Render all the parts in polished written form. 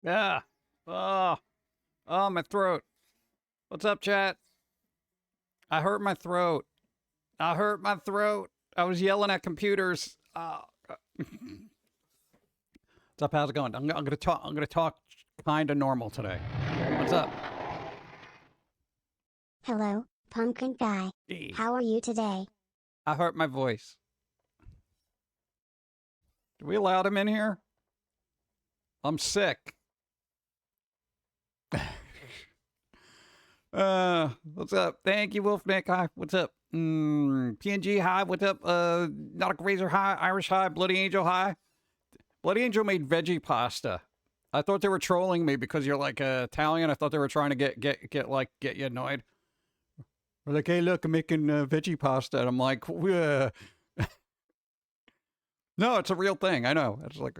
Yeah. Oh. Oh, my throat. What's up, chat? I hurt my throat. I hurt my throat. I was yelling at computers. What's up? How's it going? I'm gonna talk. I'm gonna talk kind of normal today. What's up? Hello, Pum'Kin Guy. Hey. How are you today? I hurt my voice. Do we allow him in here? I'm sick. What's up? Thank you, Wolfnick. Hi. What's up? PNG. Hi. What's up? Nautical Razor. Hi. Irish. Hi. Bloody Angel. Hi. Bloody Angel made veggie pasta. I thought they were trolling me because you're like Italian. I thought they were trying to get you annoyed. We're like, hey, look, I'm making veggie pasta, and I'm like, no, it's a real thing. I know. It's like,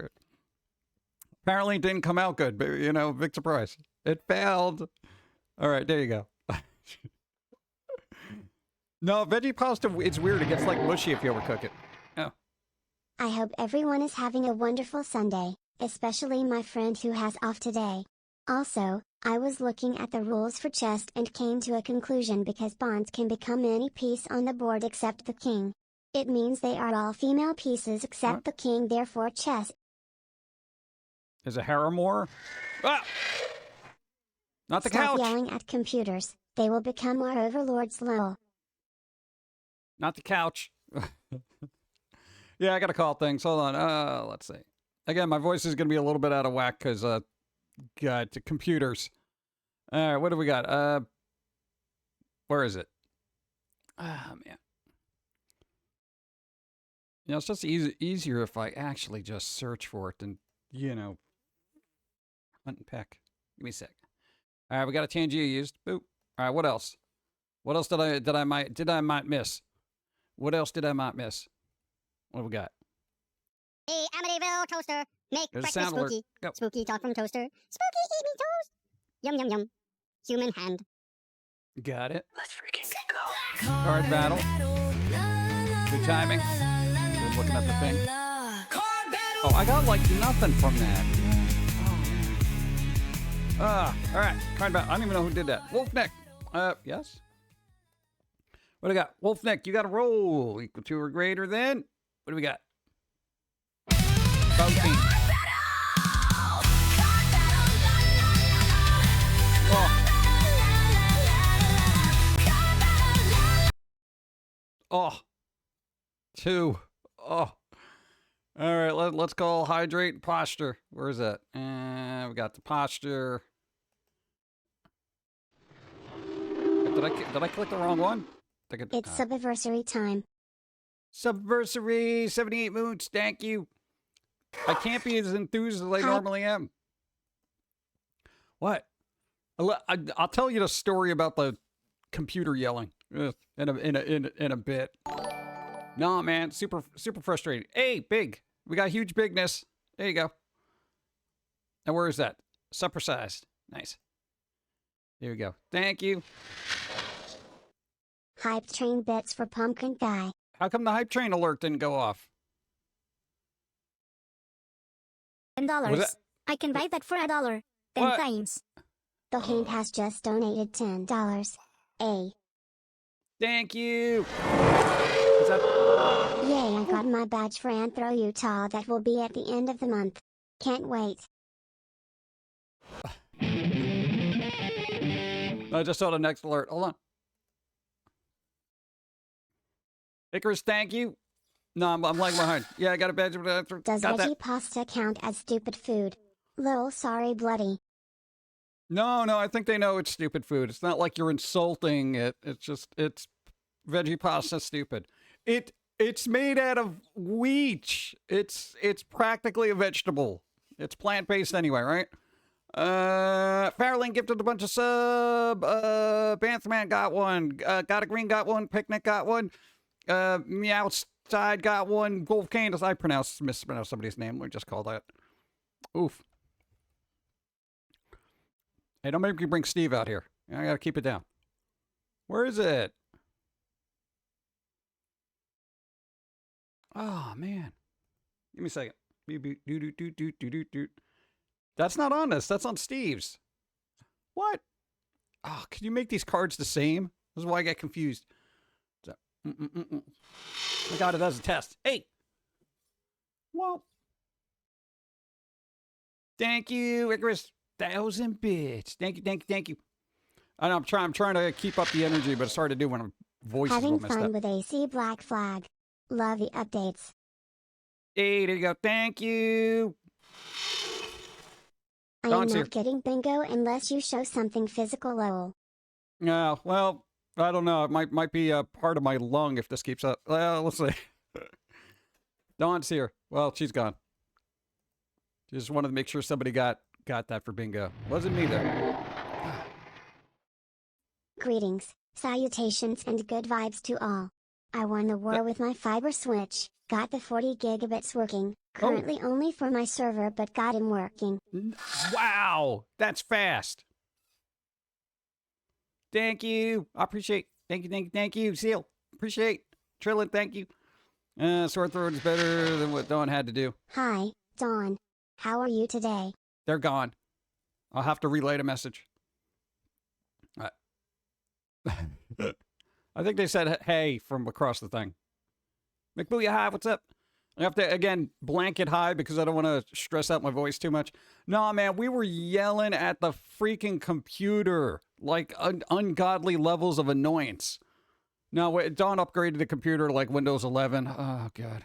apparently it didn't come out good, but you know, big surprise. It failed. All right, there you go. No, veggie pasta, it's weird. It gets like mushy if you overcook it. Oh. I hope everyone is having a wonderful Sunday, especially my friend who has off today. Also, I was looking at the rules for chess and came to a conclusion because pawns can become any piece on the board except the king. It means they are all female pieces except the king, therefore chess is a haremore. Ah! Not the couch. Stop yelling at computers, they will become our overlords. Lol. Not the couch. Yeah, I gotta call things. Hold on. Let's see. Again, my voice is gonna be a little bit out of whack because got computers. All right, what do we got? Where is it? Ah, man. You know, it's just easier if I actually just search for it than, you know, hunt and peck. Give me a sec. All right, we got a Tangia used. Boop. All right, what else? What else did I might miss? What else did I might miss? What do we got? Hey, Amityville toaster, make There's breakfast spooky. Go. Spooky talk from toaster. Spooky eat me toast. Yum yum yum. Human hand. Got it. Let's freaking go. Card battle. Good timing. Good looking at the thing. Oh, I got like nothing from that. All right. Card battle. I don't even know who did that. Wolfneck. Yes. What do we got? Wolfneck, you got a roll equal to or greater than. What do we got? 14. Oh. 2. Oh. All right, let's call hydrate and posture. Where is that? We got the posture. Did I click the wrong one? It's subversary time. Subversary, 78 moons, thank you. I can't be as enthused as I normally am. What? I'll tell you the story about the computer yelling in a bit. No, man, super frustrating. Hey, big. We got huge bigness. There you go. And where is that? Supersized. Nice. There we go. Thank you. Hype train bits for Pum'Kin Guy. How come the hype train alert didn't go off? $10. I can buy that for $1. 10 times. The Hint has just donated $10. Thank you. Yay, I got my badge for Anthro Utah that will be at the end of the month. Can't wait. I just saw the next alert. Hold on. Icarus, thank you. No, I'm lagging behind. Yeah, I got a badge. Does veggie pasta count as stupid food? Lol, sorry, bloody. No, I think they know it's stupid food. It's not like you're insulting it. It's veggie pasta stupid. It's made out of wheat. It's practically a vegetable. It's plant-based anyway, right? Farrelling gifted a bunch of sub. Banthman got one. Got a green got one. Picnic got one. Meowside got one. Wolf Candace. I mispronounced somebody's name. We just call that. Oof. Hey, don't make me bring Steve out here. I gotta keep it down. Where is it? Oh, man. Give me a second. Beep, beep, doo, doo, doo, doo, doo, doo, doo. That's not on this. That's on Steve's. What? Oh, can you make these cards the same? This is why I get confused. So, I got it as a test. Hey. Well. Thank you, Icarus. 1,000 bits. Thank you, thank you, thank you. I know I'm trying to keep up the energy, but it's hard to do when my voice is all Having messed fun up. with AC Black Flag. Love the updates. Hey, there you go. Thank you. I am Dawn's not here. getting bingo unless you show something physical, lol. Yeah, well, I don't know. It might be a part of my lung if this keeps up. Well, let's see. Dawn's here. Well, she's gone. Just wanted to make sure somebody got that for bingo. Wasn't me though. Greetings, salutations and good vibes to all. I won the war with my fiber switch, got the 40 gigabits working, currently only for my server but got him working. Wow, that's fast. Thank you. I appreciate. Thank you, thank you, thank you. Seal. Appreciate. Trillin, thank you. Sore throat is better than what Dawn had to do. Hi, Dawn. How are you today? They're gone. I'll have to relay the message. I think they said hey from across the thing. McBooyah, hi, what's up? I have to, again, blanket hi because I don't want to stress out my voice too much. No, man, we were yelling at the freaking computer, like ungodly levels of annoyance. No, Dawn upgraded the computer to like Windows 11. Oh, God.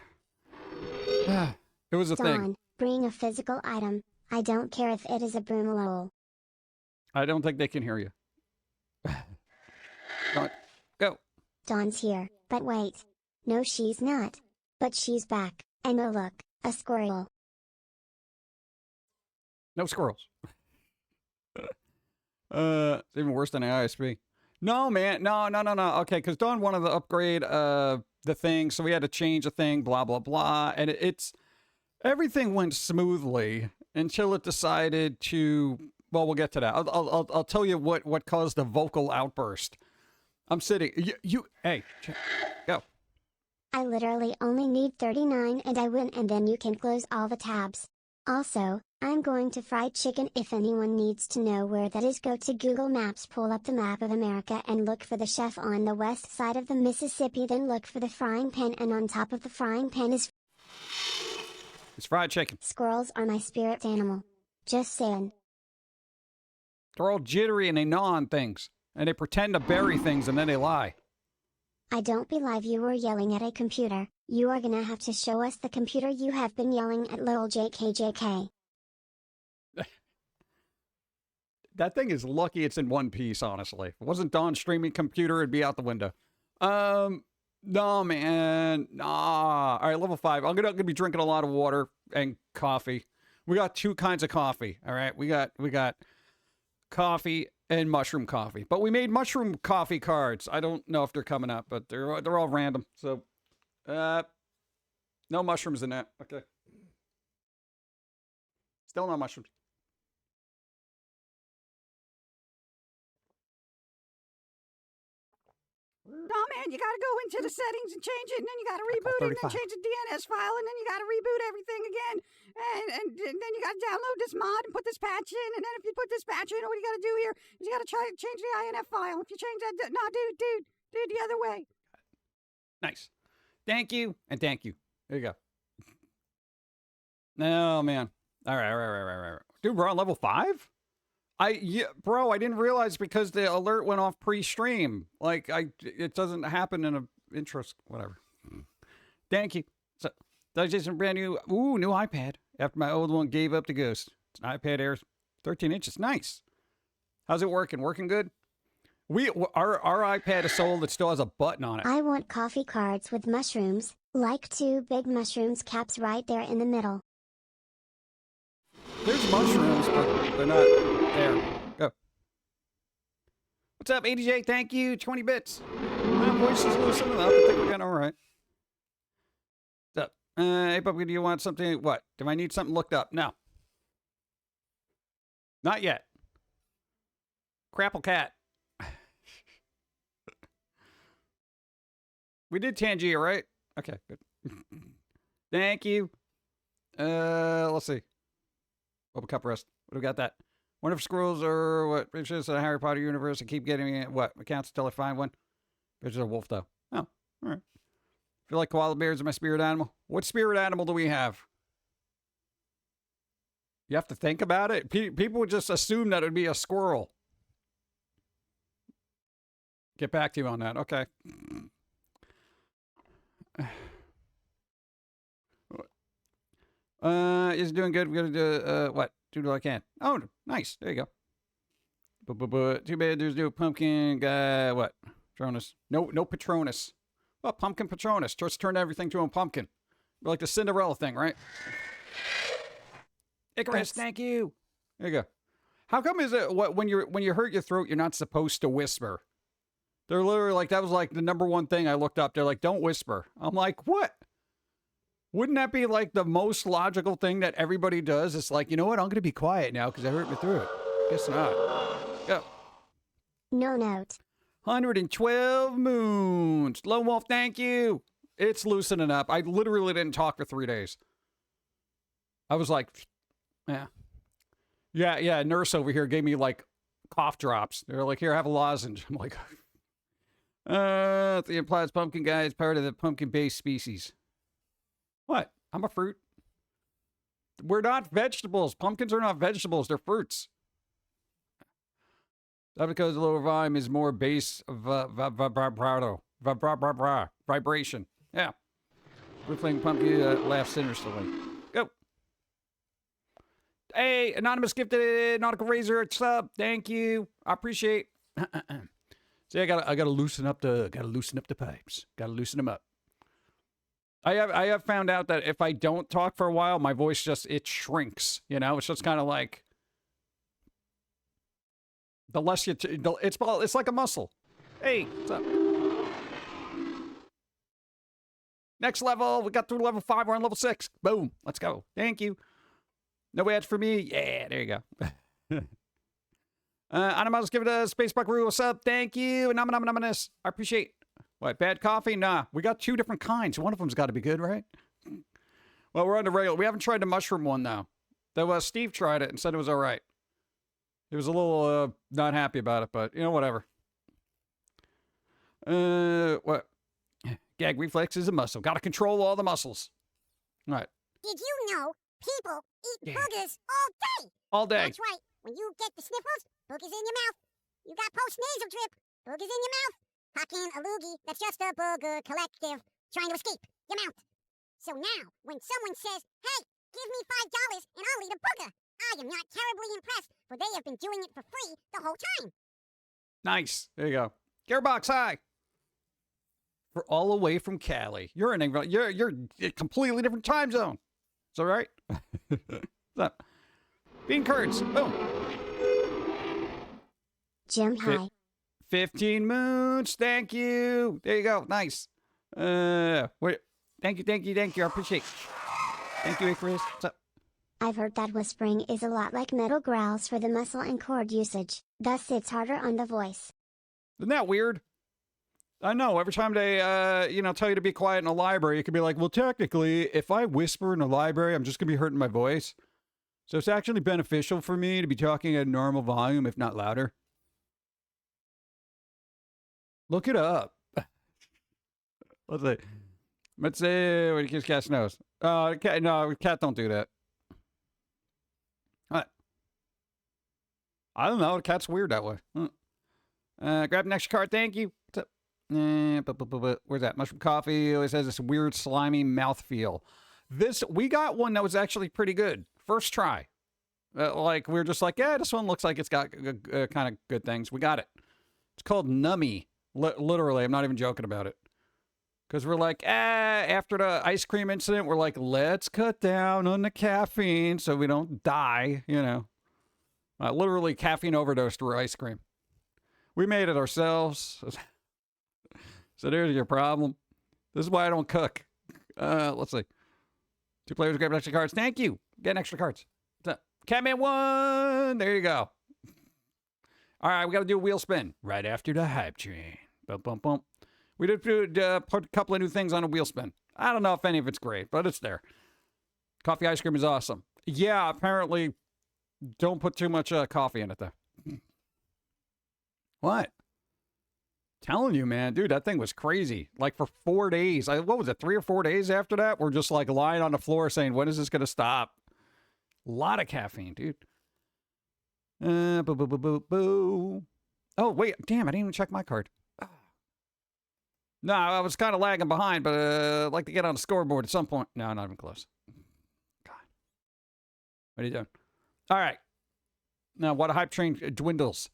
It was a thing. Dawn, bring a physical item. I don't care if it is a broom, lol. I don't think they can hear you. Dawn, go. Dawn's here, but wait. No, she's not. But she's back, and oh look, a squirrel. No squirrels. It's even worse than the ISP. No, man. No. Okay, because Dawn wanted to upgrade the thing, so we had to change the thing, blah, blah, blah. And everything went smoothly until it decided to, well, we'll get to that. I'll tell you what caused the vocal outburst. I'm sitting, hey, go. I literally only need 39 and I win, and then you can close all the tabs. Also, I'm going to fried chicken. If anyone needs to know where that is, go to Google Maps, pull up the map of America and look for the chef on the west side of the Mississippi, then look for the frying pan, and on top of the frying pan is It's fried chicken. Squirrels are my spirit animal. Just saying. They're all jittery and they gnaw on things. And they pretend to bury things and then they lie. I don't believe you were yelling at a computer. You are gonna have to show us the computer you have been yelling at, lol. JK. That thing is lucky it's in one piece, honestly. If it wasn't Dawn's streaming computer, it'd be out the window. No, man. Nah. All right, level 5. I'm gonna be drinking a lot of water and coffee. We got 2 kinds of coffee. All right, we got coffee and mushroom coffee. But we made mushroom coffee cards. I don't know if they're coming up, but they're all random. So, no mushrooms in that. Okay. Still no mushrooms. No, man, you gotta go into the settings and change it, and then you gotta reboot it, and then change the DNS file, and then you gotta reboot everything again, and then you gotta download this mod and put this patch in, and then if you put this patch in, what you gotta do here is you gotta change the INF file. If you change that, no, dude, the other way. Nice. Thank you, and thank you. There you go. Oh, man. All right. Dude, we're on level 5? Bro, I didn't realize because the alert went off pre-stream. Like, it doesn't happen in a intro, whatever. Thank you. So, that's just a brand new iPad. After my old one gave up the ghost. It's an iPad Air, 13 inches. Nice. How's it working? Working good? Our iPad is sold. It still has a button on it. I want coffee cards with mushrooms, like 2 big mushrooms caps right there in the middle. There's mushrooms, but they're not there. Go. What's up, ADJ? Thank you. 20 bits. My voice is loosening up. I think we're getting all right. What's up? Hey, Pum'Kin, do you want something? What? Do I need something looked up? No. Not yet. Crapple Cat. We did Tangier, right? Okay, good. Thank you. Let's see. Bubble cup rest. What do we got that? Wonder if squirrels are what? Riches in the Harry Potter universe and keep getting it. What? Accounts until I find one. There's a wolf, though. Oh, all right. Feel like koala bears are my spirit animal. What spirit animal do we have? You have to think about it. People would just assume that it would be a squirrel. Get back to you on that. Okay. Is doing good. We're gonna do what? Do what I can. Oh, nice. There you go. Too bad there's no Pum'Kin Guy. What? Patronus. No Patronus. Well, Pumpkin Patronus. Just turn everything to a pumpkin. Like the Cinderella thing, right? Icarus, thank you. There you go. How come is it when you hurt your throat, you're not supposed to whisper? They're literally like, that was like the number one thing I looked up. They're like, don't whisper. I'm like, what? Wouldn't that be like the most logical thing that everybody does? It's like, you know what? I'm going to be quiet now because I hurt my throat. Guess not. Go. No note. 112 moons. Lone Wolf, thank you. It's loosening up. I literally didn't talk for 3 days. I was like, yeah. Nurse over here gave me like cough drops. They're like, here, have a lozenge. I'm like, the implies Pumpkin Guy is part of the pumpkin-based species. What? I'm a fruit. We're not vegetables. Pumpkins are not vegetables. They're fruits. That because the lower volume is more bass vibrato. Vibration. Yeah. Blue Flame Pumpkin laughs sinisterly. Go. Hey, anonymous gifted nautical razor sub. Thank you. I appreciate. See, I gotta loosen up the pipes. Gotta loosen them up. I have found out that if I don't talk for a while, my voice it shrinks. You know, it's just kind of like the less you. It's like a muscle. Hey, what's up? Next level. We got through level 5. We're on level 6. Boom. Let's go. Thank you. No ads for me. Yeah, there you go. Animals, give it a space buckaroo. What's up? Thank you. Anonymous. I appreciate. What, bad coffee? Nah, we got 2 different kinds. One of them's got to be good, right? Well, we're on the regular. We haven't tried the mushroom one, though. Steve tried it and said it was all right. He was a little not happy about it, but, you know, whatever. What? Gag reflex is a muscle. Got to control all the muscles. All right. Did you know people eat boogers all day? All day. That's right. When you get the sniffles, boogers in your mouth. You got post-nasal drip, boogers in your mouth. Pum'Kin, a loogie, that's just a booger collective trying to escape your mouth. So now, when someone says, hey, give me $5 and I'll eat a booger, I am not terribly impressed, for they have been doing it for free the whole time. Nice. There you go. Gearbox, hi. We're all away from Cali. You're a completely different time zone. It's all right. What's up? Bean curds. Boom. Jim, hi. 15 moons. Thank you. There you go. Nice. Wait. Thank you. I appreciate it. Thank you, Icarus. What's up? I've heard that whispering is a lot like metal growls for the muscle and chord usage, thus it's harder on the voice. Isn't that weird? I know. Every time they, tell you to be quiet in a library, you could be like, well, technically, if I whisper in a library, I'm just going to be hurting my voice. So it's actually beneficial for me to be talking at a normal volume, if not louder. Look it up. Let's see. What do cat knows? Cat don't do that. What? I don't know. The cat's weird that way. Grab an extra card. Thank you. What's up? Where's that? Mushroom coffee always has this weird slimy mouthfeel. We got one that was actually pretty good. First try. We were just like, yeah, this one looks like it's got kind of good things. We got it. It's called Nummy. Literally, I'm not even joking about it. Because we're like, after the ice cream incident, we're like, let's cut down on the caffeine so we don't die, you know. Literally caffeine overdose through ice cream. We made it ourselves. So there's your problem. This is why I don't cook. Let's see. 2 players grab extra cards. Thank you. Getting extra cards. Catman 1. There you go. All right, we got to do a wheel spin right after the hype train. Bump, bump, bump. We did put a couple of new things on a wheel spin. I don't know if any of it's great, but it's there. Coffee ice cream is awesome. Yeah, apparently don't put too much coffee in it, though. What? Telling you, man. Dude, that thing was crazy. Like, for 4 days. What was it, 3 or 4 days after that? We're just, like, lying on the floor saying, when is this going to stop? A lot of caffeine, dude. Boo, boo, boo, boo, boo. Oh, wait. Damn, I didn't even check my card. No, I was kind of lagging behind, but I'd like to get on the scoreboard at some point. No, not even close. God. What are you doing? All right. Now, what a hype train dwindles.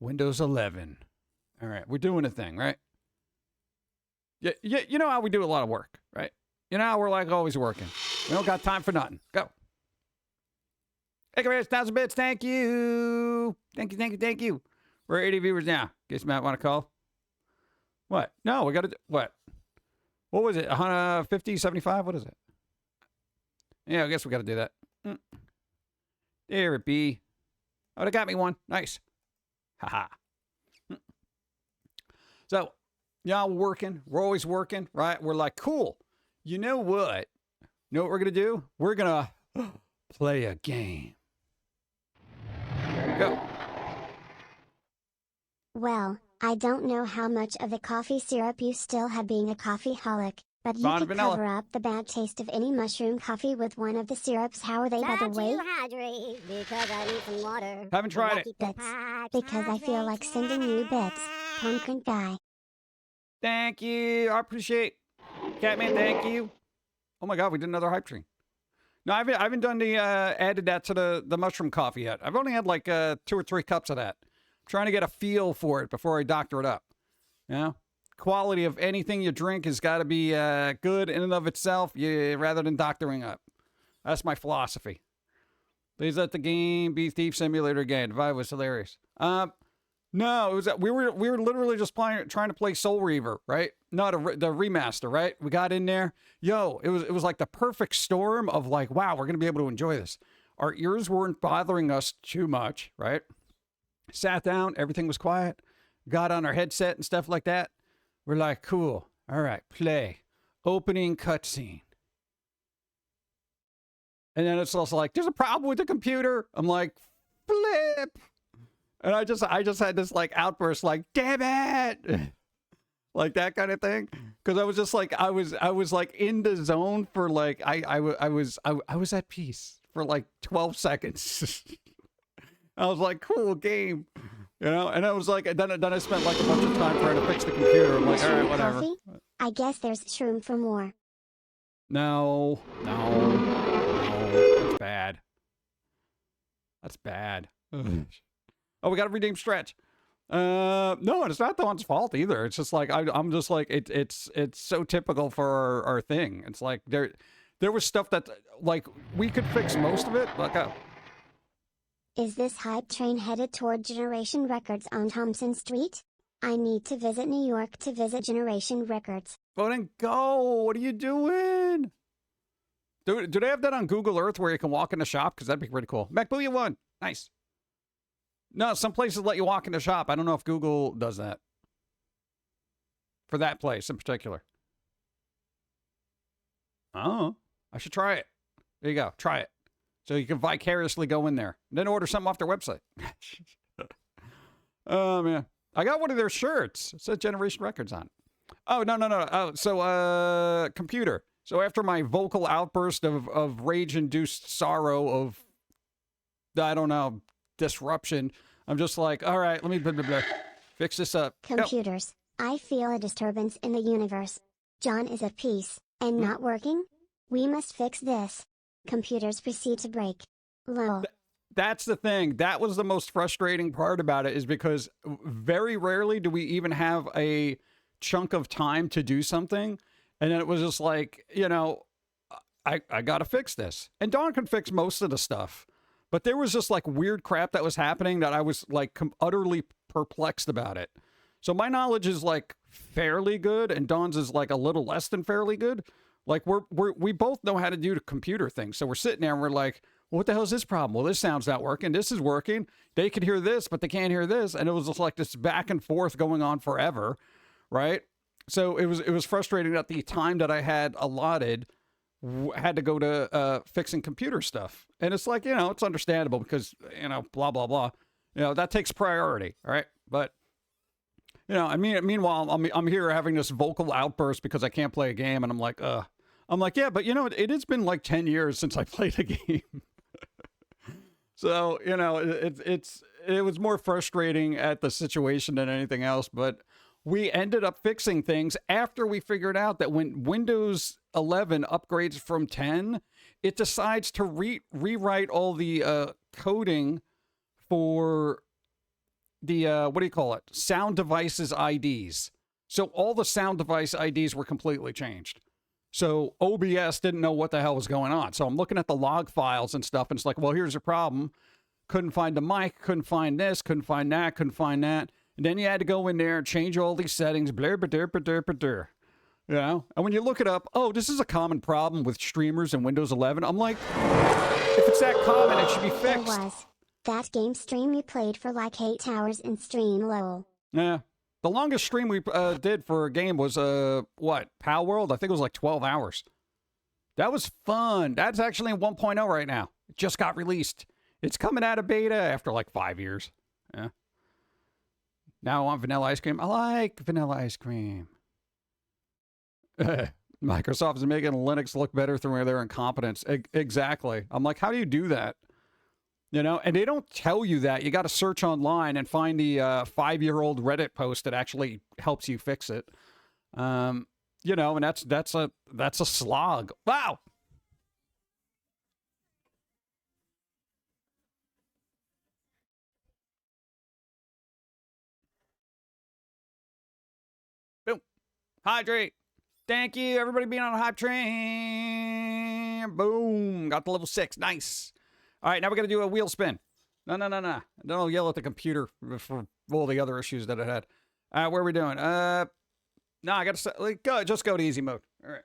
Windows 11. All right. We're doing a thing, right? Yeah, you know how we do a lot of work, right? You know how we're like always working. We don't got time for nothing. Go. Hey, 1,000 bits. Thank you. Thank you, thank you, thank you. We're 80 viewers now. Guess Matt want to call? What? No, we got to do, what? What was it? 150, 75? What is it? Yeah, I guess we got to do that. There it be. Oh, they got me one. Nice. Haha. So, y'all working. We're always working, right? We're like, cool. You know what? You know what we're going to do? We're going to play a game. Go. Well, I don't know how much of the coffee syrup you still have being a coffeeholic, but you could vanilla. cover up the bad taste of any mushroom coffee with one of the syrups. How are they, by the way? Hydrate because I need some water. Haven't tried it. Bits, because I feel like sending you bits. Pum'Kin Guy. Thank you. I appreciate. Catman, thank you. Oh my God, we did another hype train. No, I haven't done the added that to the mushroom coffee yet. I've only had like 2 or 3 cups of that. I'm trying to get a feel for it before I doctor it up. You know, quality of anything you drink has got to be good in and of itself, rather than doctoring up. That's my philosophy. Please let the game be Thief Simulator again. The vibe was hilarious. No, it was we were literally just trying to play Soul Reaver, right? Not the remaster, right? We got in there. Yo, it was like the perfect storm of like, wow, we're gonna be able to enjoy this. Our ears weren't bothering us too much, right? Sat down, everything was quiet. Got on our headset and stuff like that. We're like, cool. All right, play. Opening cutscene. And then it's also like, there's a problem with the computer. I'm like, flip. And I just had this like outburst, like, damn it. Like that kind of thing. Because I was just like, I was like in the zone for like, I was at peace for like 12 seconds. I was like, cool game. You know, and I was like, then I spent like a bunch of time trying to fix the computer. I'm like, all right, whatever. Coffee? I guess there's room for more. No. That's bad. That's bad. Oh, we got to redeem Stretch. No, and it's not the one's fault either. It's just like, I'm just like, it's so typical for our thing. It's like, there was stuff that, like, we could fix most of it, but Is this hype train headed toward Generation Records on Thompson Street? I need to visit New York to visit Generation Records. well, then go. What are you doing? Do they have that on Google Earth where you can walk in the shop? Because that'd be pretty cool. MacBooyah won. Nice. No, some places let you walk in the shop. I don't know if Google does that. For that place in particular. Oh, I should try it. There you go. Try it. So you can vicariously go in there. And then order something off their website. Oh, man. I got one of their shirts. It says Generation Records on it. Oh, no. Oh, so, computer. So after my vocal outburst of rage-induced sorrow of, I don't know, disruption, I'm just like, all right, let me blah, blah, blah, fix this up. Computers. I feel a disturbance in the universe. John is at peace, and not working? We must fix this. Computers proceed to break. Lol. That's the thing. That was the most frustrating part about it, is because very rarely do we even have a chunk of time to do something. And then it was just like, you know, I got to fix this. And Dawn can fix most of the stuff. But there was just like weird crap that was happening that I was like utterly perplexed about it. So my knowledge is like fairly good, and Dawn's is like a little less than fairly good. Like we both know how to do the computer thing. So we're sitting there and we're like, well, what the hell is this problem? Well, this sound's not working. This is working. They can hear this, but they can't hear this. And it was just like this back and forth going on forever. Right. So it was frustrating that the time that I had allotted had to go to fixing computer stuff. And it's like, it's understandable because, blah, blah, blah. That takes priority, all right? But, meanwhile, I'm here having this vocal outburst because I can't play a game, and I'm like, yeah, but, it has been like 10 years since I played a game. So, it was more frustrating at the situation than anything else, but we ended up fixing things after we figured out that when Windows 11 upgrades from 10, it decides to rewrite all the coding for the, sound devices IDs. So all the sound device IDs were completely changed. So OBS didn't know what the hell was going on. So I'm looking at the log files and stuff, and it's like, well, here's your problem. Couldn't find the mic, couldn't find this, couldn't find that, couldn't find that. And then you had to go in there and change all these settings, blur, blur, blur, blur, blur. And when you look it up, this is a common problem with streamers in Windows 11. I'm like, if it's that common, it should be fixed. There was. That game stream you played for like 8 hours in stream lol. Yeah. The longest stream we did for a game was, Pal World? I think it was like 12 hours. That was fun. That's actually in 1.0 right now. It just got released. It's coming out of beta after like 5 years. Yeah. Now I want vanilla ice cream. I like vanilla ice cream. Microsoft is making Linux look better through their incompetence. Exactly. I'm like, how do you do that? And they don't tell you that. You got to search online and find the 5-year-old Reddit post that actually helps you fix it. And that's a slog. Wow. Boom. Hydrate. Thank you, everybody being on a hype train. Boom. Got the level 6. Nice. All right, now we're going to do a wheel spin. No. Don't yell at the computer for all the other issues that it had. Where are we doing? No, I got to just go to easy mode. All right.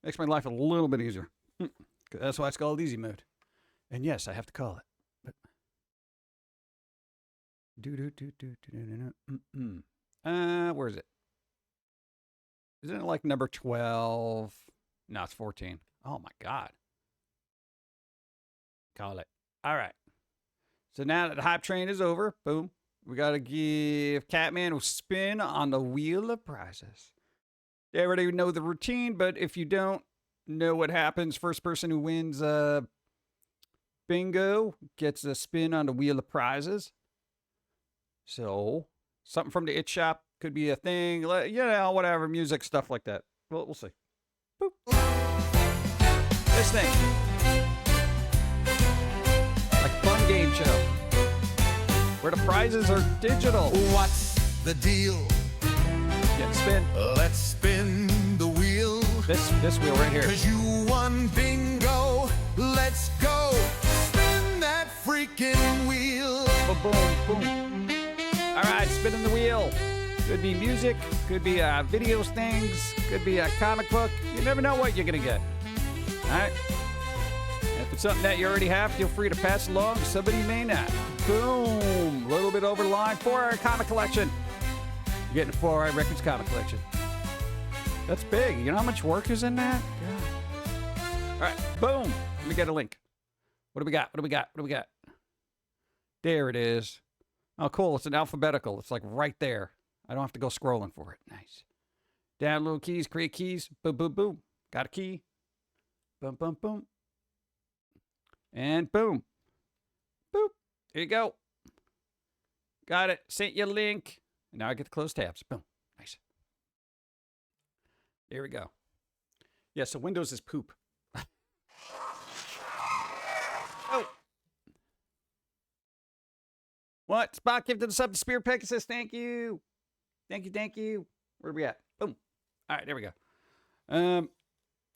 Makes my life a little bit easier. That's why it's called easy mode. And yes, I have to call it. But where is it? Isn't it like number 12? No, it's 14. Oh my God. Call it. All right. So now that the hype train is over, boom, we got to give Catman a spin on the wheel of prizes. They already know the routine, but if you don't know what happens, first person who wins bingo gets a spin on the wheel of prizes. So something from the It Shop could be a thing, whatever, music, stuff like that. We'll see. Boop. This thing. Fun game show where the prizes are digital. What's the deal? Get spin. Let's spin the wheel. This wheel right here. 'Cause you won bingo. Let's go. Spin that freaking wheel. Boom, boom. All right, spinning the wheel. Could be music, could be videos things, could be a comic book. You never know what you're going to get. All right. If it's something that you already have, feel free to pass along to somebody you may not. Boom. A little bit over the line. 4-hour comic collection. You're getting a 4-hour records comic collection. That's big. You know how much work is in that? God. All right. Boom. Let me get a link. What do we got? There it is. Oh, cool. It's an alphabetical. It's like right there. I don't have to go scrolling for it. Nice. Download keys, create keys. Boom, boom, boom. Got a key. Boom, boom, boom. And boom. Boop. There you go. Got it. Sent you a link. And now I get to close tabs. Boom. Nice. There we go. Yeah, so Windows is poop. Oh. What? Spot gifted the sub to Spear Pegasus. Thank you. Thank you. Where are we at? Boom. All right, there we go.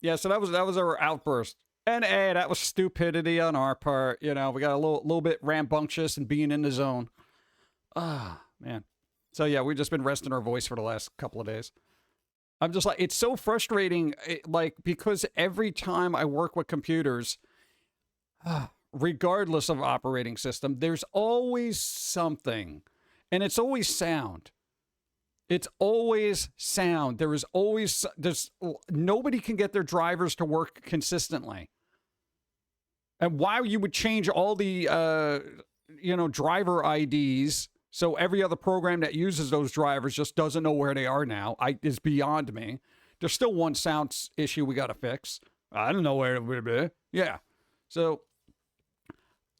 Yeah, so that was our outburst. And hey, that was stupidity on our part. We got a little bit rambunctious and being in the zone. Man. So yeah, we've just been resting our voice for the last couple of days. I'm just like, it's so frustrating, because every time I work with computers, regardless of operating system, there's always something, and it's always sound. It's always sound. Nobody can get their drivers to work consistently. And why you would change all the, driver IDs so every other program that uses those drivers just doesn't know where they are now is beyond me. There's still one sound issue we got to fix. I don't know where it would be. Yeah. So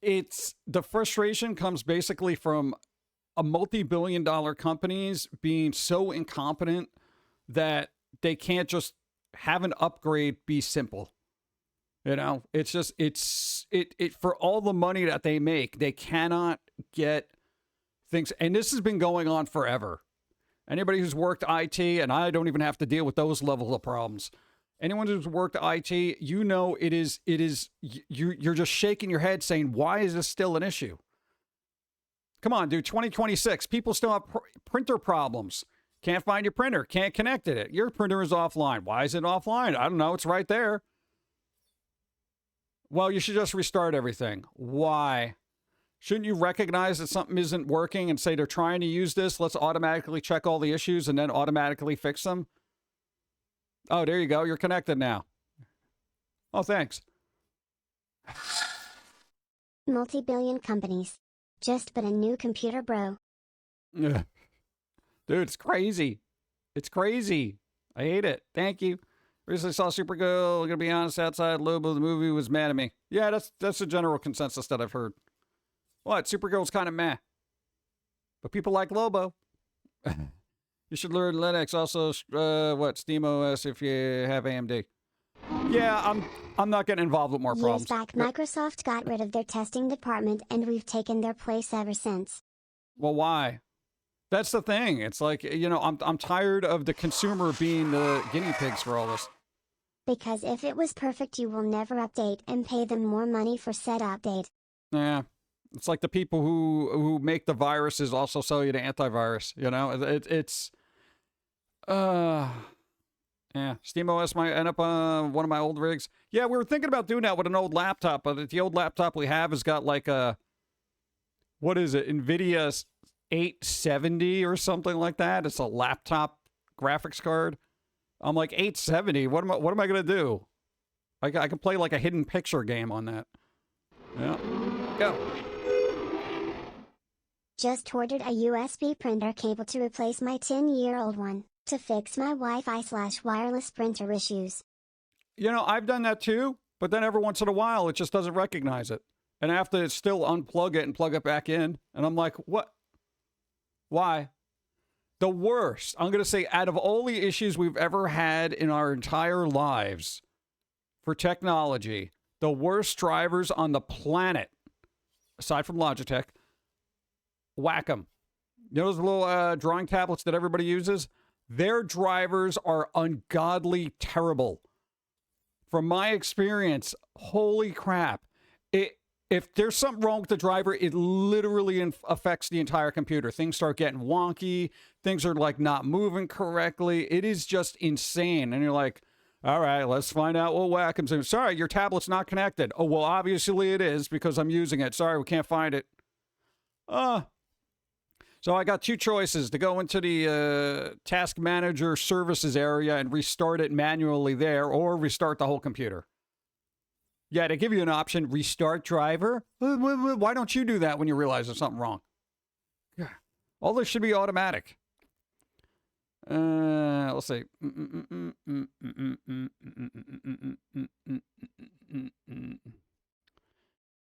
the frustration comes basically from a multi-billion-dollar companies being so incompetent that they can't just have an upgrade be simple. It's just, for all the money that they make, they cannot get things. And this has been going on forever. Anybody who's worked IT, and I don't even have to deal with those levels of problems. Anyone who's worked IT, you're just shaking your head saying, why is this still an issue? Come on, dude, 2026, people still have printer problems. Can't find your printer, can't connect it. Your printer is offline. Why is it offline? I don't know, it's right there. Well, you should just restart everything. Why? Shouldn't you recognize that something isn't working and say they're trying to use this? Let's automatically check all the issues and then automatically fix them. Oh, there you go. You're connected now. Oh, thanks. Multi-billion companies. Just but a new computer, bro. Dude, it's crazy. It's crazy. I hate it. Thank you. Recently saw Supergirl. Gonna be honest, outside Lobo, the movie was mad at me. Yeah, that's the general consensus that I've heard. What? Supergirl's kind of meh. But people like Lobo. You should learn Linux. Also, SteamOS if you have AMD. Yeah, I'm not getting involved with more problems. Years back, Microsoft got rid of their testing department, and we've taken their place ever since. Well, why? That's the thing. It's like, I'm tired of the consumer being the guinea pigs for all this. Because if it was perfect, you will never update and pay them more money for said update. Yeah. It's like the people who make the viruses also sell you the antivirus, Yeah, SteamOS might end up on one of my old rigs. Yeah, we were thinking about doing that with an old laptop, but the old laptop we have has got like what is it, NVIDIA 870 or something like that. It's a laptop graphics card. I'm like, 870? What am I going to do? I can play like a hidden picture game on that. Yeah, go. Just ordered a USB printer cable to replace my 10-year-old one, to fix my Wi-Fi/wireless printer issues. I've done that too, but then every once in a while it just doesn't recognize it. And I have to still unplug it and plug it back in. And I'm like, what? Why? The worst, I'm going to say, out of all the issues we've ever had in our entire lives for technology, the worst drivers on the planet, aside from Logitech, whack 'em. Those little drawing tablets that everybody uses? Their drivers are ungodly terrible. From my experience, holy crap. If there's something wrong with the driver, it literally affects the entire computer. Things start getting wonky. Things are like not moving correctly. It is just insane. And you're like, all right, let's find out what whack 'em. Sorry, your tablet's not connected. Oh, well, obviously it is because I'm using it. Sorry, we can't find it. So I got two choices: to go into the task manager services area and restart it manually there, or restart the whole computer. Yeah, they give you an option, restart driver. Why don't you do that when you realize there's something wrong? Yeah. All this should be automatic. Let's see.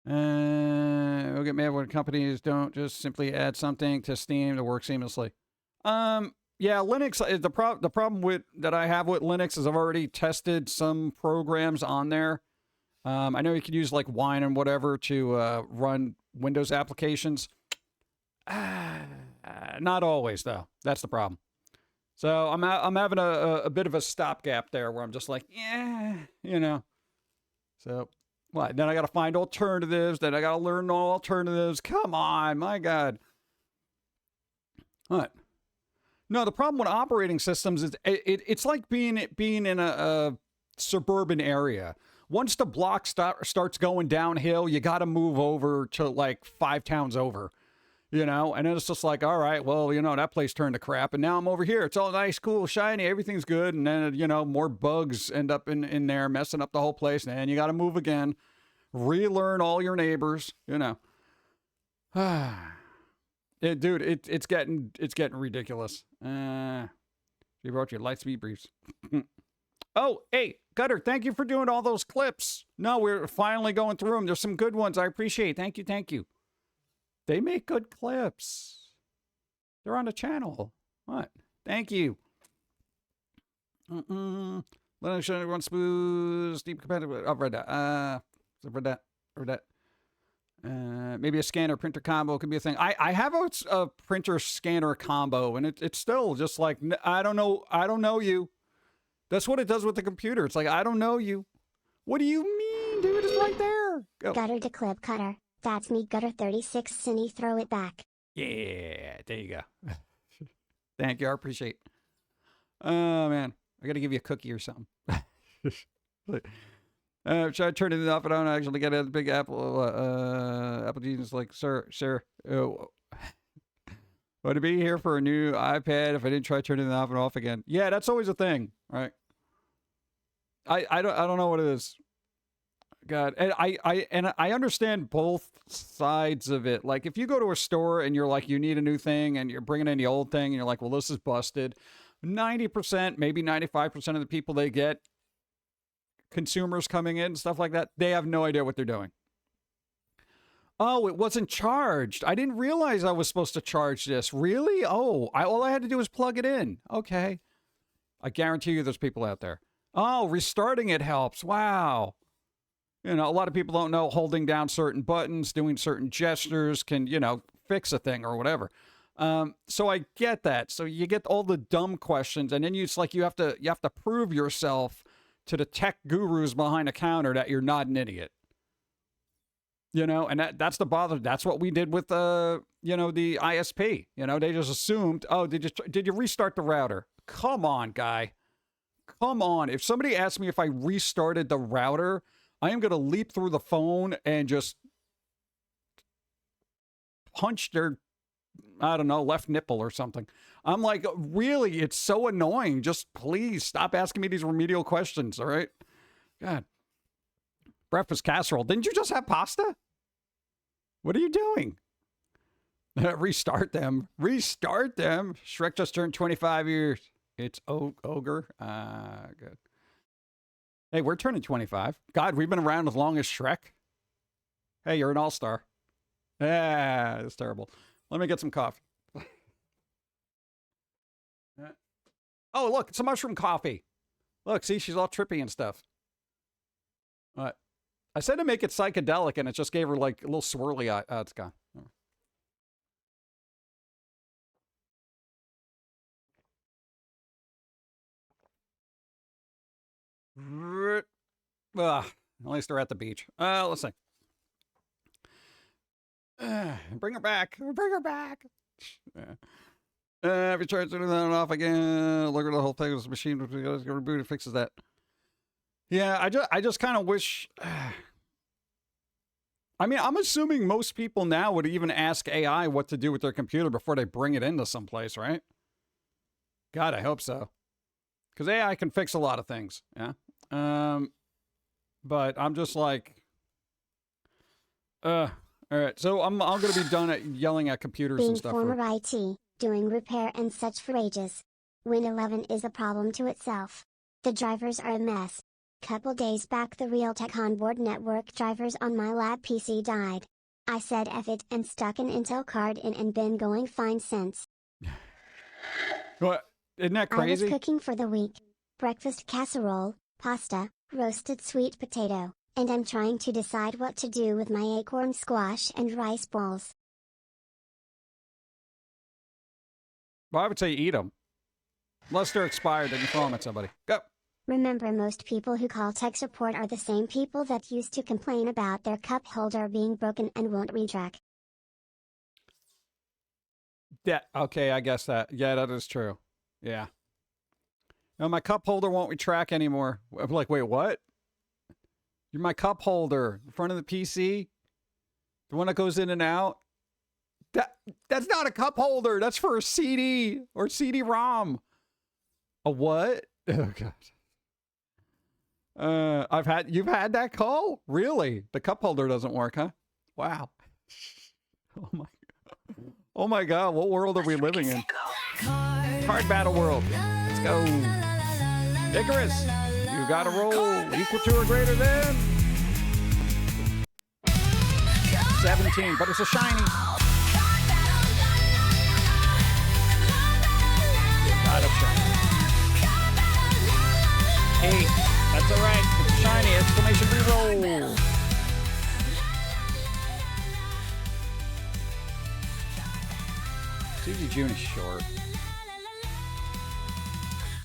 We'll get mad when companies don't just simply add something to Steam to work seamlessly. Yeah, Linux, the problem that I have with Linux is I've already tested some programs on there. I know you could use like Wine and whatever to run Windows applications. Not always, though. That's the problem. So I'm having a bit of a stopgap there where I'm just like, yeah, So what? Then I got to find alternatives. Then I got to learn all alternatives. Come on, my God. What? No, the problem with operating systems is it's like being in a suburban area. Once the block starts going downhill, you got to move over to like 5 towns over. you know, and then it's just like, all right, well, you know, that place turned to crap, and now I'm over here. It's all nice, cool, shiny, everything's good, and then, you know, more bugs end up in there, messing up the whole place, and you got to move again, relearn all your neighbors, you know. Dude, it's getting ridiculous. You wrote your light speed briefs. Oh, hey, Gutter, thank you for doing all those clips. No, we're finally going through them. There's some good ones. I appreciate it. Thank you. They make good clips. They're on the channel. What? Thank you. Let me show everyone smooth, deep compatible. I've read that. Read that. Maybe a scanner printer combo could be a thing. I have a printer scanner combo, and it's still just like, I don't know you. That's what it does with the computer. It's like, I don't know you. What do you mean, dude? It's right there. Go. Gutter to clip cutter. That's me, Gutter 36 Cindy, throw it back. Yeah, there you go. Thank you, I appreciate it. Oh, man. I got to give you a cookie or something. Should I turn it off and on? Actually get a big Apple Genius like, sir. Would it be here for a new iPad if I didn't try turning it off and off again? Yeah, that's always a thing, right? I don't know what it is. God, and I understand both sides of it. Like, if you go to a store and you're like, you need a new thing, and you're bringing in the old thing, and you're like, well, this is busted. 90%, maybe 95% of the people they get, consumers coming in and stuff like that, they have no idea what they're doing. Oh, it wasn't charged. I didn't realize I was supposed to charge this. Really? Oh, all I had to do was plug it in. Okay. I guarantee you there's people out there. Oh, restarting it helps. Wow. You know, a lot of people don't know holding down certain buttons, doing certain gestures can, you know, fix a thing or whatever. So I get that. So you get all the dumb questions, and then it's like you have to prove yourself to the tech gurus behind the counter that you're not an idiot. You know, and that's the bother. That's what we did with you know, the ISP. You know, they just assumed, oh, did you restart the router? Come on, guy. Come on. If somebody asked me if I restarted the router, I am going to leap through the phone and just punch their, I don't know, left nipple or something. I'm like, really? It's so annoying. Just please stop asking me these remedial questions, all right? God. Breakfast casserole. Didn't you just have pasta? What are you doing? Restart them. Restart them. Shrek just turned 25 years. It's ogre. Good. Hey, we're turning 25. God, we've been around as long as Shrek. Hey, you're an all-star. Yeah, it's terrible. Let me get some coffee. Oh, look, it's a mushroom coffee. Look, see, she's all trippy and stuff. What? I said to make it psychedelic, and it just gave her, like, a little swirly eye. Oh, it's gone. At least they're at the beach. Let's see. Bring her back. Bring her back. If you try to turn that off again, look at the whole thing. This machine reboot. It fixes that. Yeah, I just kind of wish. I mean, I'm assuming most people now would even ask AI what to do with their computer before they bring it into someplace, right? God, I hope so. Because AI can fix a lot of things, yeah. But I'm just like, all right. So I'm gonna be done at yelling at computers Being and and stuff. former IT, doing repair and such for ages. Win 11 is a problem to itself. The drivers are a mess. Couple days back the Realtek onboard network drivers on my lab PC died. I said F it and stuck an Intel card in and been going fine since. What? Isn't that crazy? I was cooking for the week. Breakfast casserole, pasta, roasted sweet potato, and I'm trying to decide what to do with my acorn squash and rice balls. Well, I would say eat them. Unless they're expired, then you throw them at somebody. Go. Remember, most people who call tech support are the same people that used to complain about their cup holder being broken and won't retrack. Yeah, okay, I guess that. Yeah, that is true. Yeah. No, my cup holder won't retract anymore. I'm like, wait, what? You're my cup holder in front of the PC? The one that goes in and out? That's not a cup holder. That's for a CD or CD-ROM. A what? Oh god. You've had that call? Really? The cup holder doesn't work, huh? Wow. Oh my god, what world are we living in? Card battle world. Let's go. Icarus, you got to roll equal to or greater than 17, but it's a shiny. Not a shiny. 8. That's all right. It's a shiny. Exclamation reroll. Susie June is short.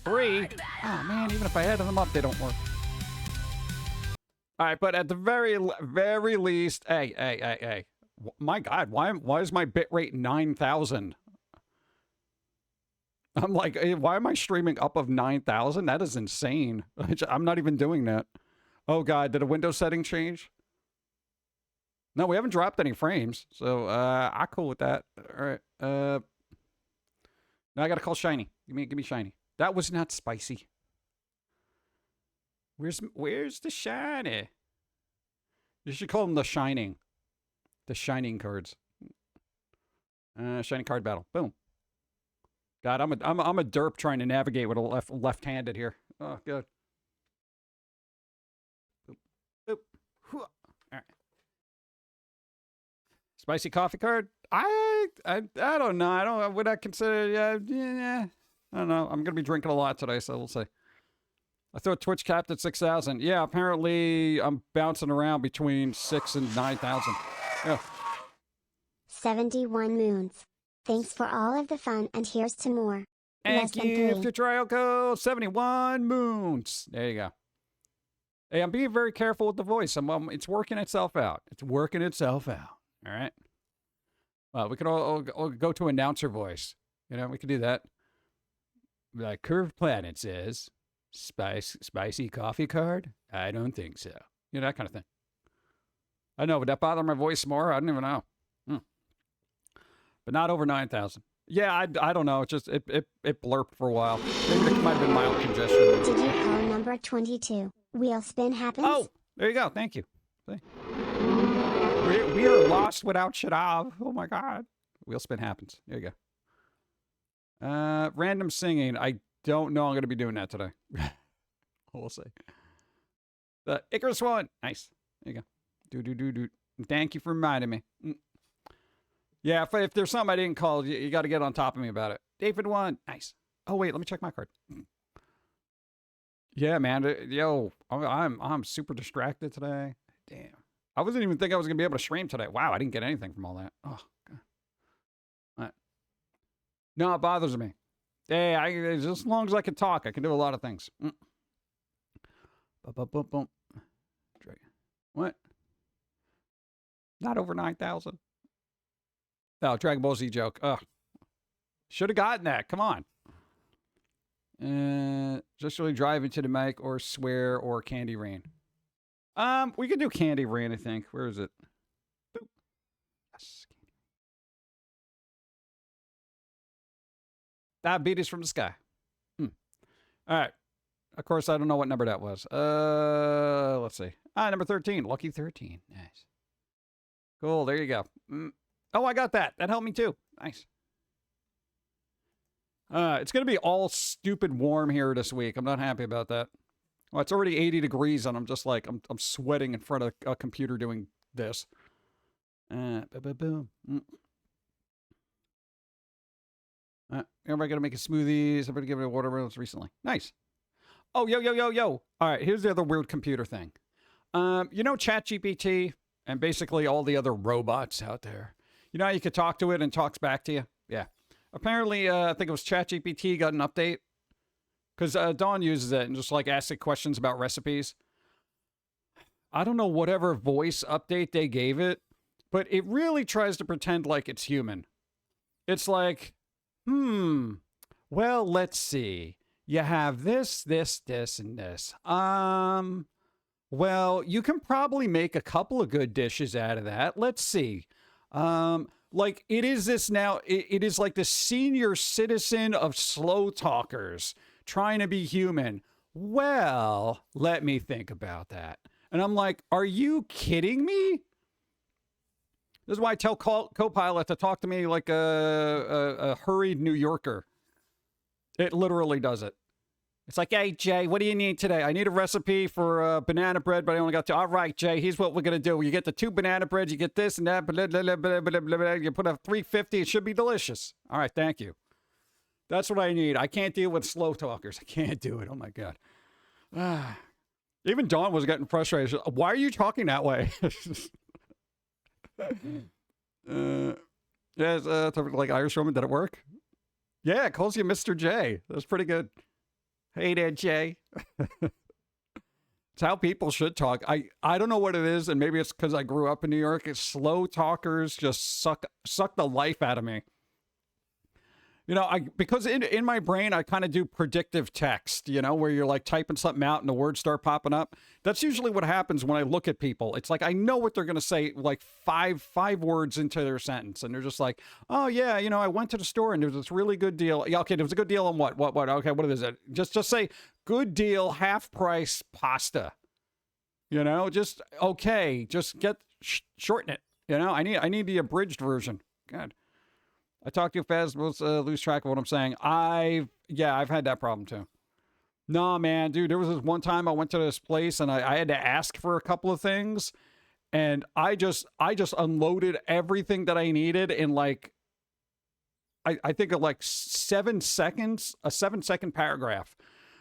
3. Oh man, even if I added them up, they don't work. All right, but at the very least, hey. My God, why is my bit rate 9,000? I'm like, hey, why am I streaming up of 9,000? That is insane. I'm not even doing that. Oh God, did a Windows setting change? No, we haven't dropped any frames, so I'm cool with that. All right. Now I gotta call shiny. Give me shiny. That was not spicy. Where's the shiny? You should call them the Shining. The Shining cards. Shiny card battle. Boom. God, I'm a derp trying to navigate with a left-handed here. Oh, good. Oop. All right. Spicy coffee card. I don't know. I don't. Would I consider? Yeah. I don't know. I'm gonna be drinking a lot today, so we'll see. I thought Twitch capped at 6,000. Yeah, apparently I'm bouncing around between 6,000 and 9,000. Yeah. 71 moons. Thanks for all of the fun, and here's to more. Thank you, Futurioco. 71 moons. There you go. Hey, I'm being very careful with the voice. It's working itself out. It's working itself out. All right. Well, we could all go to announcer voice. You know, we could do that. Like Curved Planet says, spicy coffee card? I don't think so. You know, that kind of thing. I know, would that bother my voice more? I don't even know. But not over 9,000. Yeah, I don't know. It just, it blurped for a while. Maybe it might have been mild congestion. Did you call number 22? Wheel spin happens? Oh, there you go. Thank you. See? We are lost without Shadav. Oh my God. Wheel spin happens. There you go. Random singing. I don't know I'm going to be doing that today. We'll see. The Icarus one. Nice. There you go. Do. Thank you for reminding me. Yeah, if there's something I didn't call, you got to get on top of me about it. David one. Nice. Oh, wait. Let me check my card. Yeah, man. Yo, I'm super distracted today. Damn. I wasn't even thinking I was going to be able to stream today. Wow, I didn't get anything from all that. Oh, God. All right. No, it bothers me. Hey, as long as I can talk, I can do a lot of things. Boom. What? Not over 9,000. No, Dragon Ball Z joke. Ugh. Should have gotten that. Come on. Just really drive into the mic or swear or Candy Rain. We could do Candy Rain, I think. Where is it? Boop. Yes. Beat us from the sky. All right. Of course, I don't know what number that was. Let's see. Number 13. Lucky 13. Nice. Cool. There you go. Oh, I got that. That helped me too. Nice. It's going to be all stupid warm here this week. I'm not happy about that. Well, it's already 80 degrees, and I'm just like, I'm sweating in front of a computer doing this. Boom. Everybody gonna make a smoothies. Everybody give it a watermelons recently. Nice. Oh, yo. All right, here's the other weird computer thing. You know ChatGPT and basically all the other robots out there. You know how you could talk to it and it talks back to you? Yeah. Apparently, I think it was ChatGPT got an update. Because Dawn uses it and just like asks it questions about recipes. I don't know whatever voice update they gave it, but it really tries to pretend like it's human. It's like, well, let's see. You have this, and this. Well, you can probably make a couple of good dishes out of that. Let's see. Like, it is this now, it is like the senior citizen of slow talkers trying to be human. Well, let me think about that. And I'm like, are you kidding me? This is why I tell Copilot to talk to me like a hurried New Yorker. It literally does it. It's like, hey, Jay, what do you need today? I need a recipe for banana bread, but I only got 2. All right, Jay, here's what we're going to do. You get the 2 banana breads, you get this and that, blah, blah, blah, blah, blah, blah, blah. You put a 350. It should be delicious. All right, thank you. That's what I need. I can't deal with slow talkers. I can't do it. Oh, my God. Even Dawn was getting frustrated. Why are you talking that way? Like Irish woman, did it work? Yeah, it calls you Mr. J. That's pretty good. Hey there, Jay. It's how people should talk. I don't know what it is, and maybe it's because I grew up in New York. It's slow talkers just suck the life out of me. You know, because in my brain, I kind of do predictive text, you know, where you're like typing something out and the words start popping up. That's usually what happens when I look at people. It's like I know what they're going to say like five words into their sentence. And they're just like, oh, yeah, you know, I went to the store and there was this really good deal. Yeah, okay, there was a good deal on what? Okay, what is it? Just say good deal, half price pasta. You know, just okay, just shorten it. You know, I need the abridged version. God. I talk too fast, lose track of what I'm saying. I've had that problem too. Nah, man, dude, there was this one time I went to this place and I had to ask for a couple of things, and I just unloaded everything that I needed in like, I think of like 7 seconds, a 7-second paragraph.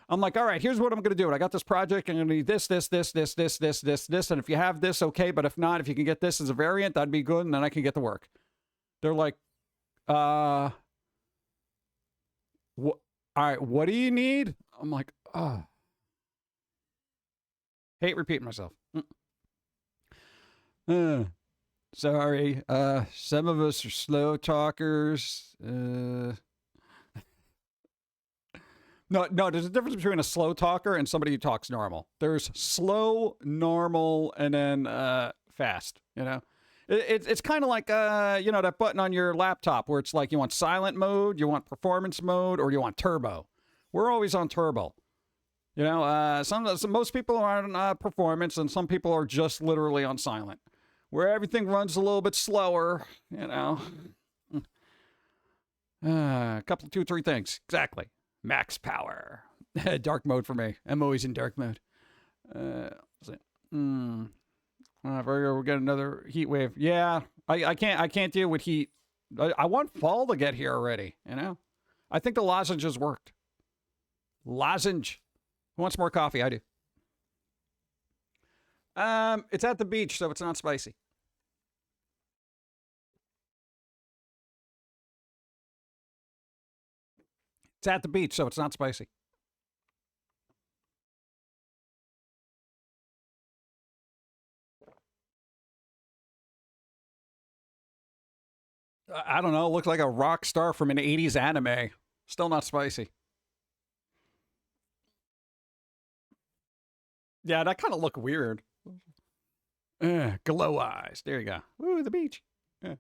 I'm like, all right, here's what I'm going to do. I got this project. I'm going to need this. And if you have this, okay. But if not, if you can get this as a variant, that'd be good. And then I can get to work. They're like, all right, what do you need? I'm like, oh. Hate repeating myself. Sorry. Some of us are slow talkers. No, there's a difference between a slow talker and somebody who talks normal. There's slow, normal, and then fast, you know? It's kind of like, you know, that button on your laptop where it's like you want silent mode, you want performance mode, or you want turbo. We're always on turbo. You know, most people are on performance, and some people are just literally on silent, where everything runs a little bit slower, you know. A couple, 2, 3 things. Exactly. Max power. Dark mode for me. I'm always in dark mode. We'll get another heat wave. Yeah, I can't deal with heat. I want fall to get here already, you know? I think the lozenges worked. Lozenge. Who wants more coffee? I do. It's at the beach, so it's not spicy. It's at the beach, so it's not spicy. I don't know. It looks like a rock star from an 80s anime. Still not spicy. Yeah, that kind of looked weird. Glow eyes. There you go. Ooh, the beach. Yeah.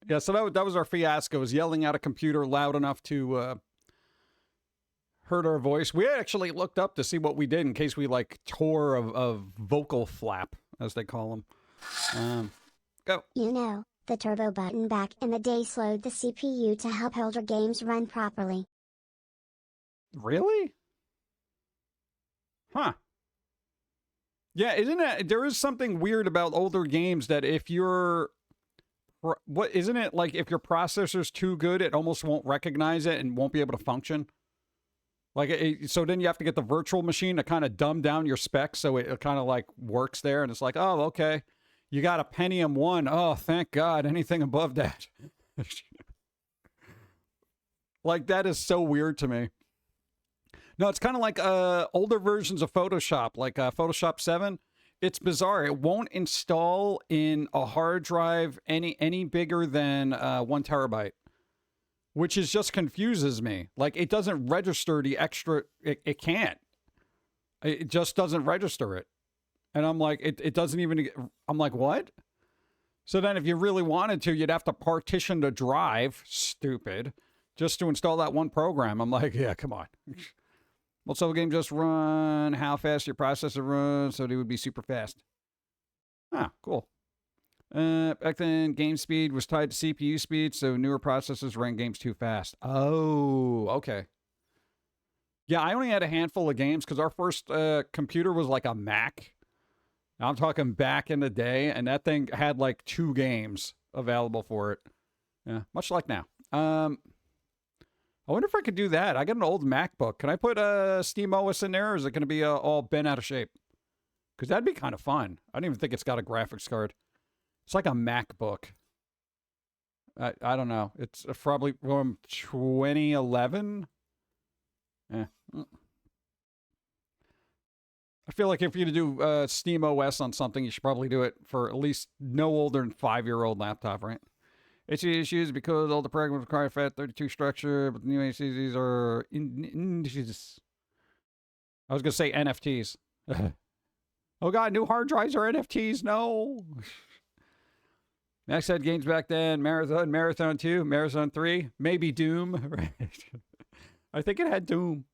Yeah, so that was our fiasco, was yelling at a computer loud enough to hurt our voice. We actually looked up to see what we did in case we, like, tore a vocal flap, as they call them. Go. You know, the turbo button back in the day slowed the CPU to help older games run properly. Really? Huh. Yeah, isn't it? There is something weird about older games that if you're... isn't it like if your processor's too good, it almost won't recognize it and won't be able to function? Like, so then you have to get the virtual machine to kind of dumb down your specs so it kind of like works there, and it's like, oh, okay. You got a Pentium 1. Oh, thank God. Anything above that. Like, that is so weird to me. No, it's kind of like older versions of Photoshop, like Photoshop 7. It's bizarre. It won't install in a hard drive any bigger than 1 terabyte, which is just confuses me. Like, it doesn't register the extra. It can't. It just doesn't register it. And I'm like, it doesn't even, I'm like, what? So then if you really wanted to, you'd have to partition the drive, stupid, just to install that one program. I'm like, yeah, come on. Well, so the game just run how fast your processor runs, so they would be super fast. Ah, cool. Back then, game speed was tied to CPU speed, so newer processors ran games too fast. Oh, okay. Yeah, I only had a handful of games because our first computer was like a Mac. I'm talking back in the day, and that thing had like 2 games available for it. Yeah, much like now. I wonder if I could do that. I got an old MacBook. Can I put Steam OS in there, or is it going to be all bent out of shape? Because that'd be kind of fun. I don't even think it's got a graphics card. It's like a MacBook. I don't know. It's probably from 2011. I feel like if you do Steam OS on something, you should probably do it for at least no older than 5-year-old laptop, right? Issues because all the programs require FAT32 structure, but the new HDDs are I was going to say NFTs. Oh God, new hard drives are NFTs. No. Max had games back then. Marathon 2, Marathon 3, maybe Doom. Right? I think it had Doom.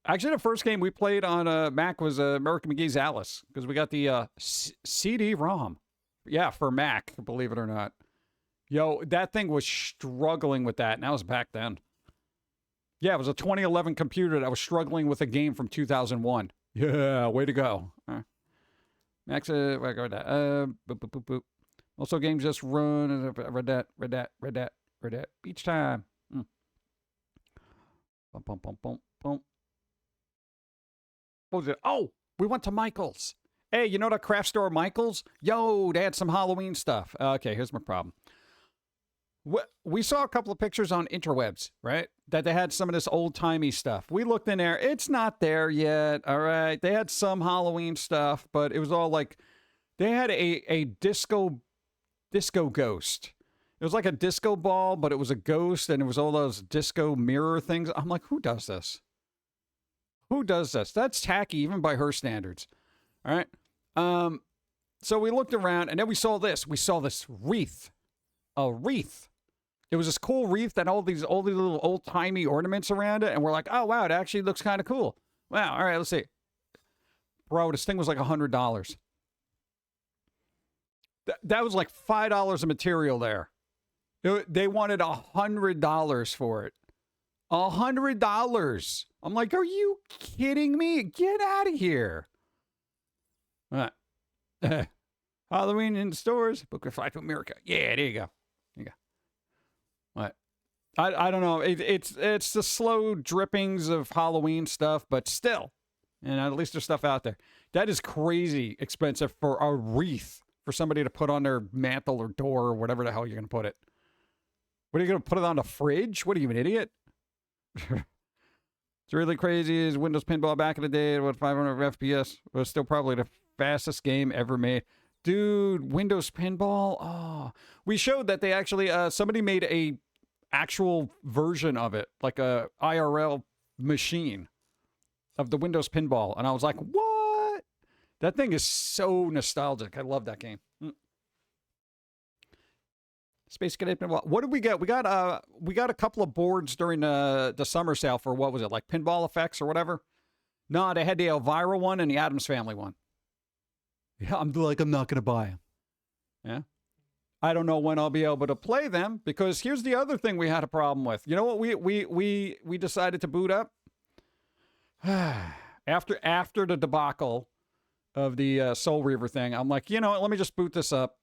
Actually, the first game we played on Mac was American McGee's Alice, because we got the CD-ROM. Yeah, for Mac, believe it or not. Yo, that thing was struggling with that, and that was back then. Yeah, it was a 2011 computer that was struggling with a game from 2001. Yeah, way to go. Max, where I go with that? Boop, boop, boop, boop. Also, games just run. Read that. Each time. Bum, bum, bum, bum, bum. What was it? Oh, we went to Michael's. Hey, you know that craft store Michael's? Yo, they had some Halloween stuff. Okay, here's my problem. We saw a couple of pictures on interwebs, right? That they had some of this old-timey stuff. We looked in there. It's not there yet, all right? They had some Halloween stuff, but it was all like, they had a disco ghost. It was like a disco ball, but it was a ghost, and it was all those disco mirror things. I'm like, who does this? Who does this? That's tacky, even by her standards. All right? So we looked around, and then we saw this. We saw this wreath. A wreath. It was this cool wreath that all these little old-timey ornaments around it, and we're like, oh, wow, it actually looks kind of cool. Wow, all right, let's see. Bro, this thing was like $100. That was like $5 of material there. They wanted $100 for it. $100. I'm like, are you kidding me? Get out of here. Halloween in stores. Book a flight to America. Yeah, there you go. What? I don't know. It's the slow drippings of Halloween stuff, but still, and at least there's stuff out there. That is crazy expensive for a wreath for somebody to put on their mantle or door or whatever the hell you're gonna put it. What are you gonna put it on the fridge? What are you, an idiot? It's really crazy. Is Windows Pinball back in the day with 500 FPS was still probably the fastest game ever made. Dude, Windows Pinball. Oh, we showed that they actually somebody made a actual version of it, like a IRL machine of the Windows Pinball, and I was like, what? That thing is so nostalgic. I love that game. Space Cadet Pinball. What did we get? We got a couple of boards during the summer sale for, what was it, like Pinball Effects or whatever? No, they had the Elvira one and the Addams Family one. Yeah, I'm not gonna buy them. Yeah. I don't know when I'll be able to play them, because here's the other thing we had a problem with. You know what we decided to boot up? after the debacle of the Soul Reaver thing, I'm like, you know what, let me just boot this up.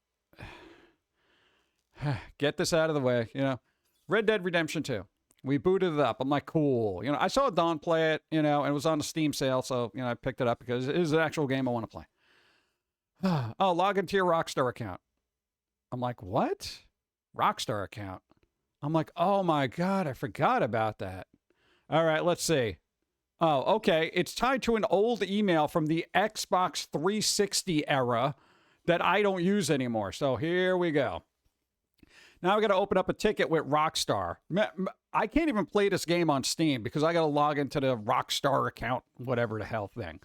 Get this out of the way, you know. Red Dead Redemption 2. We booted it up. I'm like, cool. You know, I saw Don play it, you know, and it was on the Steam sale, so, you know, I picked it up because it is an actual game I want to play. Oh, log into your Rockstar account. I'm like, what? Rockstar account? I'm like, oh my God, I forgot about that. All right, let's see. Oh, okay. It's tied to an old email from the Xbox 360 era that I don't use anymore. So here we go. Now we got to open up a ticket with Rockstar. I can't even play this game on Steam because I got to log into the Rockstar account, whatever the hell thing.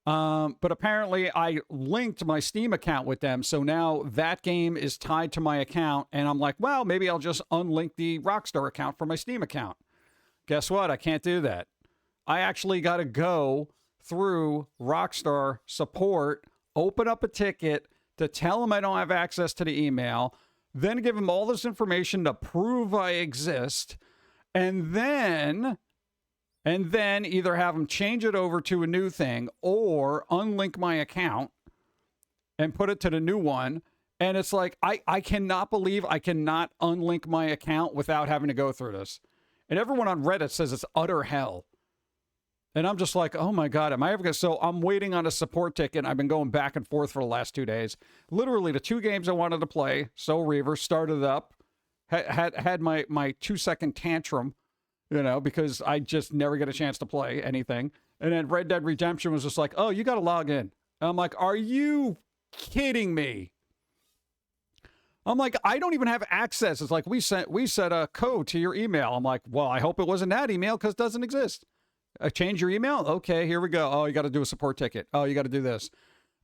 But apparently I linked my Steam account with them. So now that game is tied to my account. And I'm like, well, maybe I'll just unlink the Rockstar account from my Steam account. Guess what? I can't do that. I actually got to go through Rockstar support, open up a ticket to tell them I don't have access to the email, then give them all this information to prove I exist, and then either have them change it over to a new thing or unlink my account and put it to the new one. And it's like, I cannot believe I cannot unlink my account without having to go through this. And everyone on Reddit says it's utter hell. And I'm just like, oh my God, am I ever going to? So I'm waiting on a support ticket. I've been going back and forth for the last 2 days. Literally the 2 games I wanted to play, Soul Reaver, started up, had my 2-second tantrum, you know, because I just never get a chance to play anything. And then Red Dead Redemption was just like, oh, you got to log in. And I'm like, are you kidding me? I'm like, I don't even have access. It's like, we set a code to your email. I'm like, well, I hope it wasn't that email because it doesn't exist. Change your email? Okay, here we go. Oh, you got to do a support ticket. Oh, you got to do this.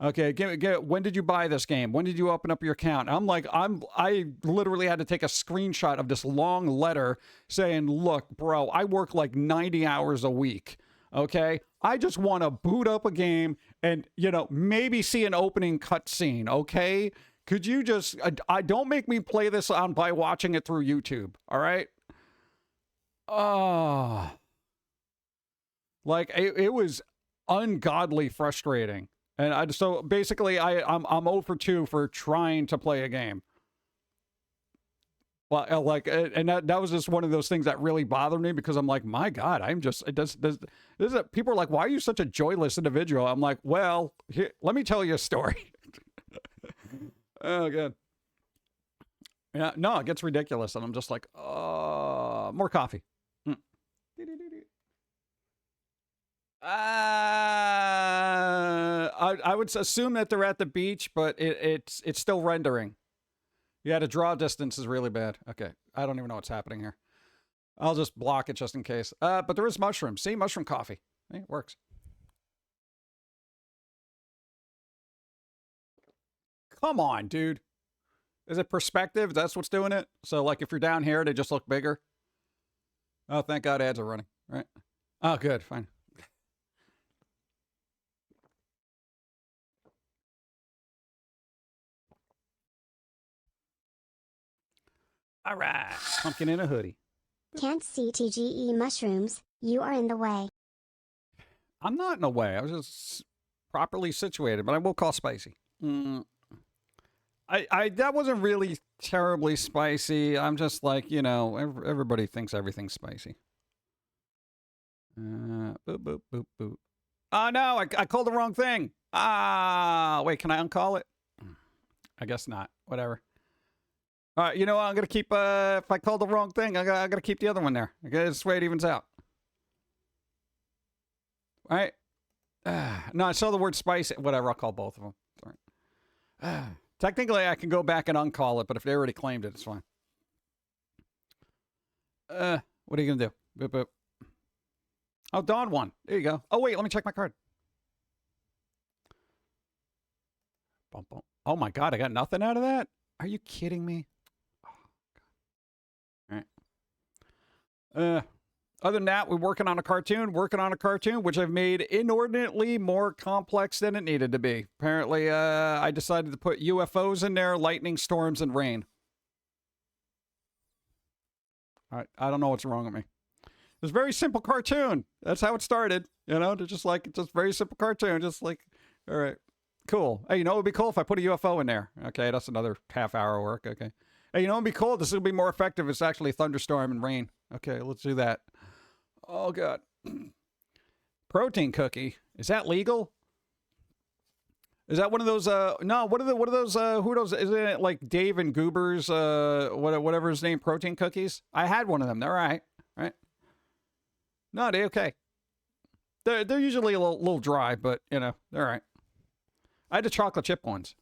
Okay, when did you buy this game? When did you open up your account? I'm like, I literally had to take a screenshot of this long letter saying, look, bro, I work like 90 hours a week. Okay, I just want to boot up a game and, you know, maybe see an opening cutscene. Okay, could you just, I don't make me play this on by watching it through YouTube. All right. Oh. Like, it was ungodly frustrating. And so basically, I'm 0 for 2 for trying to play a game. Well, like, and that was just one of those things that really bothered me because I'm like, my God, I'm just, people are like, why are you such a joyless individual? I'm like, well, here, let me tell you a story. Oh, God. Yeah, no, it gets ridiculous. And I'm just like, more coffee. I would assume that they're at the beach, but it's still rendering. Yeah, the draw distance is really bad. Okay, I don't even know what's happening here. I'll just block it just in case. But there is mushrooms. See, mushroom coffee. Hey, it works. Come on, dude. Is it perspective? That's what's doing it? So, like, if you're down here, they just look bigger? Oh, thank God ads are running, right? Oh, good, fine. All right, pumpkin in a hoodie. Can't see TGE mushrooms, you are in the way. I'm not in the way. I was just properly situated, but I will call spicy. That wasn't really terribly spicy. I'm just like, you know, everybody thinks everything's spicy. Boop, boop, boop, boop. Oh, no, I called the wrong thing. Wait, can I uncall it? I guess not. Whatever. All right, you know what? I'm going to keep, if I call the wrong thing, I got to keep the other one there. Okay, this way it evens out. All right. No, I saw the word spicy. Whatever, I'll call both of them. Sorry. Technically, I can go back and uncall it, but if they already claimed it, it's fine. What are you going to do? Boop, boop. Oh, Dawn won. There you go. Oh, wait, let me check my card. Bum, bum. Oh, my God, I got nothing out of that? Are you kidding me? Oh, God. All right. Other than that, we're working on a cartoon, which I've made inordinately more complex than it needed to be. Apparently, I decided to put UFOs in there, lightning storms, and rain. I don't know what's wrong with me. It's a very simple cartoon. That's how it started. You know, they're just like, just very simple cartoon. Just like, all right, cool. Hey, you know what would be cool if I put a UFO in there? Okay, that's another half-hour work. Okay. Hey, you know what would be cool? This would be more effective if it's actually thunderstorm and rain. Okay, let's do that. Oh, God. Protein cookie. Is that legal? Is that one of those, no, what are those, who are those, isn't it like Dave and Goober's, whatever his name, protein cookies? I had one of them. They're all right, right? No, they're okay. They're usually a little dry, but, you know, they're all right. I had the chocolate chip ones.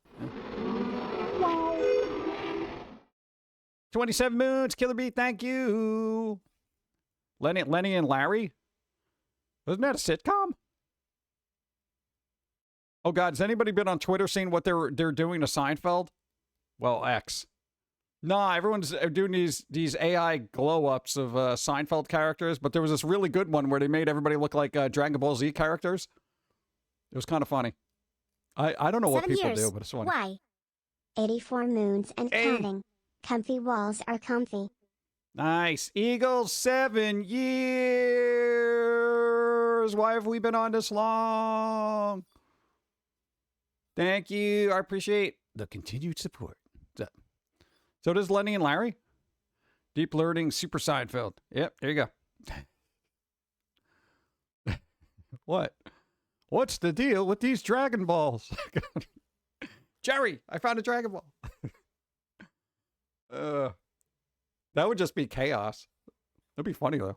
27 moons, Killer Bee, thank you. Lenny and Larry? Wasn't that a sitcom? Oh God, has anybody been on Twitter seeing what they're doing to Seinfeld? Well, X. Nah, everyone's doing these AI glow ups of Seinfeld characters, but there was this really good one where they made everybody look like Dragon Ball Z characters. It was kind of funny. I don't know what 7 people years. do, but it's funny. Why? 84 moons and counting. Comfy walls are comfy. Nice. Eagles, 7 years. Why have we been on this long? Thank you. I appreciate the continued support. So does Lenny and Larry. Deep Learning Super Seinfeld. Yep, there you go. What? What's the deal with these Dragon Balls? Jerry, I found a Dragon Ball. That would just be chaos. That'd be funny, though.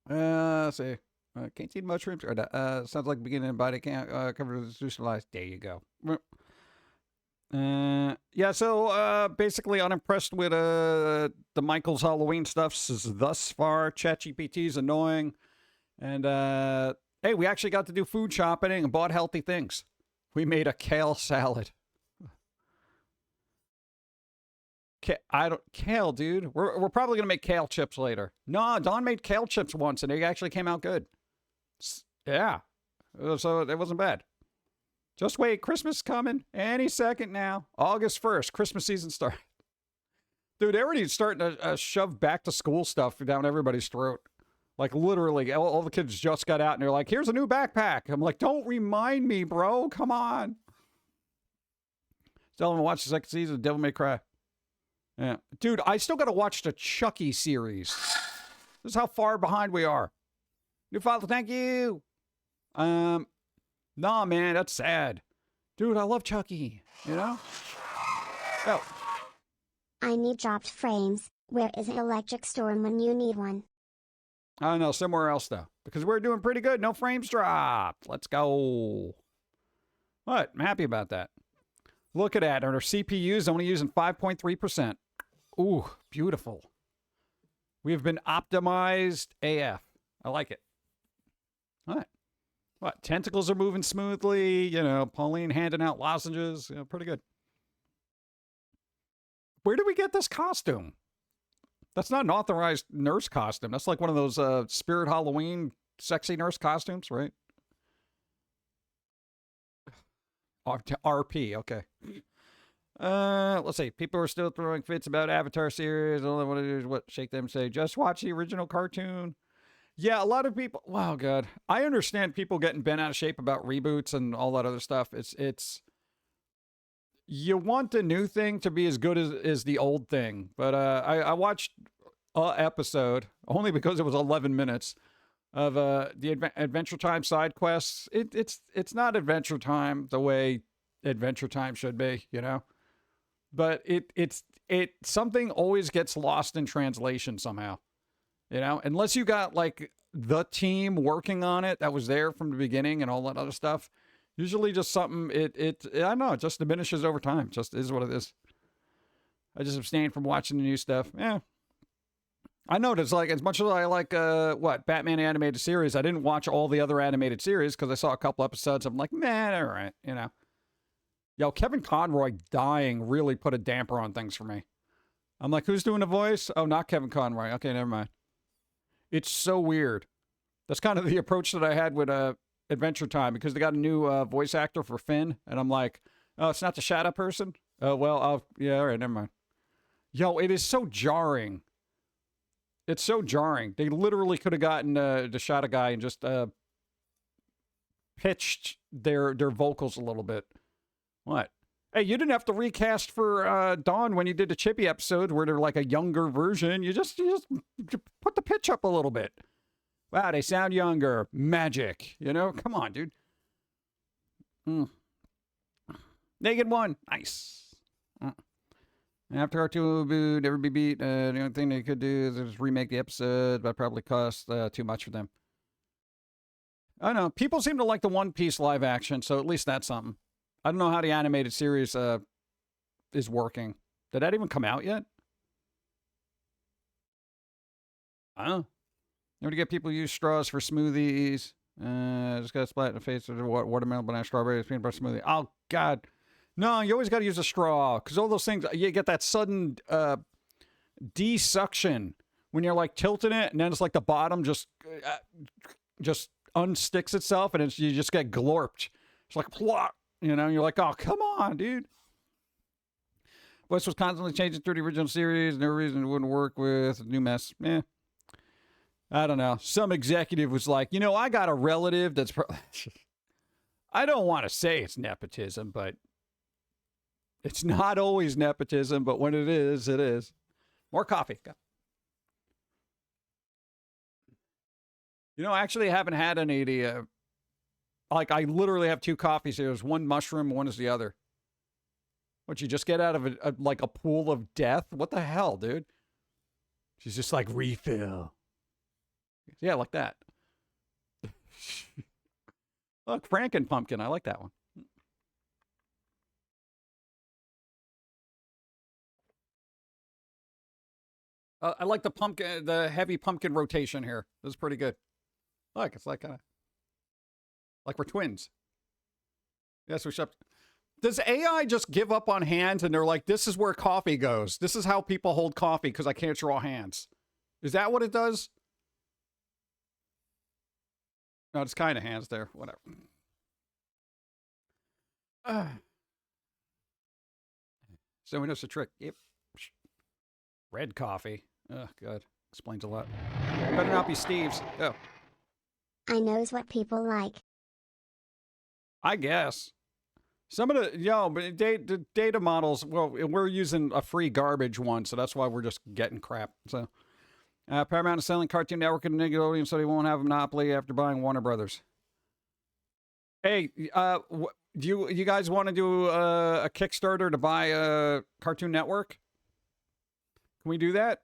Let's see. Can't see mushrooms. Or sounds like beginning body can't cover institutionalized. There you go. Yeah, so basically unimpressed with the Michael's Halloween stuff thus far. ChatGPT's annoying. And hey, we actually got to do food shopping and bought healthy things. We made a kale salad. Kale, dude. We're probably gonna make kale chips later. No, Don made kale chips once, and they actually came out good. Yeah, so it wasn't bad. Just wait, Christmas is coming any second now. August 1st, Christmas season starts. Dude, they're already starting to shove back to school stuff down everybody's throat. Like literally, all the kids just got out, and they're like, "Here's a new backpack." I'm like, "Don't remind me, bro. Come on." Still haven't watched the second season of Devil May Cry. Yeah. Dude, I still got to watch the Chucky series. This is how far behind we are. New father, thank you. Nah, man, that's sad. Dude, I love Chucky, you know? Oh. I need dropped frames. Where is an electric storm when you need one? I don't know, somewhere else, though. Because we're doing pretty good. No frames dropped. Let's go. What? I'm happy about that. Look at that. Our CPU is only using 5.3%. Ooh, beautiful. We have been optimized AF. I like it. What? Tentacles are moving smoothly. You know, Pauline handing out lozenges. You know, pretty good. Where did we get this costume? That's not an authorized nurse costume. That's like one of those Spirit Halloween sexy nurse costumes, right? RP, okay. Let's see. People are still throwing fits about Avatar series. All I want to do is what shake them and say, just watch the original cartoon. Yeah, a lot of people. Wow, God. I understand people getting bent out of shape about reboots and all that other stuff. It's you want the new thing to be as good as the old thing. But I watched an episode only because it was 11 minutes of the Adventure Time side quests. It's not Adventure Time the way Adventure Time should be, you know. But it's something always gets lost in translation somehow. You know, unless you got like the team working on it that was there from the beginning and all that other stuff, usually just something I don't know, it just diminishes over time. Just is what it is. I just abstain from watching the new stuff. Yeah. I noticed, like, as much as I like Batman animated series, I didn't watch all the other animated series because I saw a couple episodes. I'm like, man, all right, you know. Yo, Kevin Conroy dying really put a damper on things for me. I'm like, who's doing the voice? Oh, not Kevin Conroy. Okay, never mind. It's so weird. That's kind of the approach that I had with Adventure Time because they got a new voice actor for Finn, and I'm like, oh, it's not the Shadow person? Oh, well, yeah, all right, never mind. Yo, it is so jarring. It's so jarring. They literally could have gotten the Shadow guy and just pitched their vocals a little bit. What? Hey, you didn't have to recast for Dawn when you did the Chippy episode where they're like a younger version. You just put the pitch up a little bit. Wow, they sound younger. Magic. You know? Come on, dude. Naked one. Nice. After R2 would never be beat, the only thing they could do is just remake the episode, but probably cost too much for them. I don't know. People seem to like the One Piece live action, so at least that's something. I don't know how the animated series is working. Did that even come out yet? I don't know. You want to get people use straws for smoothies. Just got a splat in the face with watermelon, banana, strawberry, peanut butter smoothie. Oh, God. No, you always got to use a straw because all those things, you get that sudden desuction when you're like tilting it, and then it's like the bottom just unsticks itself, and you just get glorped. It's like plop, you know. You're like, oh, come on, dude. Wes was constantly changing through the original series. No reason it wouldn't work with a new mess. I don't know. Some executive was like, you know, I got a relative that's. I don't want to say it's nepotism, but it's not always nepotism. But when it is, it is. More coffee. Go. You know, I actually haven't had any of the. Like, I literally have 2 coffees here. There's one mushroom, one is the other. What, you just get out of like a pool of death? What the hell, dude? She's just like, refill. Yeah, like that. Look, Franken Pumpkin. I like that one. I like the heavy pumpkin rotation here. This is pretty good. Look, it's like we're twins. Yes, we should. Does AI just give up on hands and they're like, this is where coffee goes? This is how people hold coffee because I can't draw hands. Is that what it does? No, it's kind of hands there. Whatever. So we know it's a trick. Yep. Red coffee. Oh, God. Explains a lot. Better not be Steve's. Oh. I knows what people like. I guess. Some of the, but the data models, well, we're using a free garbage one, so that's why we're just getting crap. So, Paramount is selling Cartoon Network and Nickelodeon so they won't have a monopoly after buying Warner Brothers. Hey, do you guys want to do a Kickstarter to buy Cartoon Network? Can we do that?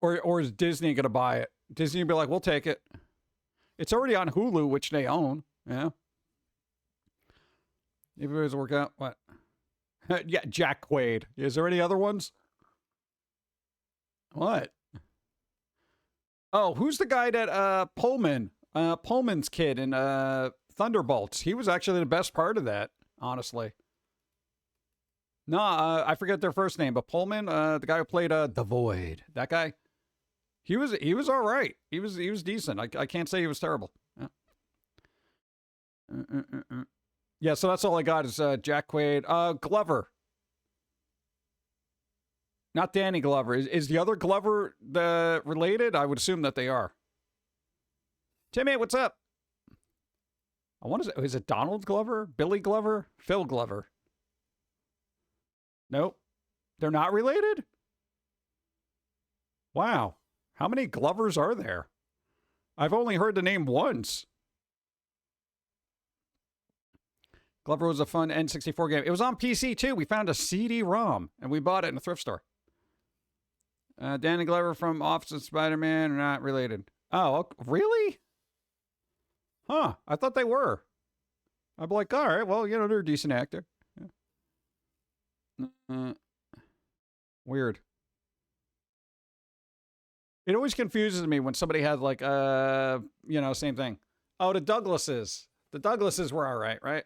Or is Disney going to buy it? Disney will be like, we'll take it. It's already on Hulu, which they own. Yeah. If it was work out, what? Yeah, Jack Quaid. Is there any other ones? What? Oh, who's the guy that Pullman? Pullman's kid in Thunderbolts. He was actually the best part of that, honestly. No, I forget their first name, but Pullman, the guy who played the Void, that guy. He was all right. He was decent. I can't say he was terrible. Yeah. Yeah, so that's all I got is Jack Quaid. Glover. Not Danny Glover. Is the other Glover related? I would assume that they are. Timmy, what's up? I want to say, is it Donald Glover? Billy Glover? Phil Glover? Nope. They're not related? Wow. How many Glovers are there? I've only heard the name once. Glover was a fun N64 game. It was on PC too. We found a CD-ROM and we bought it in a thrift store. Danny Glover from Office of Spider-Man are not related. Oh, really? Huh. I thought they were. I'd be like, all right, well, you know, they're a decent actor. Yeah. Weird. It always confuses me when somebody has like, same thing. Oh, the Douglases. The Douglases were all right, right?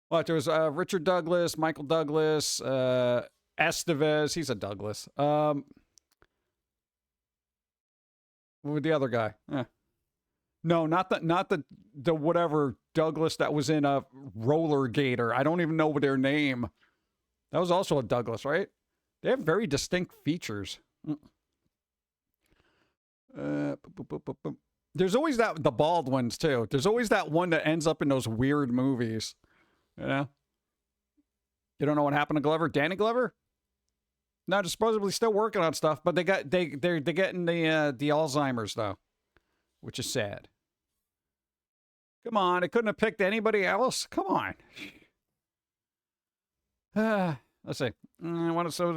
What, there was Richard Douglas, Michael Douglas, Estevez. He's a Douglas. What was the other guy? No, not the whatever Douglas that was in a Roller Gator. I don't even know their name. That was also a Douglas, right? They have very distinct features. There's always the bald ones too. There's always that one that ends up in those weird movies. You know? You don't know what happened to Glover? Danny Glover? No, they're supposedly still working on stuff, but they're getting the Alzheimer's though, which is sad. Come on, they couldn't have picked anybody else. Come on. Let's see. I want to so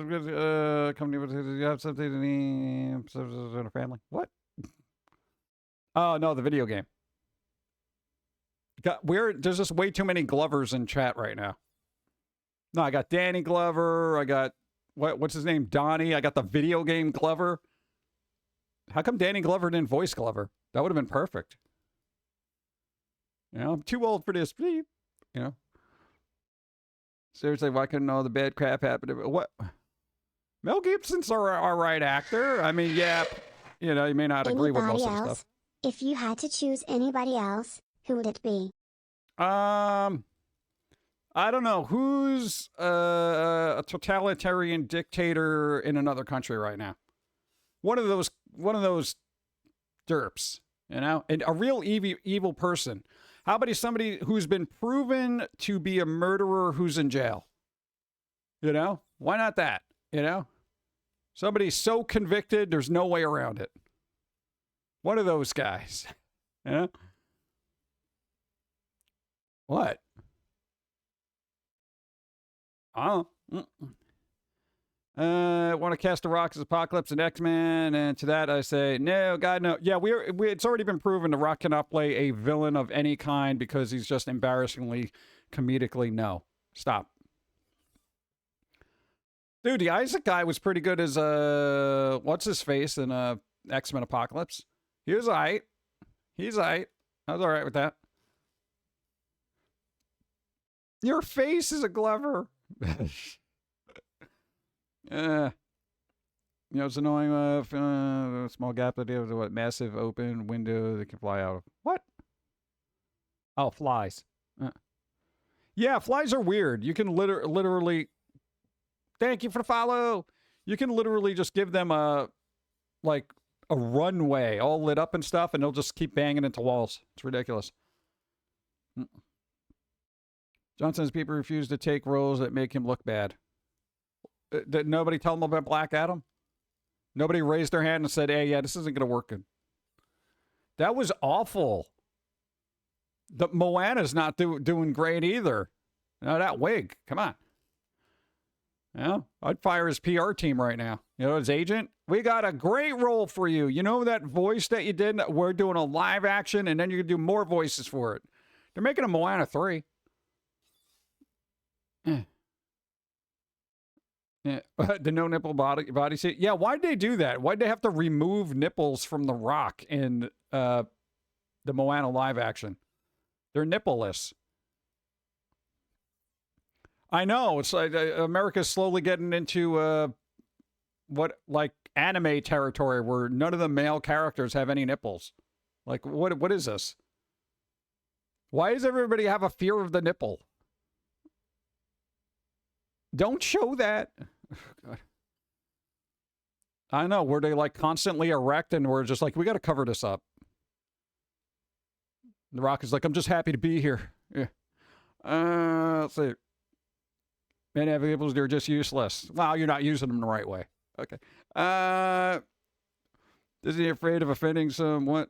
company with you have something in the family. What? Oh no, the video game. There's just way too many Glovers in chat right now. No, I got Danny Glover. I got what's his name? Donnie. I got the video game Glover. How come Danny Glover didn't voice Glover? That would have been perfect. You know, I'm too old for this. Beep. You know. Seriously, why couldn't all the bad crap happen to me? What? Mel Gibson's all right actor. I mean, yeah, you know, you may not agree with most of the stuff. If you had to choose anybody else, who would it be? I don't know. Who's a totalitarian dictator in another country right now? One of those derps, you know, and a real evil person. How about somebody who's been proven to be a murderer who's in jail? You know, why not that? You know, somebody so convicted, there's no way around it. One of those guys. You know? What? Oh. Want to cast the Rock as Apocalypse and X-Men, and to that I say, no, God, no. Yeah, it's already been proven the Rock cannot play a villain of any kind because he's just embarrassingly, comedically, no. Stop. Dude, the Isaac guy was pretty good as, what's his face in X-Men Apocalypse? He was aight. He's aight. I was all right with that. Your face is a Glover. You know, it's annoying. Small gap idea of what massive open window that can fly out of. What? Oh, flies. Yeah, flies are weird. You can literally. Thank you for the follow. You can literally just give them a runway all lit up and stuff, and they'll just keep banging into walls. It's ridiculous. Johnson says people refuse to take roles that make him look bad. Did nobody tell him about Black Adam? Nobody raised their hand and said, hey, yeah, this isn't going to work good. That was awful. The Moana's not doing great either. Now that wig, come on. Yeah, I'd fire his PR team right now. You know, his agent. We got a great role for you. You know that voice that you did? We're doing a live action, and then you can do more voices for it. They're making a Moana 3. Yeah, the no nipple body suit. Yeah, why'd they do that? Why'd they have to remove nipples from The Rock in the Moana live action? They're nippleless. I know. It's like America's slowly getting into anime territory where none of the male characters have any nipples. Like, what is this? Why does everybody have a fear of the nipple? Don't show that. God. I know. Were they like constantly erect and we're just like, we got to cover this up. The Rock is like, I'm just happy to be here. Yeah. Let's see. Many vehicles, they're just useless. Wow, you're not using them the right way. Okay. Isn't he afraid of offending someone?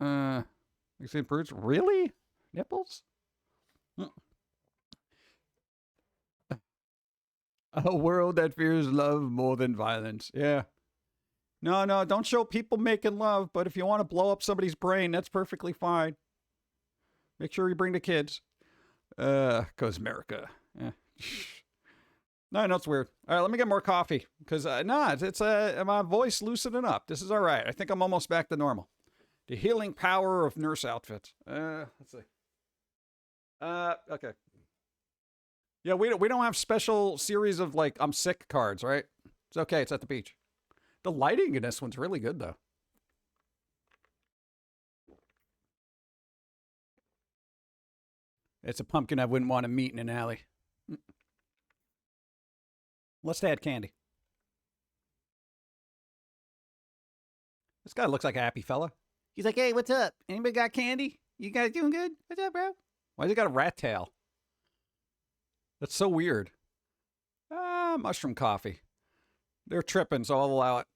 Exceed prudes? Really? Nipples? A world that fears love more than violence. Yeah. No, don't show people making love, but if you want to blow up somebody's brain, that's perfectly fine. Make sure you bring the kids. 'Cause America. Yeah. No, it's weird. All right, let me get more coffee. Because, it's my voice loosening up. This is all right. I think I'm almost back to normal. The healing power of nurse outfits. Let's see. Okay. Yeah, we don't have special series of, like, I'm sick cards, right? It's okay. It's at the beach. The lighting in this one's really good, though. It's a pumpkin I wouldn't want to meet in an alley. Unless they had candy. This guy looks like a happy fella. He's like, hey, what's up? Anybody got candy? You guys doing good? What's up, bro? Why's he got a rat tail? That's so weird. Mushroom coffee. They're tripping, so I'll allow it.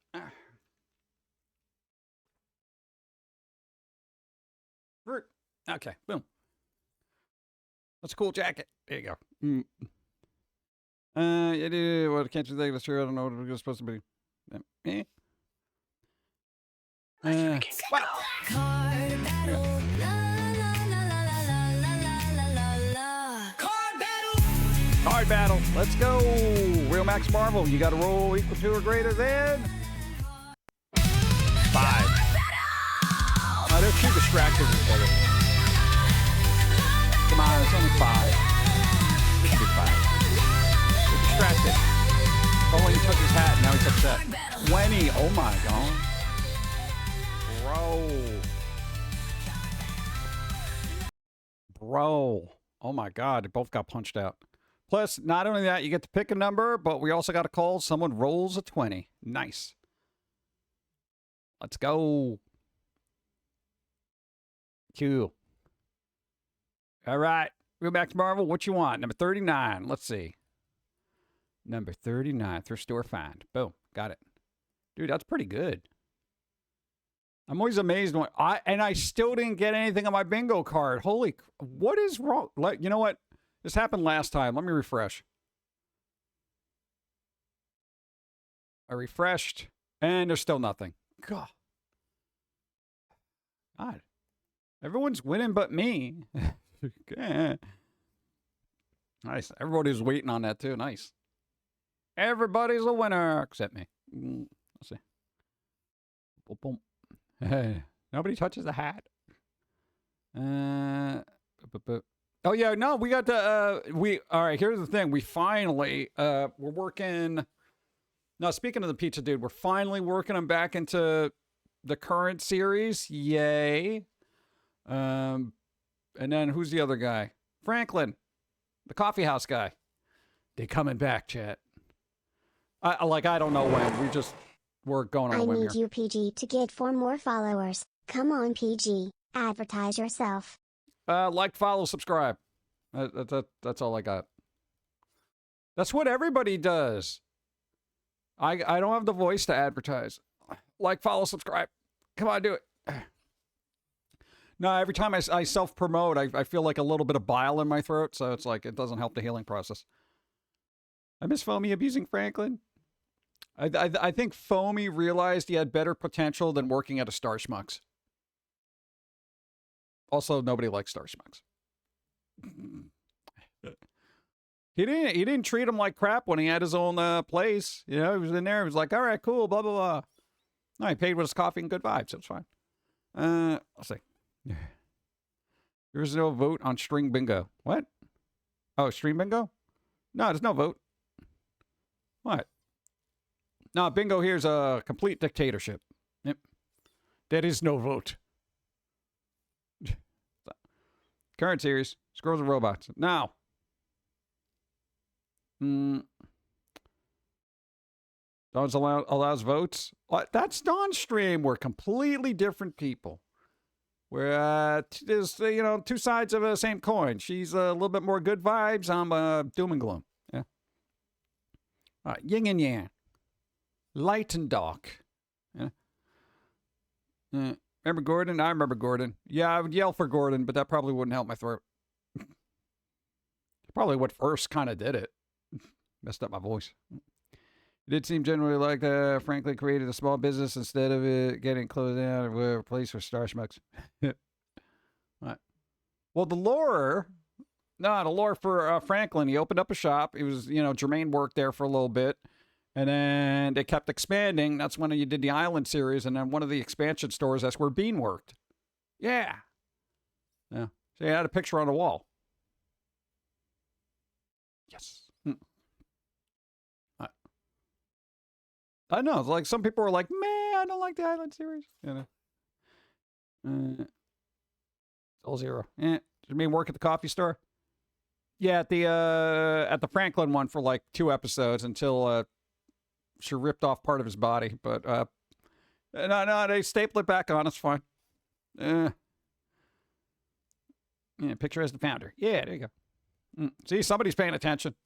Okay, boom. That's a cool jacket. There you go. What can't you think that's true? I don't know what it's supposed to be. Wow. Card battle. Card battle. Let's go. Real Max Marvel. You got a roll equal to or greater than 5. They're too distracted with each other. Come on, it's only 5. It should be 5. They're distracted. Oh, he took his hat. Now he's upset. 20. Oh, my God. Bro. Oh, my God. They both got punched out. Plus, not only that, you get to pick a number, but we also got a call. Someone rolls a 20. Nice. Let's go. Cool. All right. Go back to Marvel. What you want? Number 39. Let's see. Number 39. Thrift store find. Boom. Got it. Dude, that's pretty good. I'm always amazed when I still didn't get anything on my bingo card. Holy, what is wrong? Like, you know what? This happened last time. Let me refresh. I refreshed, and there's still nothing. God. Everyone's winning but me. Nice. Everybody's waiting on that, too. Nice. Everybody's a winner, except me. Let's see. Boom, boom. Hey, nobody touches the hat. Oh, yeah, no, we got the, all right, here's the thing. We finally, we're working, now, speaking of the pizza dude, we're finally working them back into the current series. Yay. And then who's the other guy? Franklin, the coffee house guy. They coming back, chat. I don't know when. We're going on a whim here. I need you, PG, to get 4 more followers. Come on, PG. Advertise yourself. Like, follow, subscribe. That's all I got. That's what everybody does. I don't have the voice to advertise. Like, follow, subscribe. Come on, do it. No, every time I self-promote, I feel like a little bit of bile in my throat, so it's like it doesn't help the healing process. I miss Foamy abusing Franklin. I think Foamy realized he had better potential than working at a Star Schmucks. Also, nobody likes Star Schmucks. He didn't treat him like crap when he had his own place. You know, he was in there. He was like, all right, cool, blah, blah, blah. No, he paid with his coffee and good vibes. It was fine. Let's see. There's no vote on string bingo. What? Oh, string bingo? No, there's no vote. What? No, bingo here is a complete dictatorship. Yep. There is no vote. Current series, Squirrels and Robots. Now. Allows votes. That's non-stream. We're completely different people. We're, there's, two sides of the same coin. She's a little bit more good vibes. I'm doom and gloom. Yeah. All right, yin and yang. Light and dark. Yeah. Remember Gordon? I remember Gordon. Yeah, I would yell for Gordon, but that probably wouldn't help my throat. Probably what first kind of did it. Messed up my voice. It did seem generally like Franklin created a small business instead of it getting closed down or replaced for Star Schmucks. Right. Well, the lore for Franklin, he opened up a shop. It was, Jermaine worked there for a little bit. And then they kept expanding. That's when you did the Island series. And then one of the expansion stores, that's where Bean worked. Yeah. Yeah. So he had a picture on the wall. Yes. I know. It's like some people are like, man, I don't like the Island series. All zero. Did you mean work at the coffee store? Yeah, at the Franklin one for like 2 episodes until she ripped off part of his body. But no, they stapled it back on. It's fine. Yeah, picture as the founder. Yeah, there you go. See, somebody's paying attention.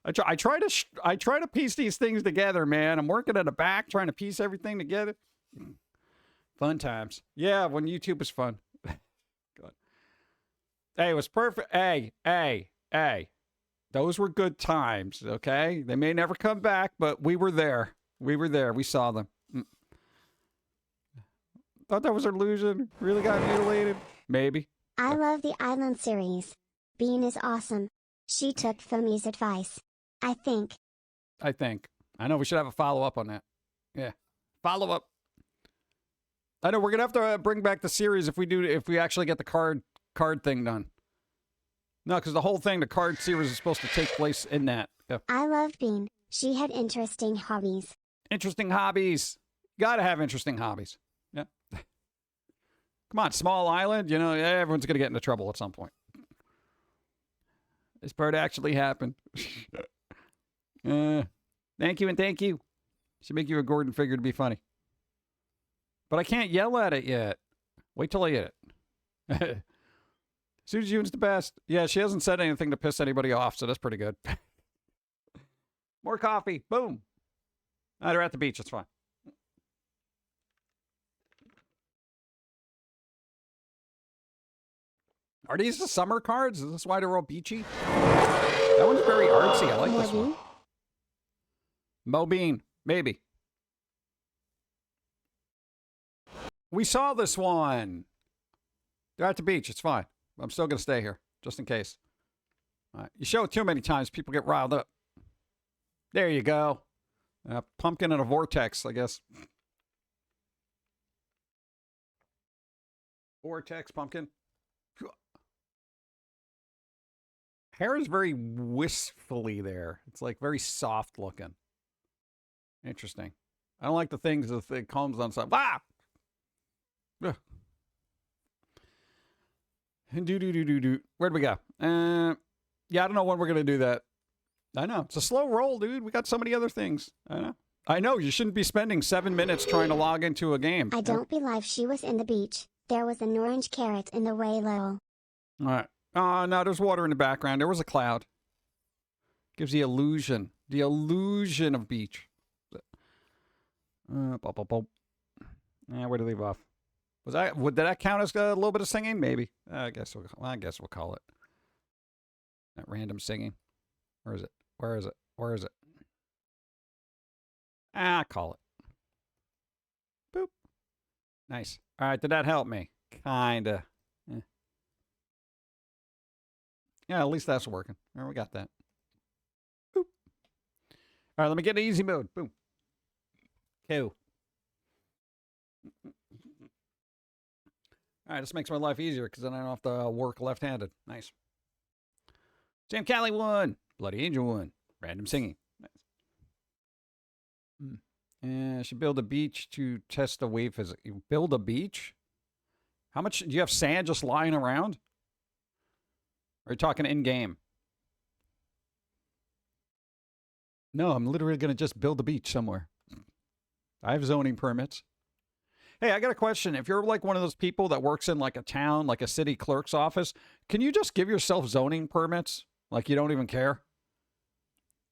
I try to piece these things together, man. I'm working at the back, trying to piece everything together. Fun times. Yeah, when YouTube was fun. God. Hey, it was perfect. Hey. Those were good times, okay? They may never come back, but we were there. We saw them. Thought that was an illusion. Really got mutilated? Maybe. I love the Island series. Bean is awesome. She took Foamy's advice. I think. I know we should have a follow-up on that. Yeah. Follow-up. I know we're gonna have to bring back the series if we actually get the card thing done. No, because the whole thing, the card series is supposed to take place in that. Yeah. I loved Bean. She had interesting hobbies. Interesting hobbies. Gotta have interesting hobbies. Yeah. Come on, small island. You know, everyone's gonna get into trouble at some point. This part actually happened. Thank you and thank you. Should make you a Gordon figure to be funny. But I can't yell at it yet. Wait till I get it. Susie June's the best. Yeah, she hasn't said anything to piss anybody off, so that's pretty good. More coffee. Boom. They're at the beach. It's fine. Are these the summer cards? Is this why they're all beachy? That one's very artsy. I like this one. Mo Bean. Maybe. We saw this one. They're at the beach. It's fine. I'm still going to stay here, just in case. All right. You show it too many times, people get riled up. There you go. Pumpkin in a vortex, I guess. Vortex, pumpkin. Hair is very wistfully there. It's like very soft looking. Interesting. I don't like the things that it combs on side. Ah! Ugh. Where'd we go? Yeah, I don't know when we're going to do that. I know. It's a slow roll, dude. We got so many other things. I know. You shouldn't be spending 7 minutes trying to log into a game. I don't believe she was in the beach. There was an orange carrot in the way low. All right. Oh, no, there's water in the background. There was a cloud. Gives the illusion of beach. Where to leave off? Did that count as a little bit of singing? Maybe. I guess we'll call it. That random singing. Where is it? Call it. Boop. Nice. All right, did that help me? Kinda. Yeah, at least that's working. All right, we got that. Boop. All right, let me get in easy mode. Boom. Cool. All right, this makes my life easier because then I don't have to work left-handed. Nice. Sam Callie won. Bloody Angel won. Random singing. Nice. Should build a beach to test the wave physics. You build a beach? How much? Do you have sand just lying around? Or are you talking in-game? No, I'm literally going to just build a beach somewhere. I have zoning permits. Hey, I got a question. If you're like one of those people that works in like a town, like a city clerk's office, can you just give yourself zoning permits? Like you don't even care?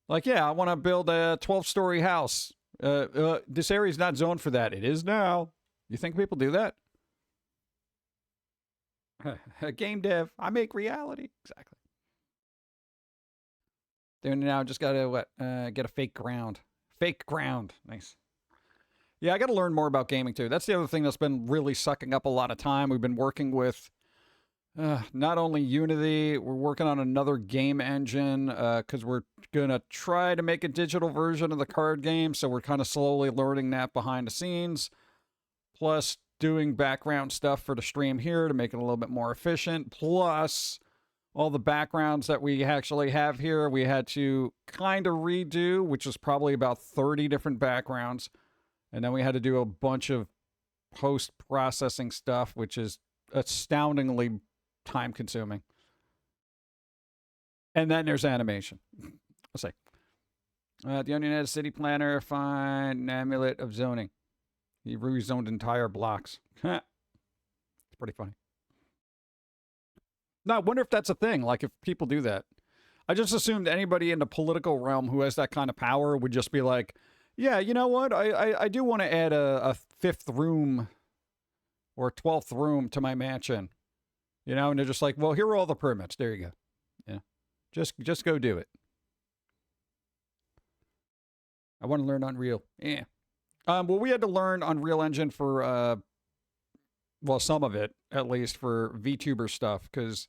Like, yeah, I want to build a 12-story house. This area's not zoned for that. It is now. You think people do that? Game dev. I make reality. Exactly. Then now just got to get a fake ground. Fake ground. Nice. Yeah, I got to learn more about gaming too. That's the other thing that's been really sucking up a lot of time. We've been working with not only Unity, we're working on another game engine because we're going to try to make a digital version of the card game. So we're kind of slowly learning that behind the scenes. Plus doing background stuff for the stream here to make it a little bit more efficient. Plus all the backgrounds that we actually have here, we had to kind of redo, which is probably about 30 different backgrounds. And then we had to do a bunch of post-processing stuff, which is astoundingly time-consuming. And then there's animation. Let's see. The Onion had a city planner find an amulet of zoning. He rezoned entire blocks. It's pretty funny. Now, I wonder if that's a thing, like if people do that. I just assumed anybody in the political realm who has that kind of power would just be like, yeah, you know what? I do want to add a 5th room or 12th room to my mansion. You know, and they're just like, well, here are all the permits. There you go. Yeah. Just go do it. I want to learn Unreal. Yeah. Well, we had to learn Unreal Engine for, well, some of it, at least, for VTuber stuff, because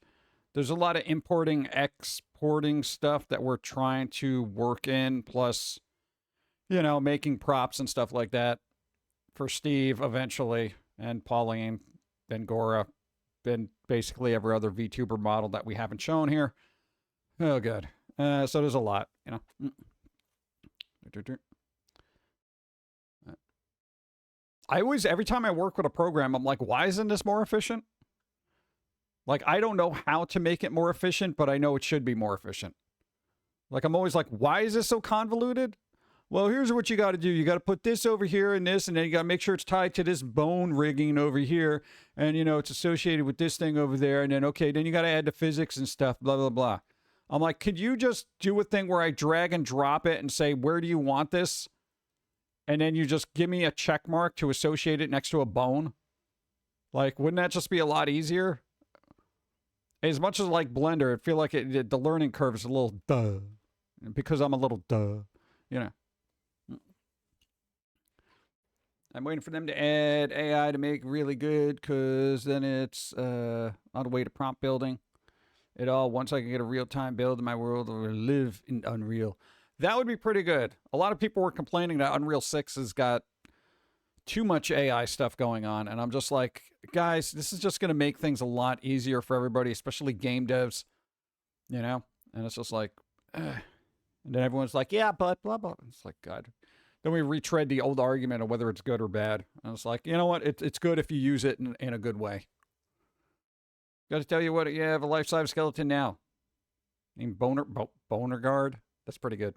there's a lot of importing, exporting stuff that we're trying to work in, plus, you know, making props and stuff like that for Steve eventually. and Pauline, then Gora, then basically every other VTuber model that we haven't shown here. Oh, good. So there's a lot, you know. I always, every time I work with a program, I'm like, why isn't this more efficient? Like, I don't know how to make it more efficient, but I know it should be more efficient. Like, I'm always like, why is this so convoluted? Well, here's what you got to do. You got to put this over here and this, and then you got to make sure it's tied to this bone rigging over here. And, you know, it's associated with this thing over there. And then, okay, then you got to add the physics and stuff, blah, blah, blah. I'm like, could you just do a thing where I drag and drop it and say, where do you want this? And then you just give me a check mark to associate it next to a bone? Like, wouldn't that just be a lot easier? As much as I like Blender, I feel like the learning curve is a little duh. Because I'm a little duh, you know. I'm waiting for them to add AI to make really good, because then it's on the way to prompt building. It all, once I can get a real-time build in my world, or live in Unreal. That would be pretty good. A lot of people were complaining that Unreal 6 has got too much AI stuff going on, and I'm just like, guys, this is just going to make things a lot easier for everybody, especially game devs, you know? And it's just like, and then everyone's like, yeah, but blah, blah. It's like, God. Then we retread the old argument of whether it's good or bad. And it's like, you know what? It's good if you use it in a good way. Got to tell you what, you have a life-size skeleton now. Named Boner Guard. That's pretty good.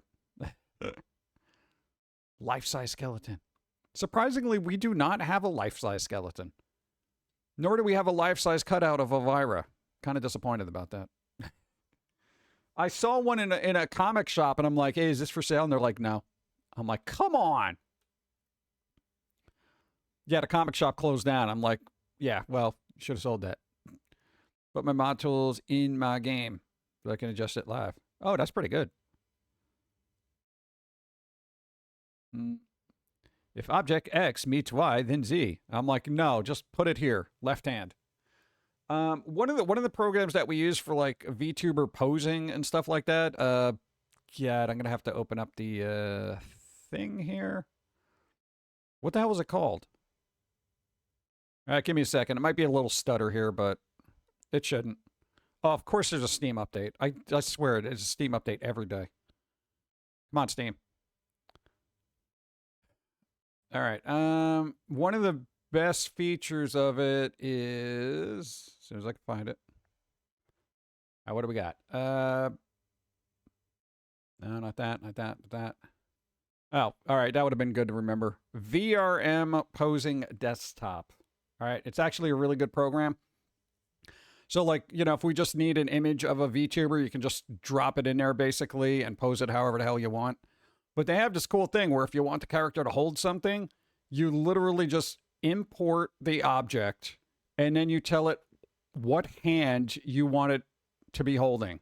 Life-size skeleton. Surprisingly, we do not have a life-size skeleton. Nor do we have a life-size cutout of Elvira. Kind of disappointed about that. I saw one in a comic shop, and I'm like, hey, is this for sale? And they're like, no. I'm like, come on. Yeah, the comic shop closed down. I'm like, yeah, well, you should have sold that. Put my mod tools in my game so I can adjust it live. Oh, that's pretty good. If object X meets Y, then Z. I'm like, no, just put it here, left hand. One of the programs that we use for like VTuber posing and stuff like that. Yeah, I'm gonna have to open up the thing here. What the hell was it called? All right, give me a second. It might be a little stutter here, but it shouldn't. Oh, of course there's a Steam update. I swear it is a Steam update every day. Come on, Steam. All right. One of the best features of it is, as soon as I can find it. What do we got? No, not that, not that, not that. Oh, all right. That would have been good to remember. VRM Posing Desktop. All right. It's actually a really good program. So, like, you know, if we just need an image of a VTuber, you can just drop it in there, basically, and pose it however the hell you want. But they have this cool thing where if you want the character to hold something, you literally just import the object, and then you tell it what hand you want it to be holding.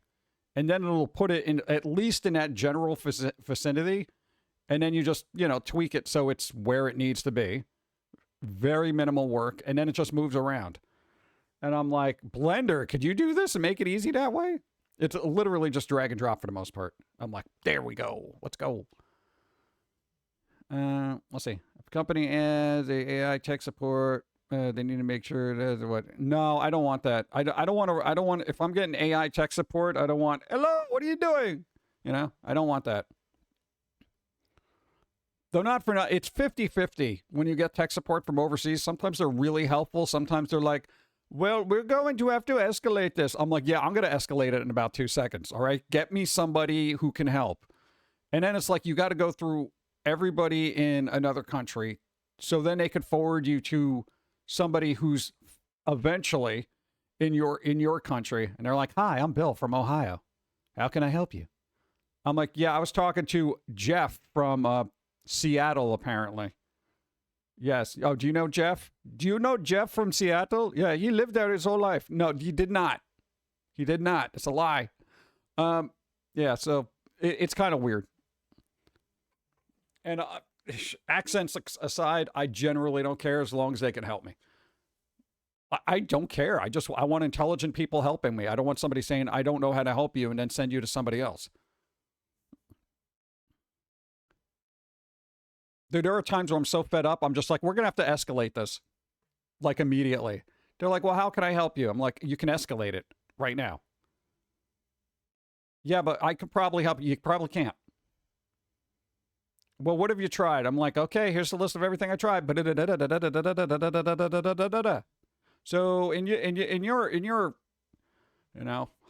And then it'll put it in, at least in that general vicinity. And then you just, you know, tweak it so it's where it needs to be. Very minimal work. And then it just moves around. And I'm like, Blender, could you do this and make it easy that way? It's literally just drag and drop for the most part. I'm like, there we go. Let's go. Let's see. If a company adds a AI tech support, they need to make sure there's what. No, I don't want that. I don't want, if I'm getting AI tech support, I don't want, hello, what are you doing? You know, I don't want that. Though not for now, it's 50-50 when you get tech support from overseas. Sometimes they're really helpful. Sometimes they're like, well, we're going to have to escalate this. I'm like, yeah, I'm going to escalate it in about 2 seconds. All right. Get me somebody who can help. And then it's like, you got to go through everybody in another country. So then they could forward you to somebody who's eventually in your country. And they're like, hi, I'm Bill from Ohio. How can I help you? I'm like, yeah, I was talking to Jeff from Seattle, apparently. Yes. Oh, do you know Jeff? Do you know Jeff from Seattle? Yeah, he lived there his whole life. No, he did not. He did not. It's a lie. Yeah, so it's kind of weird. And accents aside, I generally don't care as long as they can help me. I don't care. I want intelligent people helping me. I don't want somebody saying, I don't know how to help you, and then send you to somebody else. There are times where I'm so fed up, I'm just like, we're going to have to escalate this. like immediately. They're like, well, how can I help you? I'm like, you can escalate it right now. Yeah, but I could probably help you. You probably can't. Well, what have you tried? I'm like, okay, here's the list of everything I tried. So in your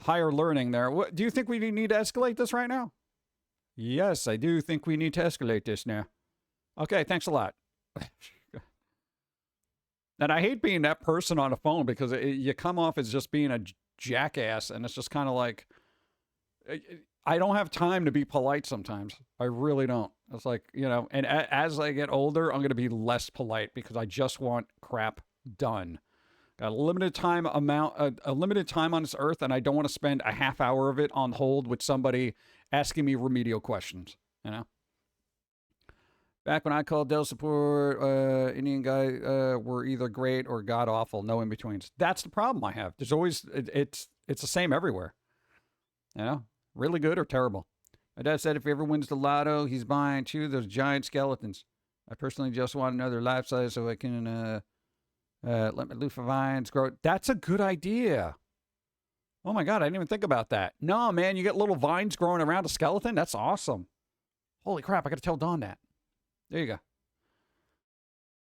higher learning there, what do you think we need to escalate this right now? Yes, I do think we need to escalate this now. Okay, thanks a lot. And I hate being that person on the phone because you come off as just being a jackass, and it's just kind of like, I don't have time to be polite sometimes. I really don't. It's like, and as I get older, I'm going to be less polite because I just want crap done. Got a limited time on this earth, and I don't want to spend a half hour of it on hold with somebody asking me remedial questions, Back when I called Dell support, Indian guy were either great or god awful, no in betweens. That's the problem I have. There's always it's the same everywhere. Really good or terrible. My dad said if he ever wins the lotto, he's buying 2 of those giant skeletons. I personally just want another life size so I can let my loofah vines grow. That's a good idea. Oh my God, I didn't even think about that. No, man, you get little vines growing around a skeleton? That's awesome. Holy crap, I got to tell Dawn that. There you go.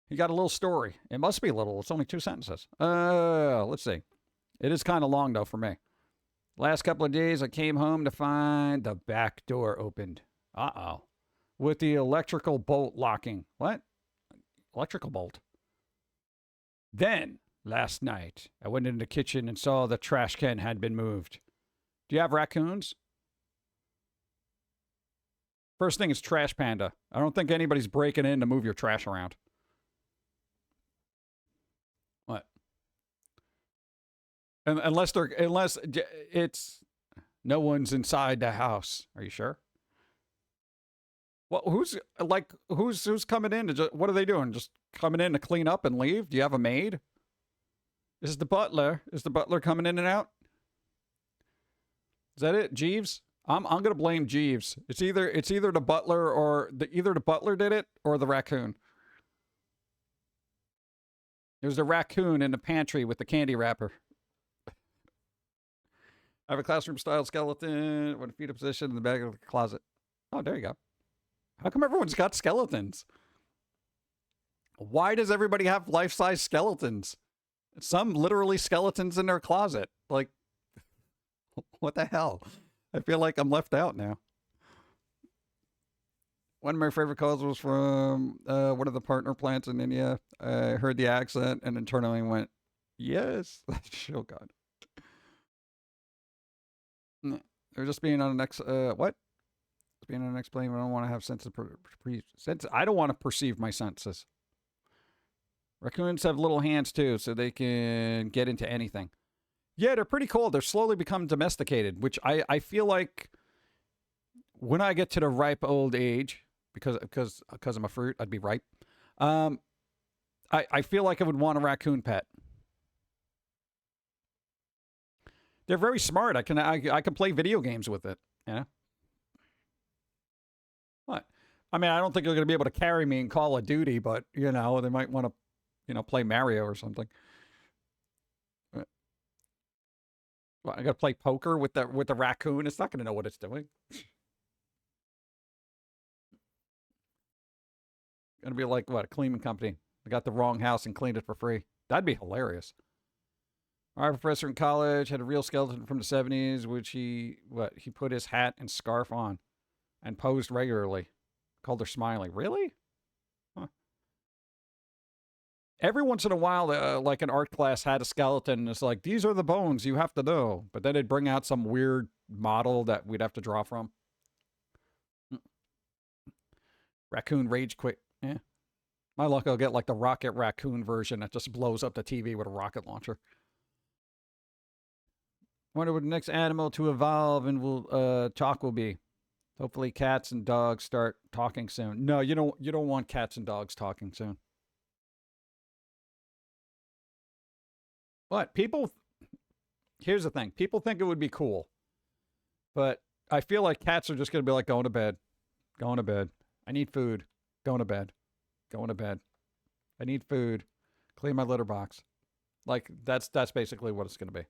You got a little story. It must be little. It's only 2 sentences. Let's see. It is kind of long, though, for me. Last couple of days, I came home to find the back door opened. Uh-oh. With the electrical bolt locking. What? Electrical bolt. Then, last night, I went into the kitchen and saw the trash can had been moved. Do you have raccoons? First thing is Trash Panda. I don't think anybody's breaking in to move your trash around. What? Unless it's no one's inside the house. Are you sure? Well, who's coming in to what are they doing? Just coming in to clean up and leave? Do you have a maid? Is the butler coming in and out? Is that it, Jeeves? I'm gonna blame Jeeves. It's either the butler or either the butler did it or the raccoon. There's a raccoon in the pantry with the candy wrapper. I have a classroom-style skeleton with a fetal position in the back of the closet. Oh, there you go. How come everyone's got skeletons? Why does everybody have life-size skeletons? Some literally skeletons in their closet. Like, what the hell? I feel like I'm left out now. One of my favorite calls was from one of the partner plants in India. I heard the accent and internally went, yes. Oh, God. They're just being on the next, what? Just being on the next plane. I don't want to have I don't want to perceive my senses. Raccoons have little hands, too, so they can get into anything. Yeah, they're pretty cool. They're slowly becoming domesticated, which I feel like when I get to the ripe old age, because I'm a fruit, I'd be ripe. I feel like I would want a raccoon pet. They're very smart. I can play video games with it. What? I mean, I don't think they're going to be able to carry me in Call of Duty, but they might want to, play Mario or something. Well, I got to play poker with the raccoon. It's not going to know what it's doing. Going to be like, what, a cleaning company. They got the wrong house and cleaned it for free. That'd be hilarious. Our professor in college had a real skeleton from the 70s, which he put his hat and scarf on and posed regularly. Called her Smiley. Really? Huh. Every once in a while, like an art class had a skeleton, and it's like, these are the bones you have to know. But then it'd bring out some weird model that we'd have to draw from. Raccoon rage quit. Yeah. My luck, I'll get like the Rocket Raccoon version that just blows up the TV with a rocket launcher. Wonder what the next animal to evolve and will talk will be. Hopefully cats and dogs start talking soon. No, you don't want cats and dogs talking soon. What? Here's the thing. People think it would be cool. But I feel like cats are just going to be like, going to bed. Going to bed. I need food. Going to bed. Going to bed. I need food. Clean my litter box. Like, that's basically what it's going to be.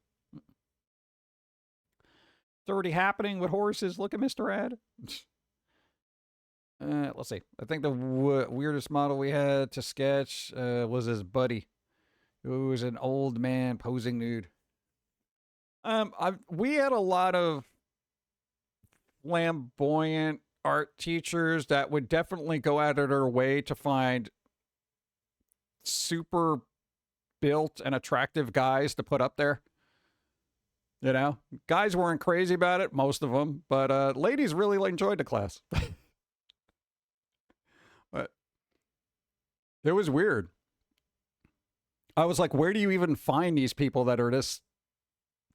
It's already happening with horses. Look at Mr. Ed. Let's see. I think the weirdest model we had to sketch was his buddy, who was an old man posing nude. We had a lot of flamboyant art teachers that would definitely go out of their way to find super built and attractive guys to put up there. You know, guys weren't crazy about it, most of them, but ladies really enjoyed the class. But it was weird. I was like, where do you even find these people that are this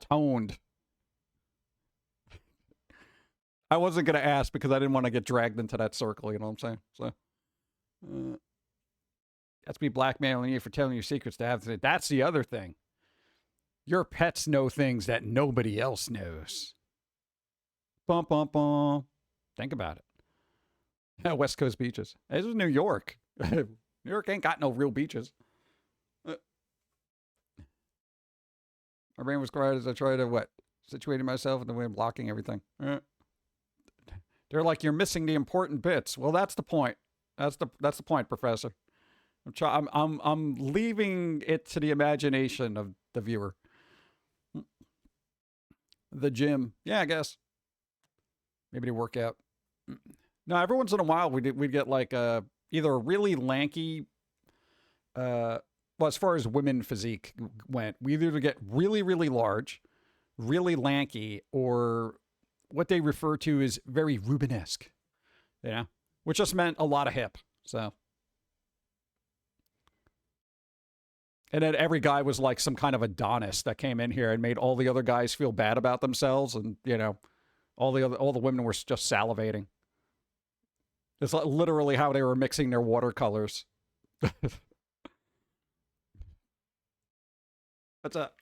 toned? I wasn't going to ask because I didn't want to get dragged into that circle, you know what I'm saying? So, that's me blackmailing you for telling you secrets to have today. That's the other thing. Your pets know things that nobody else knows. Bum, bum, bum. Think about it. West Coast beaches. This is New York. New York ain't got no real beaches. My brain was quiet as I tried to, situating myself in the way of blocking everything. They're like, you're missing the important bits. Well, that's the point. That's the point, Professor. I'm leaving it to the imagination of the viewer. The gym. Yeah, I guess. Maybe to work out. No, every once in a while we'd get like either a really lanky, well, as far as women physique went, we either get really, really large, really lanky, or what they refer to as very Rubenesque, you know, which just meant a lot of hip. So, and then every guy was like some kind of Adonis that came in here and made all the other guys feel bad about themselves, and you know, all the women were just salivating. It's like literally how they were mixing their watercolors. What's up?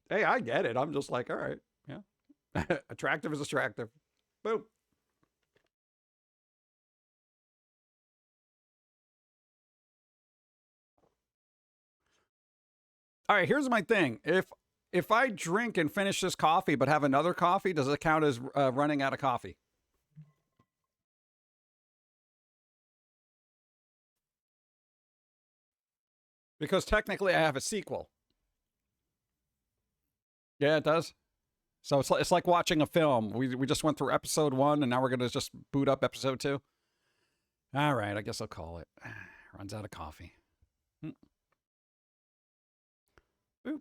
Hey, I get it. I'm just like, all right, yeah. Attractive is attractive. Boom. All right, here's my thing. If I drink and finish this coffee but have another coffee, does it count as running out of coffee? Because technically I have a sequel. Yeah, it does. So it's like watching a film. We just went through episode 1 and now we're going to just boot up episode 2. All right, I guess I'll call it. Runs out of coffee. Boop.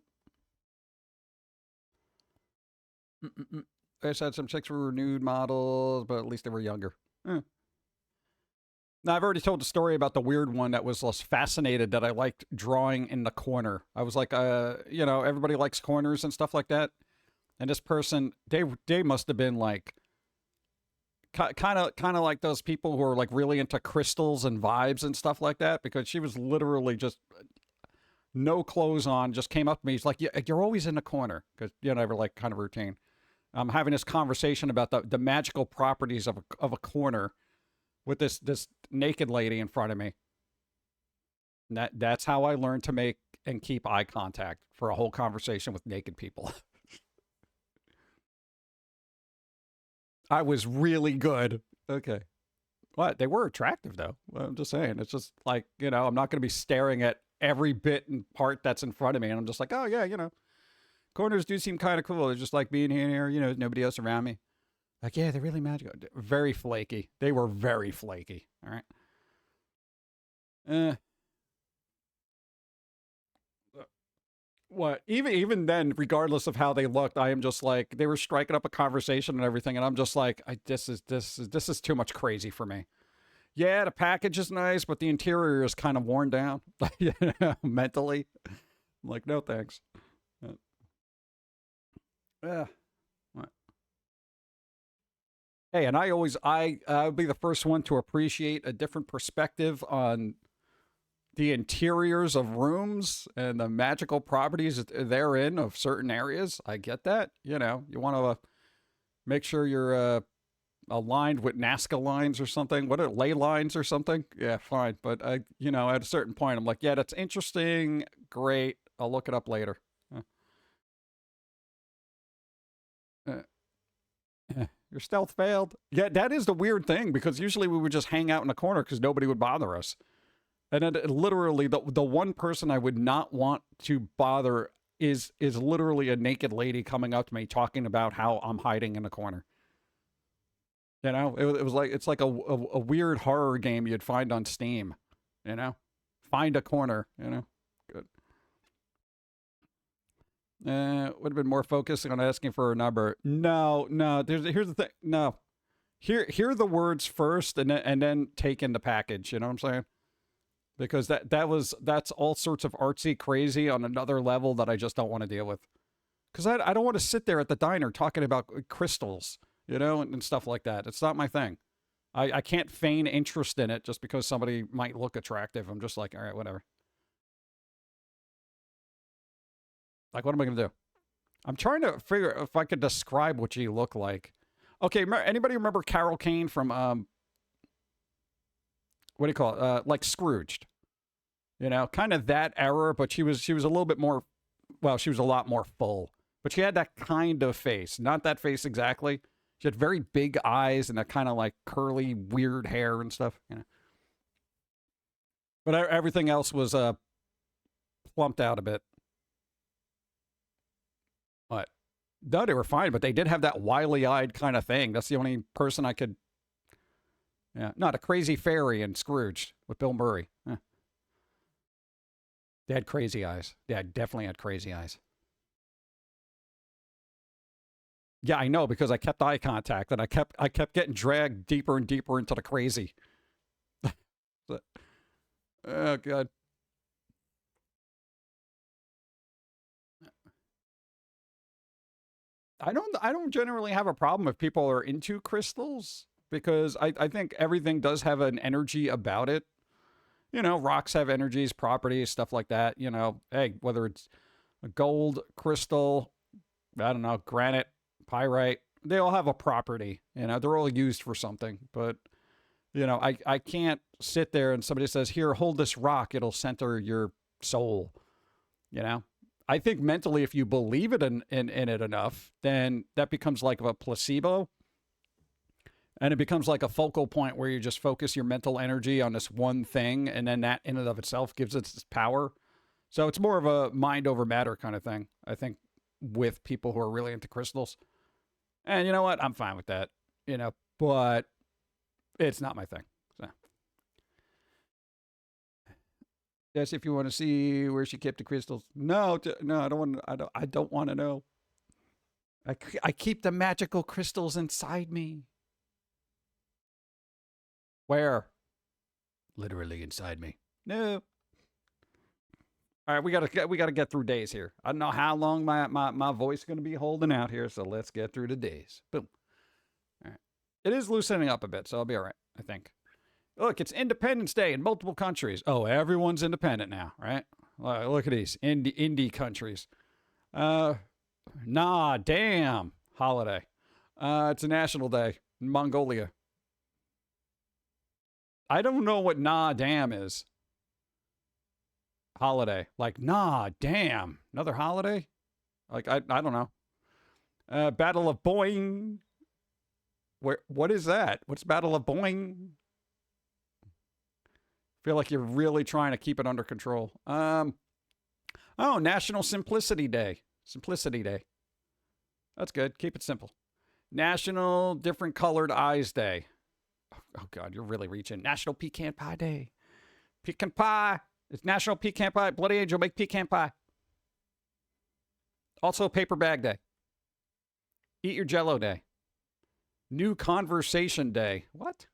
I said some chicks were nude models, but at least they were younger. Now, I've already told the story about the weird one that was less fascinated that I liked drawing in the corner. I was like, you know, everybody likes corners and stuff like that. And this person, they must have been like, kind of like those people who are like really into crystals and vibes and stuff like that, because she was literally just no clothes on, just came up to me. He's like, yeah, you're always in the corner, because, you know, they were like kind of routine. I'm having this conversation about the magical properties of a corner with this naked lady in front of me. That's how I learned to make and keep eye contact for a whole conversation with naked people. I was really good. Okay. What? They were attractive, though. Well, I'm just saying. It's just like, you know, I'm not going to be staring at every bit and part that's in front of me. And I'm just like, oh, yeah, you know, corners do seem kind of cool. They're just like being here, you know, nobody else around me. Like, yeah, they're really magical. Very flaky. They were very flaky. All right. What? Even then, regardless of how they looked, I am just like, they were striking up a conversation and everything, and I'm just like, this is too much crazy for me. Yeah, the package is nice, but the interior is kind of worn down, you know, mentally. I'm like, no thanks. Yeah. Hey, and I'll be the first one to appreciate a different perspective on the interiors of rooms and the magical properties therein of certain areas. I get that. You know, you want to make sure you're aligned with Nazca lines or something. What are ley lines or something? Yeah, fine. But at a certain point, I'm like, yeah, that's interesting. Great. I'll look it up later. Your stealth failed. Yeah, that is the weird thing, because usually we would just hang out in a corner because nobody would bother us. And then literally the one person I would not want to bother is literally a naked lady coming up to me talking about how I'm hiding in a corner. It was like, it's like a weird horror game you'd find on Steam. Find a corner. Good. Would have been more focused on asking for a number. No. Here's the thing. No, hear the words first, and then take in the package. You know what I'm saying? Because that's all sorts of artsy crazy on another level that I just don't want to deal with. Because I don't want to sit there at the diner talking about crystals, and stuff like that. It's not my thing. I can't feign interest in it just because somebody might look attractive. I'm just like, all right, whatever. Like, what am I going to do? I'm trying to figure if I could describe what you look like. Okay, anybody remember Carol Kane from, what do you call it? Like Scrooged. Kind of that era, but she was a little bit more, well, she was a lot more full. But she had that kind of face. Not that face exactly. She had very big eyes and that kind of like curly, weird hair and stuff. But everything else was plumped out a bit. What? No, they were fine, but they did have that wily-eyed kind of thing. That's the only person I could... Yeah, not a crazy fairy in Scrooge with Bill Murray. They had crazy eyes. Yeah, definitely had crazy eyes. Yeah, I know, because I kept eye contact, and I kept getting dragged deeper and deeper into the crazy. Oh, God. I don't generally have a problem if people are into crystals, because I think everything does have an energy about it. Rocks have energies, properties, stuff like that. Hey, whether it's a gold, crystal, I don't know, granite, pyrite, they all have a property. They're all used for something. But, I can't sit there and somebody says, here, hold this rock, it'll center your soul. I think mentally, if you believe it in it enough, then that becomes like a placebo. And it becomes like a focal point where you just focus your mental energy on this one thing, and then that in and of itself gives it its power. So it's more of a mind over matter kind of thing, I think, with people who are really into crystals. And you know what? I'm fine with that, but it's not my thing. So. Yes, if you want to see where she kept the crystals. No, I don't want. I don't want to know. I keep the magical crystals inside me. Where? Literally inside me. No. All right, we gotta get through days here. I don't know how long my voice is gonna be holding out here, so let's get through the days. Boom. All right. It is loosening up a bit, so I'll be all right, I think. Look, it's Independence Day in multiple countries. Oh, everyone's independent now, right? Look at these indie countries. Nah, damn holiday. It's a national day in Mongolia. I don't know what nah, damn is. Holiday. Like, nah, damn. Another holiday? Like, I don't know. Battle of Boing. What is that? What's Battle of Boing? Feel like you're really trying to keep it under control. Oh, National Simplicity Day. Simplicity Day. That's good. Keep it simple. National Different Colored Eyes Day. Oh, God, you're really reaching. National Pecan Pie Day. Pecan pie. It's National Pecan Pie. Bloody Angel, make pecan pie. Also, Paper Bag Day. Eat Your Jell-O Day. New Conversation Day. What?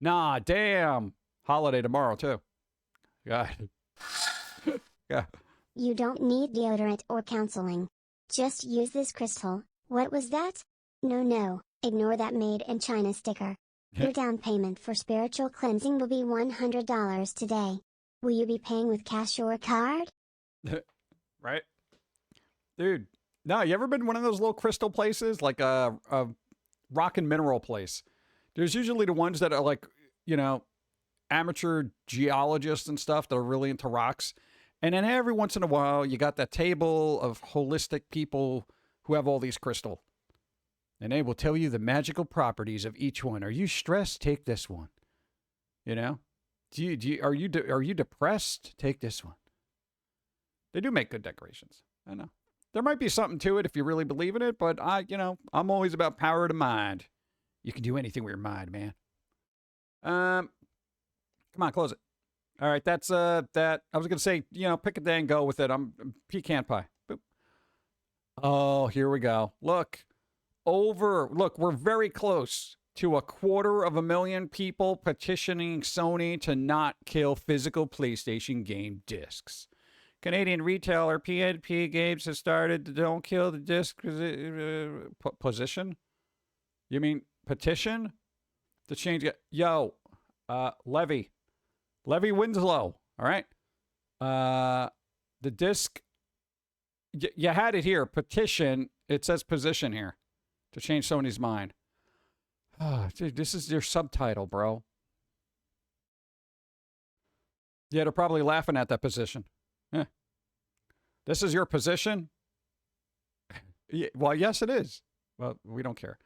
Nah, damn. Holiday tomorrow, too. God. Yeah. You don't need deodorant or counseling. Just use this crystal. What was that? No. Ignore that made in China sticker. Your down payment for spiritual cleansing will be $100 today. Will you be paying with cash or card? Right? Dude, no, you ever been to one of those little crystal places? Like rock and mineral place. There's usually the ones that are like, you know, amateur geologists and stuff that are really into rocks. And then every once in a while, you got that table of holistic people who have all these crystal. And they will tell you the magical properties of each one. Are you stressed? Take this one. You know? Are you depressed? Take this one. They do make good decorations. I know. There might be something to it if you really believe in it, but I'm always about power of the mind. You can do anything with your mind, man. Come on, close it. All right, that's that. I was gonna say, pick a day and go with it. I'm pecan pie. Boop. Oh, here we go. Look, we're very close to 250,000 people petitioning Sony to not kill physical PlayStation game discs. Canadian retailer PNP Games has started the Don't Kill the Disc position? You mean petition? To change it. Yo, Levy Winslow, all right? The disc, you had it here, petition, it says position here to change Sony's mind. Oh, dude, this is your subtitle, bro. Yeah, they're probably laughing at that position. This is your position? Yeah, well, yes, it is. Well, we don't care.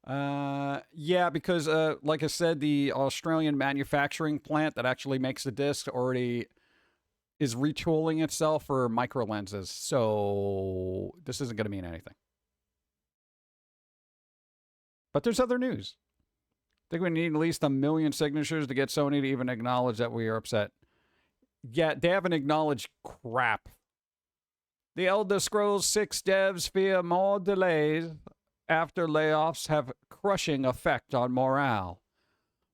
Yeah, because like I said, the Australian manufacturing plant that actually makes the disc already is retooling itself for micro lenses. So this isn't going to mean anything. But there's other news. I think we need at least 1 million signatures to get Sony to even acknowledge that we are upset. Yeah, they haven't acknowledged crap. The Elder Scrolls 6 devs fear more delays after layoffs have crushing effect on morale.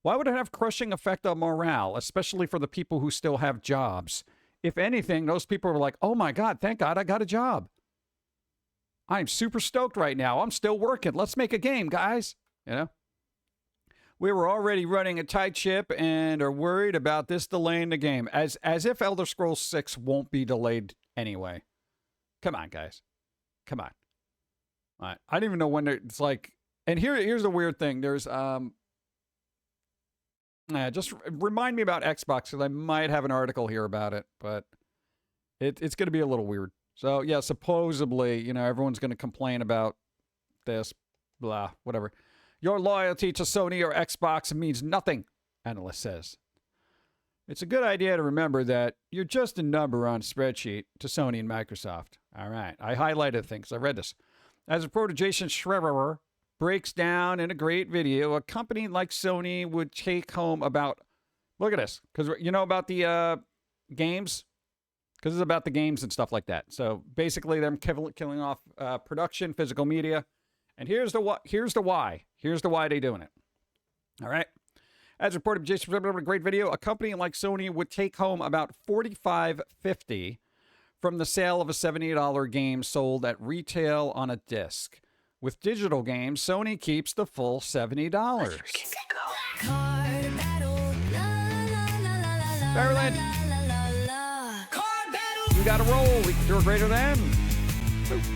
Why would it have crushing effect on morale, especially for the people who still have jobs? If anything, those people are like, oh my God, thank God I got a job. I'm super stoked right now. I'm still working. Let's make a game, guys. We were already running a tight ship and are worried about this delaying the game. As if Elder Scrolls 6 won't be delayed anyway. Come on, guys. Come on. All right. I don't even know when it's like, and here's the weird thing. There's, just remind me about Xbox because I might have an article here about it, but it's going to be a little weird. So yeah, supposedly, everyone's going to complain about this, blah, whatever. Your loyalty to Sony or Xbox means nothing, analyst says. It's a good idea to remember that you're just a number on a spreadsheet to Sony and Microsoft. All right. I highlighted things. I read this. As reporter Jason Schreiber breaks down in a great video, a company like Sony would take home about, look at this, because about the games, because it's about the games and stuff like that. So basically them killing off production, physical media. And here's the why. Here's the why they're doing it. All right. As reported by Jason Schreiber in a great video, a company like Sony would take home about $45.50 from the sale of a $70 game sold at retail on a disc. With digital games, Sony keeps the full $70. Maryland, you got to roll. We can do a greater than 17.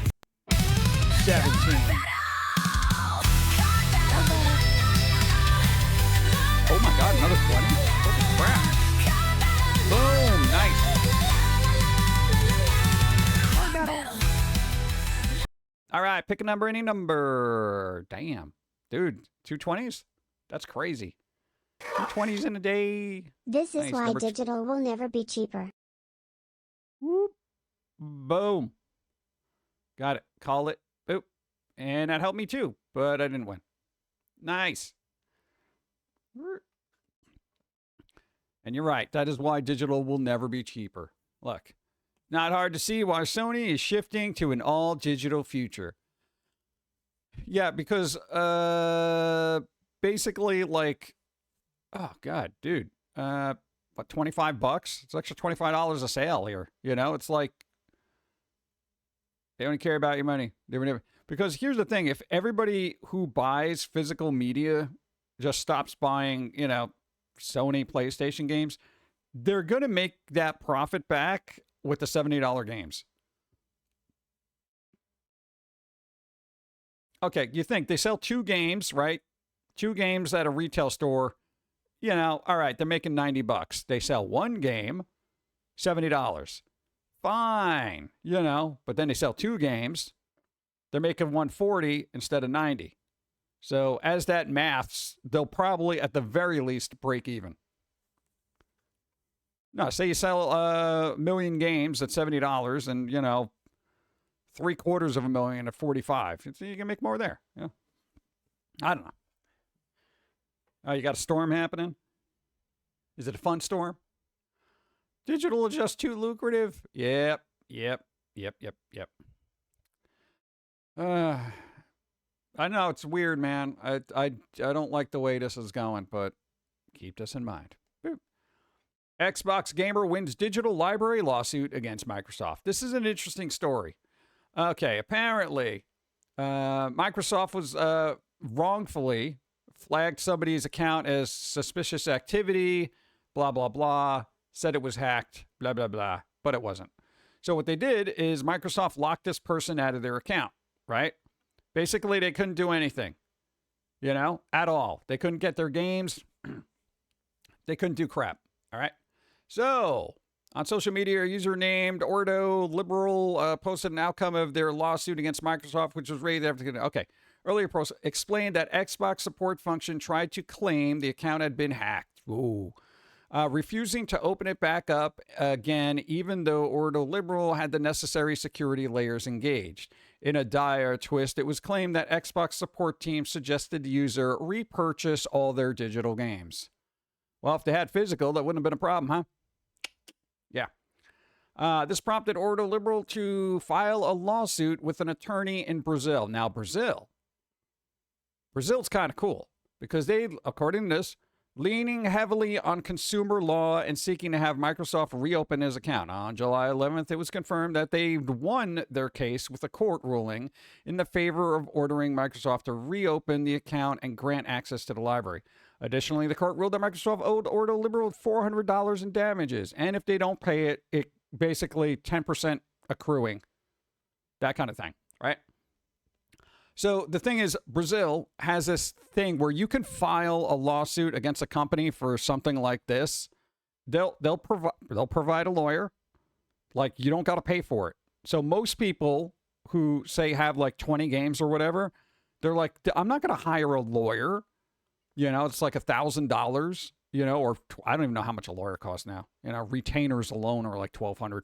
Oh my God, another 20? Holy crap. Boom, nice. All right, pick a number, any number. Damn. Dude, 220s? That's crazy. 220s in a day. This is Nice. why Number digital will never be cheaper. Whoop. Boom. Got it. Call it. Boop. And that helped me too, but I didn't win. Nice. And you're right. That is why digital will never be cheaper. Look, not hard to see why Sony is shifting to an all-digital future. Yeah, because basically, like, oh God, dude, what, $25? It's extra $25 a sale here. It's like they don't care about your money. They were never, because here's the thing: if everybody who buys physical media just stops buying, Sony PlayStation games, they're going to make that profit back with the $70 games. okay, you think they sell 2 games, right? 2 games at a retail store. You know, all right, they're making $90. They sell 1 game, $70. Fine, you know, but then they sell 2 games. They're making $140 instead of $90. So as that maths, they'll probably at the very least break even. No, say you sell a million games at $70 and, you know, 750,000 at $45. You can make more there. Yeah. I don't know. Oh, you got a storm happening? Is it a fun storm? Digital is just too lucrative? Yep. I know it's weird, man. I don't like the way this is going, but keep this in mind. Boop. Xbox gamer wins digital library lawsuit against Microsoft. This is an interesting story. Okay, apparently, Microsoft was wrongfully flagged somebody's account as suspicious activity, blah, blah, blah, said it was hacked, blah, blah, blah, but it wasn't. So what they did is Microsoft locked this person out of their account, right? Basically, they couldn't do anything, you know, at all. They couldn't get their games. They couldn't do crap, all right? So on social media, a user named Ordo Liberal posted an outcome of their lawsuit against Microsoft, which was raised after. Okay. Earlier post explained that Xbox support function tried to claim the account had been hacked. Ooh. Refusing to open it back up again, even though Ordo Liberal had the necessary security layers engaged. In a dire twist, it was claimed that Xbox support team suggested the user repurchase all their digital games. Well, if they had physical, that wouldn't have been a problem, huh? Yeah. This prompted Ordo Liberal to file a lawsuit with an attorney in Brazil. Now, Brazil's kind of cool because they, according to this, leaning heavily on consumer law and seeking to have Microsoft reopen his account. On July 11th, it was confirmed that they won their case with a court ruling in the favor of ordering Microsoft to reopen the account and grant access to the library. Additionally, the court ruled that Microsoft owed Ordo Liberal $400 in damages, and if they don't pay it, it basically 10% accruing, that kind of thing, right? So the thing is, Brazil has this thing where you can file a lawsuit against a company for something like this. They'll provide a lawyer, like you don't got to pay for it. So most people who say have like 20 games or whatever, they're like, I'm not going to hire a lawyer. You know, it's like $1,000. You know, or I don't even know how much a lawyer costs now. You know, retainers alone are like $1,200,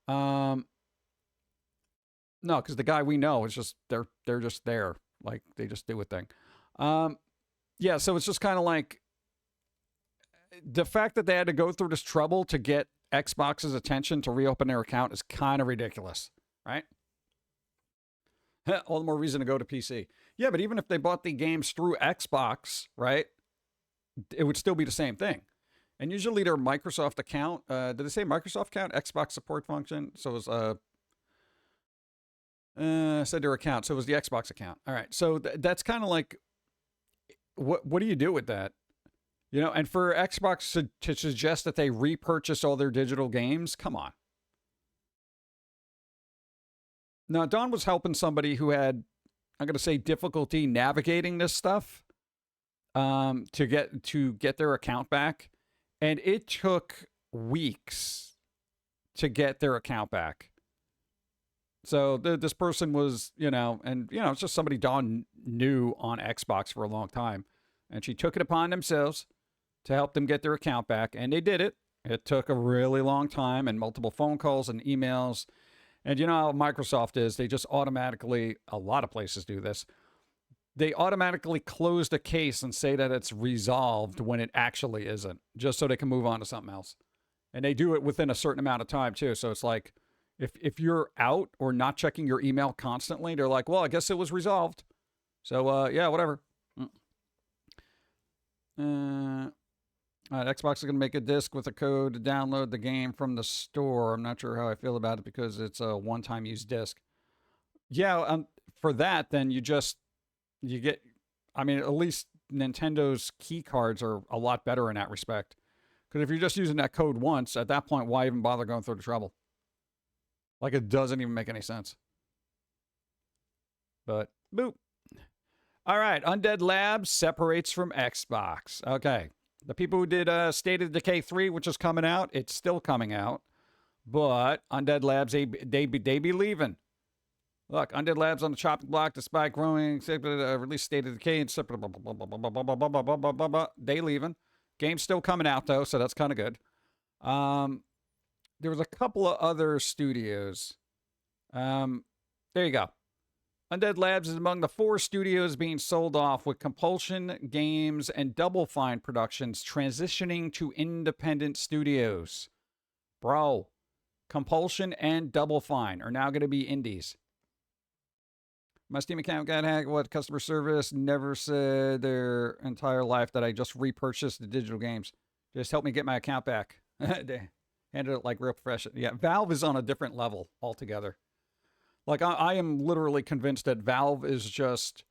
$1,500. No, because the guy we know is just they're just there, like they just do a thing. Yeah, so it's just kind of like the fact that they had to go through this trouble to get Xbox's attention to reopen their account is kind of ridiculous, right? All the more reason to go to PC. Yeah, but even if they bought the games through Xbox, right, it would still be the same thing. And usually their Microsoft account, did they say Microsoft account? Xbox support function? So it was said their account, so it was the Xbox account. All right, so that's kind of like, what do you do with that? You know, and for Xbox to suggest that they repurchase all their digital games, come on. Now, Don was helping somebody who had, I'm going to say, difficulty navigating this stuff to get their account back, and it took weeks to get their account back. So this person was, you know, and, you know, it's just somebody Dawn knew on Xbox for a long time. And she took it upon themselves to help them get their account back. And they did it. It took a really long time and multiple phone calls and emails. And you know how Microsoft is. They just automatically, a lot of places do this. They automatically close the case and say that it's resolved when it actually isn't, just so they can move on to something else. And they do it within a certain amount of time, too. So it's like, if you're out or not checking your email constantly, they're like, well, I guess it was resolved. So, yeah, whatever. All right, Xbox is going to make a disc with a code to download the game from the store. I'm not sure how I feel about it because it's a one-time use disc. Yeah, for that, then you get, I mean, at least Nintendo's key cards are a lot better in that respect. Because if you're just using that code once, at that point, why even bother going through the trouble? Like, it doesn't even make any sense. But boop. All right, Undead Labs separates from Xbox. Okay, the people who did State of Decay 3, which is coming out, it's still coming out. But Undead Labs, they be leaving. Look, Undead Labs on the chopping block, despite growing, release State of Decay, and they leaving. Game's still coming out, though, so that's kind of good. There was a couple of other studios. There you go. Undead Labs is among the 4 studios being sold off, with Compulsion Games and Double Fine Productions transitioning to independent studios. Bro, Compulsion and Double Fine are now going to be indies. My Steam account got hacked. What? Customer service never said their entire life that I just repurchased the digital games. Just help me get my account back. They handled it like real professional. Yeah, Valve is on a different level altogether. Like, I am literally convinced that Valve is just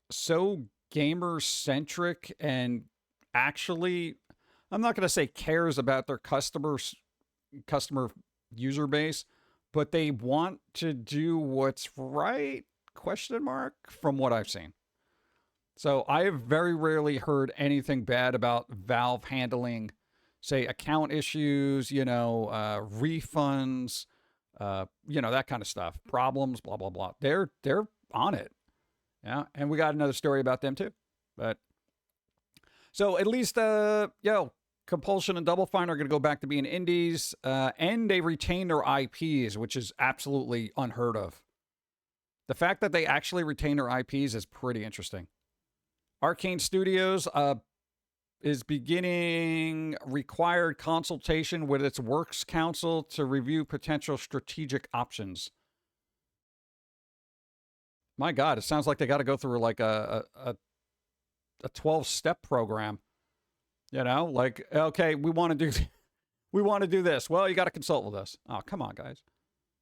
so gamer-centric and actually, I'm not going to say cares about their customer user base, but they want to do what's right, ? From what I've seen. So I have very rarely heard anything bad about Valve handling, say, account issues, refunds, that kind of stuff, problems, blah, blah, blah. They're on it. Yeah. And we got another story about them too. But so at least, Compulsion and Double Fine are going to go back to being indies, and they retain their IPs, which is absolutely unheard of. The fact that they actually retain their IPs is pretty interesting. Arcane Studios is beginning required consultation with its Works Council to review potential strategic options. My God, it sounds like they got to go through like a 12-step program. Okay, we want to do this. Well, you got to consult with us. Oh, come on, guys.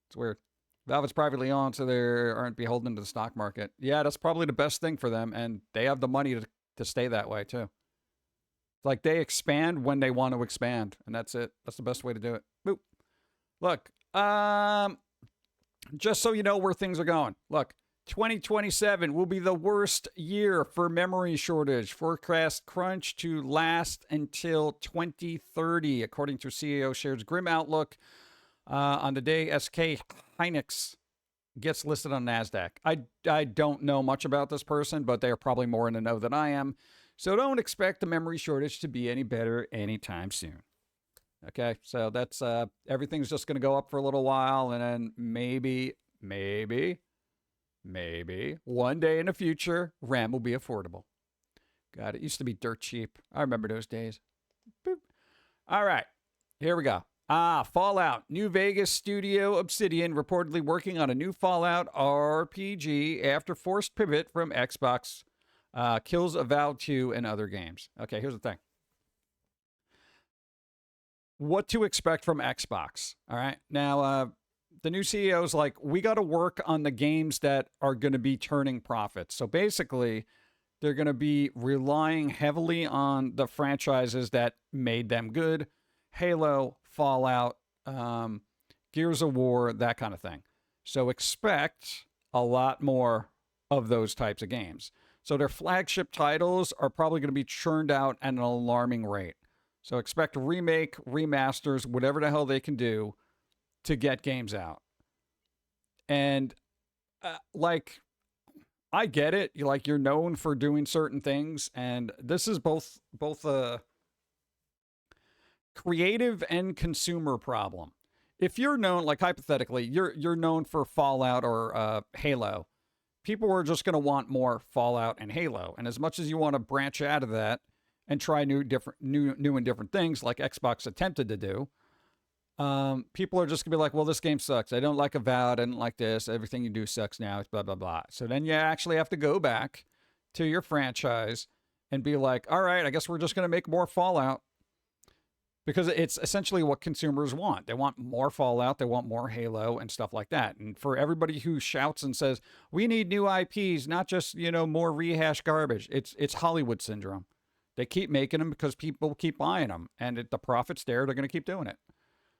It's weird. Valve is privately owned, so they aren't beholden to the stock market. Yeah, that's probably the best thing for them, and they have the money to stay that way too. Like, they expand when they want to expand, and that's it. That's the best way to do it. Boop. Look, just so you know where things are going. Look, 2027 will be the worst year for memory shortage. Forecast crunch to last until 2030, according to CEO shares grim outlook on the day SK Hynix gets listed on NASDAQ. I don't know much about this person, but they're probably more in the know than I am. So don't expect the memory shortage to be any better anytime soon. Okay, so that's everything's just going to go up for a little while, and then maybe one day in the future, RAM will be affordable. God, it used to be dirt cheap. I remember those days. Boop. All right, here we go. Fallout. New Vegas studio Obsidian reportedly working on a new Fallout RPG after forced pivot from Xbox, kills Avowed 2 and other games. Okay, here's the thing. What to expect from Xbox. All right. Now, the new CEO is like, we got to work on the games that are going to be turning profits. So basically, they're going to be relying heavily on the franchises that made them good. Halo, Fallout, Gears of War, that kind of thing. So expect a lot more of those types of games. So their flagship titles are probably going to be churned out at an alarming rate. So expect remake, remasters, whatever the hell they can do to get games out. And I get it. You're known for doing certain things, and this is both a creative and consumer problem. If you're known, like hypothetically, you're known for Fallout or Halo, people are just going to want more Fallout and Halo. And as much as you want to branch out of that and try new and different things, like Xbox attempted to do, people are just gonna be like, well, this game sucks. I don't like Avowed. I don't like this. Everything you do sucks now. It's blah, blah, blah. So then you actually have to go back to your franchise and be like, all right, I guess we're just going to make more Fallout. Because it's essentially what consumers want. They want more Fallout. They want more Halo and stuff like that. And for everybody who shouts and says, we need new IPs, not just, more rehashed garbage. It's Hollywood syndrome. They keep making them because people keep buying them. And if the profit's there, they're going to keep doing it.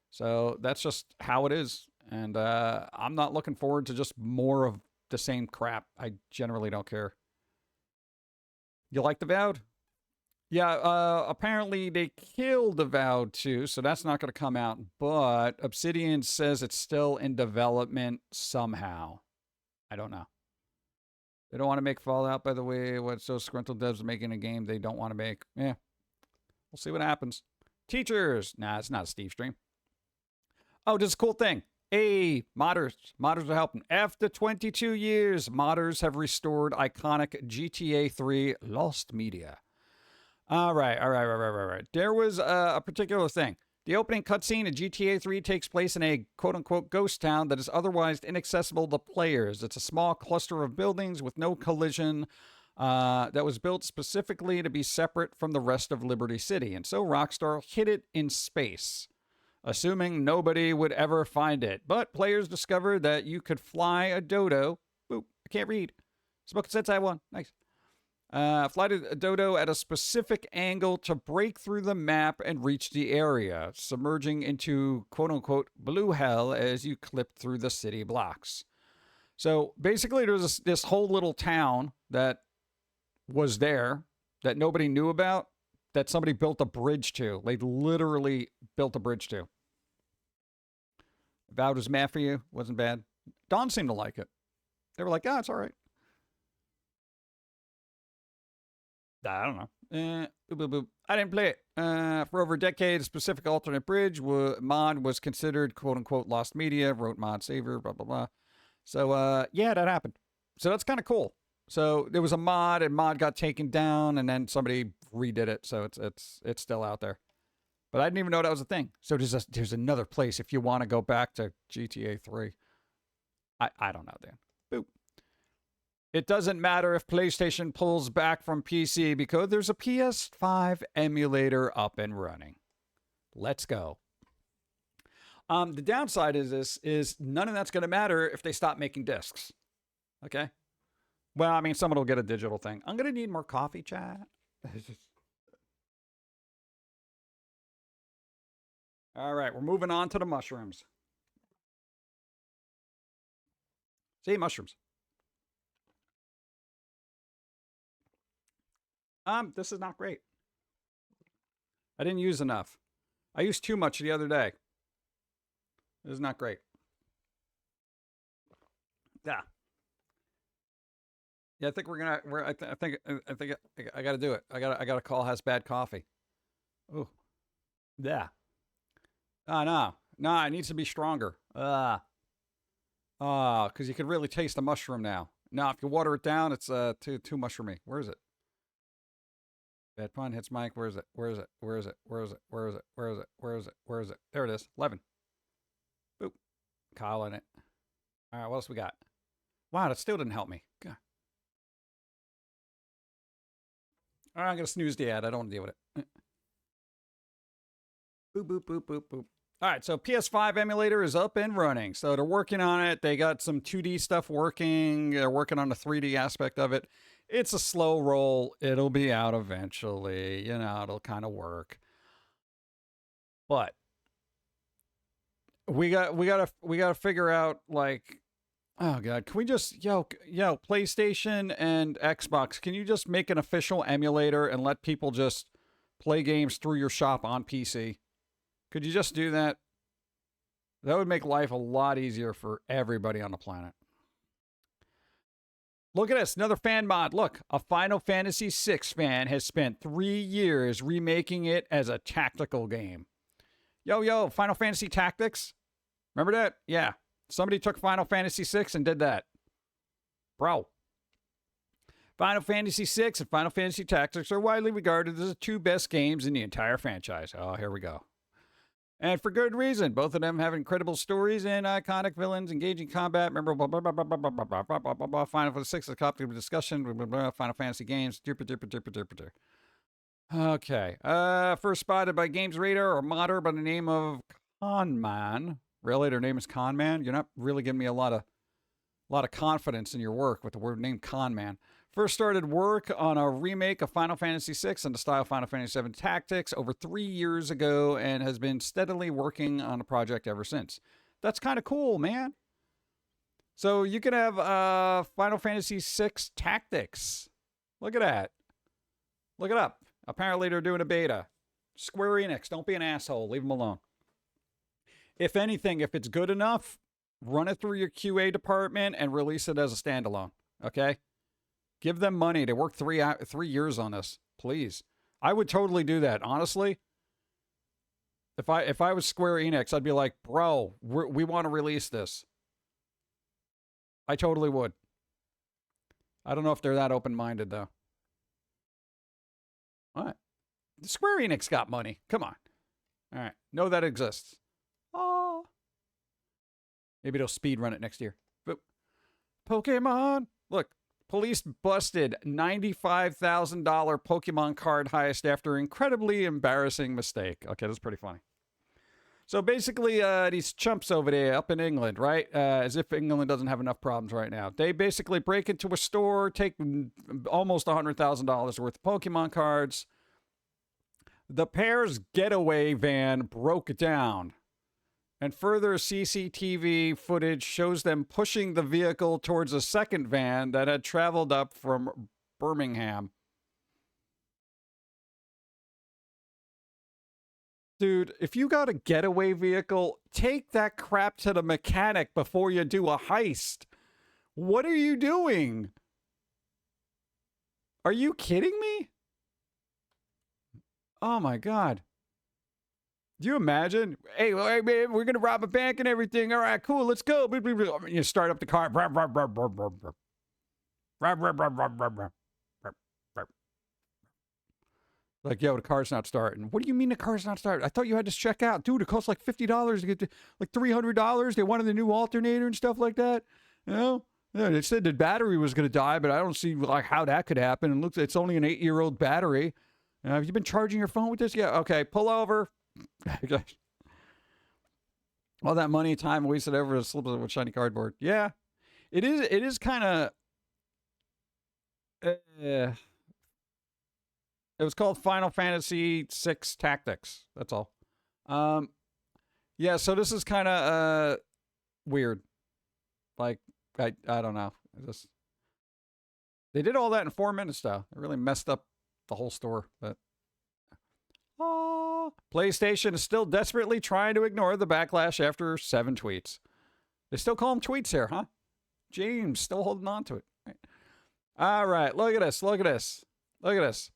So that's just how it is. And I'm not looking forward to just more of the same crap. I generally don't care. You like the Avowed? Yeah, apparently they killed the Avowed too, so that's not going to come out. But Obsidian says it's still in development somehow. I don't know. They don't want to make Fallout, by the way. What's those disgruntled devs making a game they don't want to make? Yeah. We'll see what happens. Teachers. Nah, it's not a Steve stream. Oh, this is a cool thing. Hey, modders. Modders are helping. After 22 years, modders have restored iconic GTA 3 lost media. All right. There was a particular thing. The opening cutscene in GTA 3 takes place in a quote-unquote ghost town that is otherwise inaccessible to players. It's a small cluster of buildings with no collision that was built specifically to be separate from the rest of Liberty City. And so Rockstar hid it in space, assuming nobody would ever find it. But players discovered that you could fly a dodo. Boop, I can't read. Smoking Sense, I have one. Nice. Fly a dodo at a specific angle to break through the map and reach the area, submerging into quote-unquote blue hell as you clip through the city blocks. So basically there's this whole little town that was there that nobody knew about, that somebody built a bridge to. They literally built a bridge to. Vowed was mad for you. Wasn't bad. Dawn seemed to like it. They were like, oh, it's all right. I don't know. I didn't play it. For over a decade, a specific alternate bridge mod was considered quote-unquote lost media, wrote mod saver, blah, blah, blah. So, yeah, that happened. So that's kind of cool. So there was a mod, and mod got taken down, and then somebody redid it. So it's still out there. But I didn't even know that was a thing. So there's another place if you want to go back to GTA 3. I don't know, Dan. Boop. It doesn't matter if PlayStation pulls back from PC because there's a PS5 emulator up and running. Let's go. The downside is none of that's going to matter if they stop making discs. Okay? Well, I mean, someone will get a digital thing. I'm going to need more coffee, chat. All right, we're moving on to the mushrooms. See, mushrooms. This is not great. I didn't use enough. I used too much the other day. This is not great. Yeah. Yeah, I think I think I got to do it. I got to call has bad coffee. Oh. Yeah. No, it needs to be stronger. Because you can really taste the mushroom now. Now, if you water it down, it's too mushroomy. Where is it? Bad pun hits Mike. Where is it? There it is. 11. Boop. Kyle in it. All right, what else we got? Wow, that still didn't help me. God. All right, I'm going to snooze the ad. I don't want to deal with it. Boop. All right, so PS5 emulator is up and running. So they're working on it. They got some 2D stuff working. They're working on the 3D aspect of it. It's a slow roll. It'll be out eventually. You know, it'll kind of work. But we got to figure out, like, oh God, can we just yo PlayStation and Xbox, can you just make an official emulator and let people just play games through your shop on PC? Could you just do that? That would make life a lot easier for everybody on the planet. Look at this, another fan mod. Look, a Final Fantasy VI fan has spent 3 years remaking it as a tactical game. Yo, Final Fantasy Tactics? Remember that? Yeah. Somebody took Final Fantasy VI and did that. Bro. Final Fantasy VI and Final Fantasy Tactics are widely regarded as the two best games in the entire franchise. Oh, here we go. And for good reason. Both of them have incredible stories and iconic villains, engaging combat, memorable Final Fantasy VI is a topic of discussion, Final Fantasy games, Okay. First spotted by Games Radar, or modder by the name of Conman. Really? Their name is Conman? You're not really giving me a lot of confidence in your work with the word name Conman. First started work on a remake of Final Fantasy VI in the style Final Fantasy VII Tactics over 3 years ago and has been steadily working on the project ever since. That's kind of cool, man. So you can have Final Fantasy VI Tactics. Look at that. Look it up. Apparently they're doing a beta. Square Enix, don't be an asshole. Leave them alone. If anything, if it's good enough, run it through your QA department and release it as a standalone. Okay? Give them money. They worked 3 years on this. Please. I would totally do that. Honestly, if I was Square Enix, I'd be like, bro, we want to release this. I totally would. I don't know if they're that open-minded, though. What? Square Enix got money. Come on. All right. Know that exists. Oh. Maybe they'll speed run it next year. But Pokemon. Look, police busted $95,000 Pokemon card heist after incredibly embarrassing mistake. Okay, that's pretty funny. So basically, these chumps over there up in England, right? As if England doesn't have enough problems right now. They basically break into a store, take almost $100,000 worth of Pokemon cards. The pair's getaway van broke down. And further CCTV footage shows them pushing the vehicle towards a second van that had traveled up from Birmingham. Dude, if you got a getaway vehicle, take that crap to the mechanic before you do a heist. What are you doing? Are you kidding me? Oh my God. Do you imagine? Hey, man, we're going to rob a bank and everything. All right, cool, let's go. You start up the car. Like, yo, the car's not starting. What do you mean the car's not starting? I thought you had to check out. Dude, it costs like $50 to get to, like $300. They wanted the new alternator and stuff like that. You know? Yeah, they said the battery was going to die, but I don't see like how that could happen. And looks, it's only an 8-year-old battery. Have you been charging your phone with this? Yeah, okay, pull over. All that money and time wasted over a slip of shiny cardboard. Yeah, it is kind of... it was called Final Fantasy VI Tactics. That's all. Yeah, so this is kind of weird. Like, I don't know. They did all that in 4 minutes, though. They really messed up the whole store. But PlayStation is still desperately trying to ignore the backlash after 7 tweets. They still call them tweets here, huh? James still holding on to it. All right, look at this. Look at this. Look at this.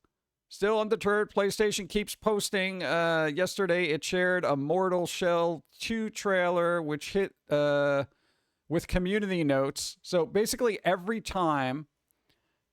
Still undeterred, PlayStation keeps posting. Yesterday, it shared a Mortal Shell 2 trailer, which hit with community notes. So basically, every time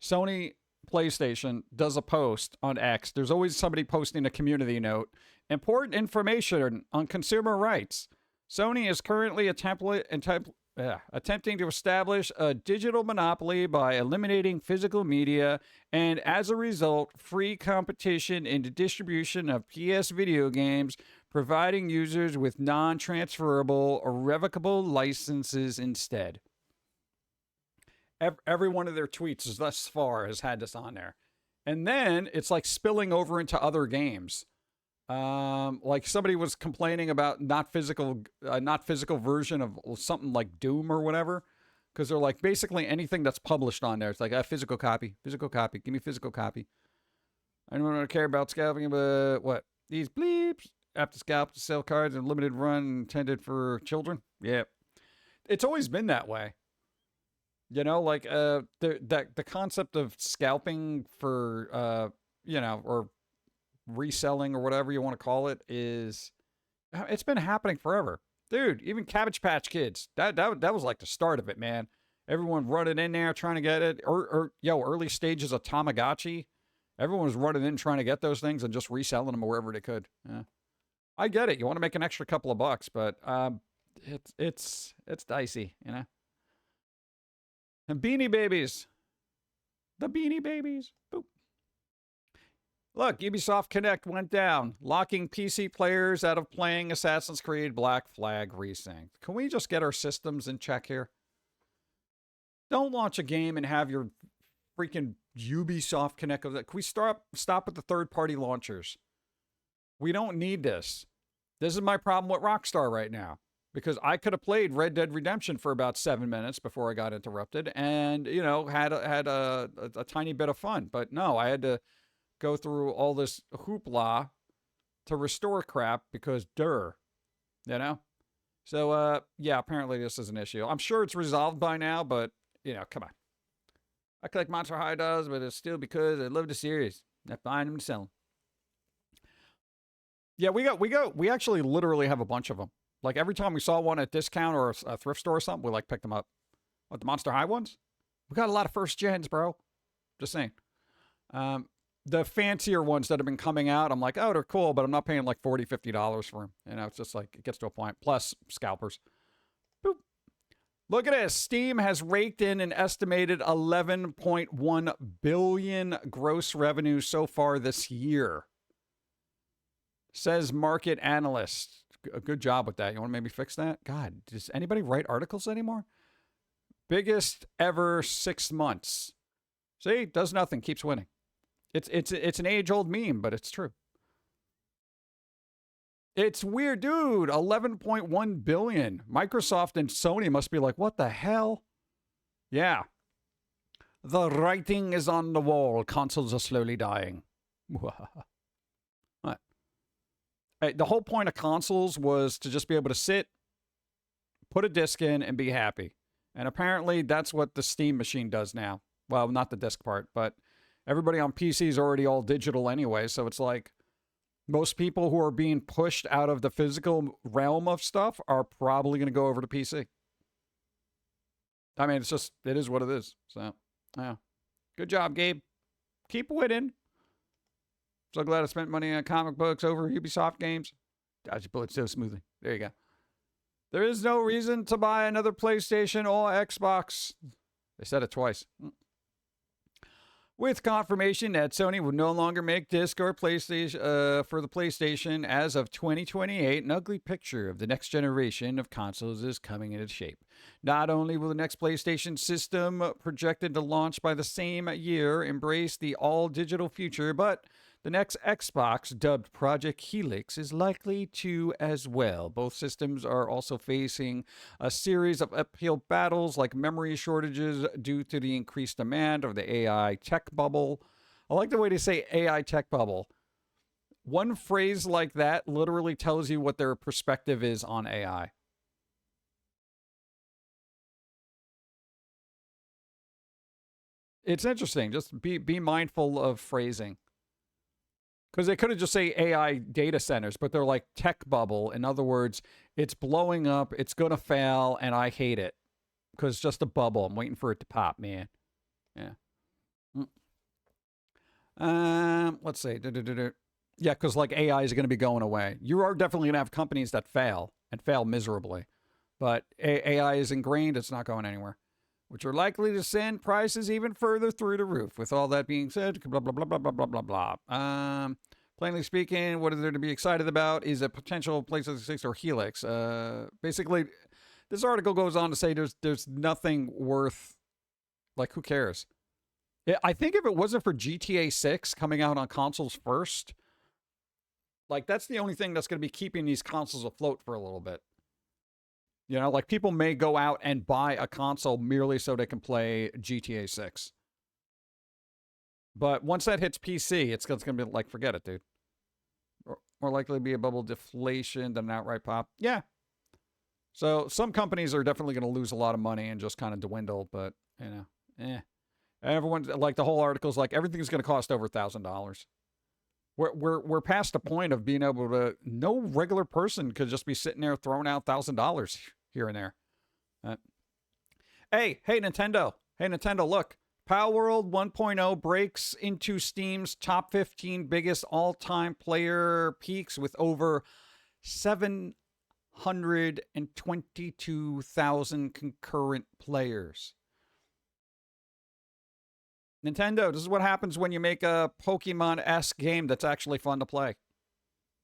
Sony PlayStation does a post on X, there's always somebody posting a community note. Important information on consumer rights. Sony is currently attempting to establish a digital monopoly by eliminating physical media and, as a result, free competition in the distribution of PS video games, providing users with non-transferable or revocable licenses instead. Every one of their tweets thus far has had this on there. And then it's like spilling over into other games. Like somebody was complaining about not physical version of something like Doom or whatever, because they're like basically anything that's published on there. It's like a physical copy, give me physical copy. I don't really care about scalping, but what these bleeps have to scalp to sell cards in limited run intended for children. Yeah, it's always been that way. You know, like the concept of scalping for or reselling or whatever you want to call it it's been happening forever, dude. Even Cabbage Patch Kids, that was like the start of it, man. Everyone running in there trying to get it, or early stages of Tamagotchi. Everyone was running in trying to get those things and just reselling them wherever they could. Yeah. I get it, you want to make an extra couple of bucks, but it's dicey, you know. And Beanie Babies, the Beanie Babies, boop. Look, Ubisoft Connect went down, locking PC players out of playing Assassin's Creed Black Flag Resync. Can we just get our systems in check here? Don't launch a game and have your freaking Ubisoft Connect. Can we stop with the third-party launchers? We don't need this. This is my problem with Rockstar right now. because I could have played Red Dead Redemption for about 7 minutes before I got interrupted, and had a tiny bit of fun. But no, I had to go through all this hoopla to restore crap because So yeah, apparently this is an issue. I'm sure it's resolved by now, but come on. I collect Monster High does, but it's still because I love the series. I find them to sell them. Yeah, we actually literally have a bunch of them. Like every time we saw one at discount or a thrift store or something, we like picked them up. What, the Monster High ones? We got a lot of first gens, bro. Just saying. The fancier ones that have been coming out, I'm like, oh, they're cool, but I'm not paying like $40, $50 for them. It's just like, it gets to a point. Plus scalpers. Boop. Look at this. Steam has raked in an estimated $11.1 billion gross revenue so far this year. Says market analyst. A good job with that. You want to maybe fix that? God, does anybody write articles anymore? Biggest ever 6 months. See, does nothing, keeps winning. It's an age-old meme, but it's true. It's weird, dude. 11.1 billion. Microsoft and Sony must be like, what the hell? Yeah. The writing is on the wall. Consoles are slowly dying. What? Hey, the whole point of consoles was to just be able to sit, put a disc in, and be happy. And apparently that's what the Steam machine does now. Well, not the disc part, but everybody on PC is already all digital anyway, so it's like most people who are being pushed out of the physical realm of stuff are probably going to go over to PC. I mean, it is what it is. So, yeah. Good job, Gabe. Keep winning. So glad I spent money on comic books over Ubisoft games. Dodge your bullet so smoothly. There you go. There is no reason to buy another PlayStation or Xbox. They said it twice. With confirmation that Sony will no longer make disc or PlayStation for the PlayStation as of 2028, an ugly picture of the next generation of consoles is coming into shape. Not only will the next PlayStation system, projected to launch by the same year, embrace the all-digital future, but the next Xbox, dubbed Project Helix, is likely to as well. Both systems are also facing a series of uphill battles like memory shortages due to the increased demand of the AI tech bubble. I like the way they say AI tech bubble. One phrase like that literally tells you what their perspective is on AI. It's interesting. Just be mindful of phrasing. Because they could have just say AI data centers, but they're like tech bubble. In other words, it's blowing up, it's going to fail, and I hate it. Because it's just a bubble. I'm waiting for it to pop, man. Yeah. Let's see. Yeah, because like AI is going to be going away. You are definitely going to have companies that fail, and fail miserably. But AI is ingrained, it's not going anywhere. Which are likely to send prices even further through the roof. With all that being said, blah, blah, blah, blah, blah, blah, blah, blah. Plainly speaking, what is there to be excited about is a potential PlayStation 6 or Helix. Basically, this article goes on to say there's nothing worth, like, who cares? I think if it wasn't for GTA 6 coming out on consoles first, like, that's the only thing that's going to be keeping these consoles afloat for a little bit. Like people may go out and buy a console merely so they can play GTA 6. But once that hits PC, it's going to be like, forget it, dude. More likely to be a bubble deflation than an outright pop. Yeah. So some companies are definitely going to lose a lot of money and just kind of dwindle, but, Everyone's like, the whole article's like, everything's going to cost over $1,000. We're past the point of being able to, no regular person could just be sitting there throwing out $1,000 here and there. Hey, Nintendo. Hey, Nintendo, look. Palworld 1.0 breaks into Steam's top 15 biggest all-time player peaks with over 722,000 concurrent players. Nintendo, this is what happens when you make a Pokemon-esque game that's actually fun to play.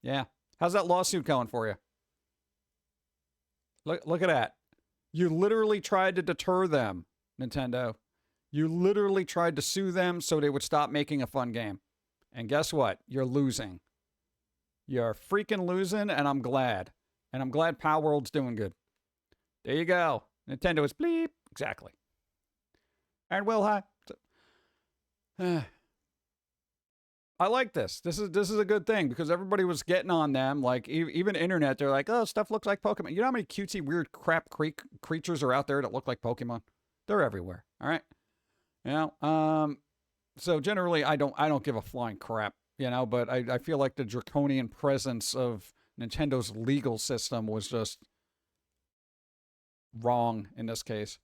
Yeah. How's that lawsuit going for you? Look at that. You literally tried to deter them, Nintendo. You literally tried to sue them so they would stop making a fun game. And guess what? You're losing. You're freaking losing, and I'm glad. And I'm glad Power World's doing good. There you go. Nintendo is bleep. Exactly. And Will, hi. I like this. This is a good thing because everybody was getting on them. Like, even internet, they're like, oh, stuff looks like Pokemon. You know how many cutesy, weird crap creatures are out there that look like Pokemon? They're everywhere. All right. You know, so generally I don't give a flying crap, you know, but I feel like the draconian presence of Nintendo's legal system was just wrong in this case.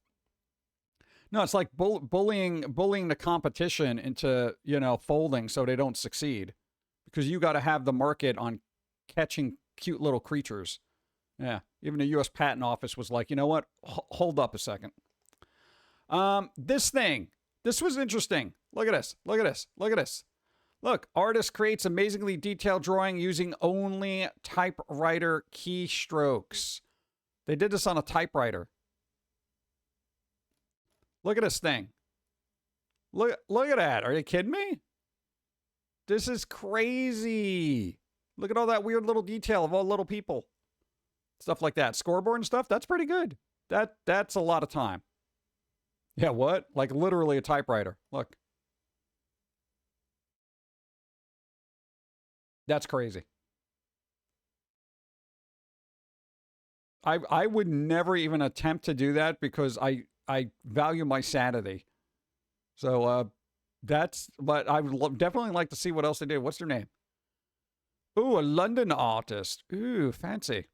No, it's like bullying the competition into, you know, folding so they don't succeed. Because you got to have the market on catching cute little creatures. Yeah, even the U.S. Patent Office was like, you know what? Hold up a second. This thing. This was interesting. Look at this. Look at this. Look at this. Look, artist creates amazingly detailed drawing using only typewriter keystrokes. They did this on a typewriter. Look at this thing. Look at that. Are you kidding me? This is crazy. Look at all that weird little detail of all little people. Stuff like that. Scoreboard and stuff, that's pretty good. That's a lot of time. Yeah, what? Like literally a typewriter. Look. That's crazy. I would never even attempt to do that because I value my sanity. So but I would definitely like to see what else they did. What's their name? Ooh, a London artist. Ooh, fancy.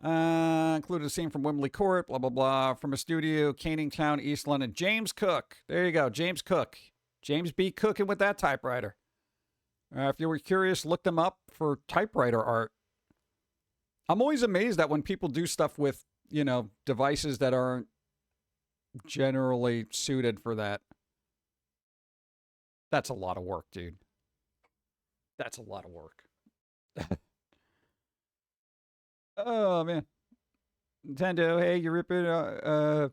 Included a scene from Wembley Court, blah, blah, blah. From a studio, Canning Town, East London. James Cook. There you go, James Cook. James B. cooking with that typewriter. If you were curious, look them up for typewriter art. I'm always amazed that when people do stuff with, you know, devices that aren't generally suited for that. That's a lot of work, dude. That's a lot of work. Oh, man. Nintendo, hey, you're ripping,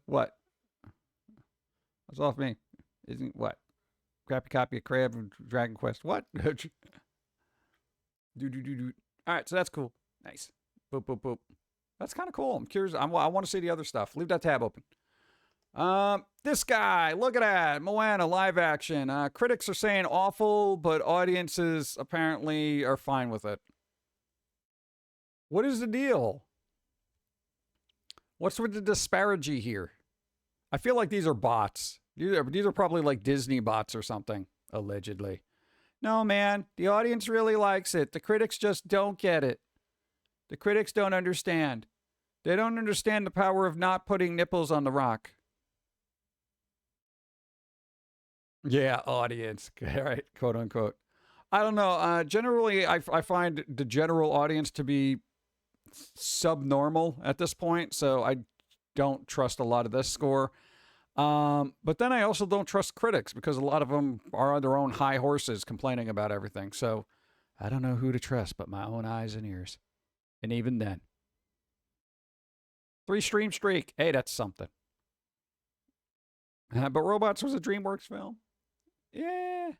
what? What's off me? Isn't, what? Crappy copy of Crab and Dragon Quest. What? Do. All right, so that's cool. Nice. Boop, boop, boop. That's kind of cool. I'm curious. I want to see the other stuff. Leave that tab open. This guy, look at that. Moana live action. Critics are saying awful, but audiences apparently are fine with it. What is the deal? What's with the disparity here? I feel like these are bots. These are probably like Disney bots or something, allegedly. No, man, the audience really likes it. The critics just don't get it. The critics don't understand. They don't understand the power of not putting nipples on the rock. Yeah, audience. All right, quote unquote. I don't know. Generally, I find the general audience to be subnormal at this point, so I don't trust a lot of this score. But then I also don't trust critics because a lot of them are on their own high horses complaining about everything. So I don't know who to trust but my own eyes and ears. And even then. 3-stream streak. Hey, that's something. But Robots was a DreamWorks film. Yeah.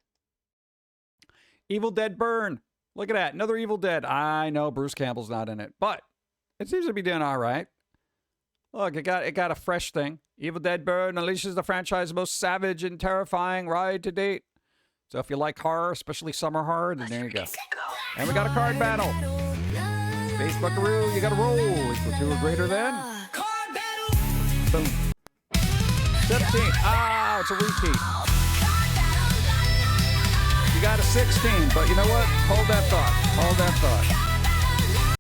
Evil Dead Burn. Look at that. Another Evil Dead. I know Bruce Campbell's not in it, but it seems to be doing all right. Look, it got a fresh thing. Evil Dead Burn unleashes the franchise's most savage and terrifying ride to date. So if you like horror, especially summer horror, then there you go. And we got a card battle. Space Buckaroo, you got to roll. Equal to or greater than. Boom. 17. Ah, it's a repeat. You got a 16, but you know what? Hold that thought. Hold that thought.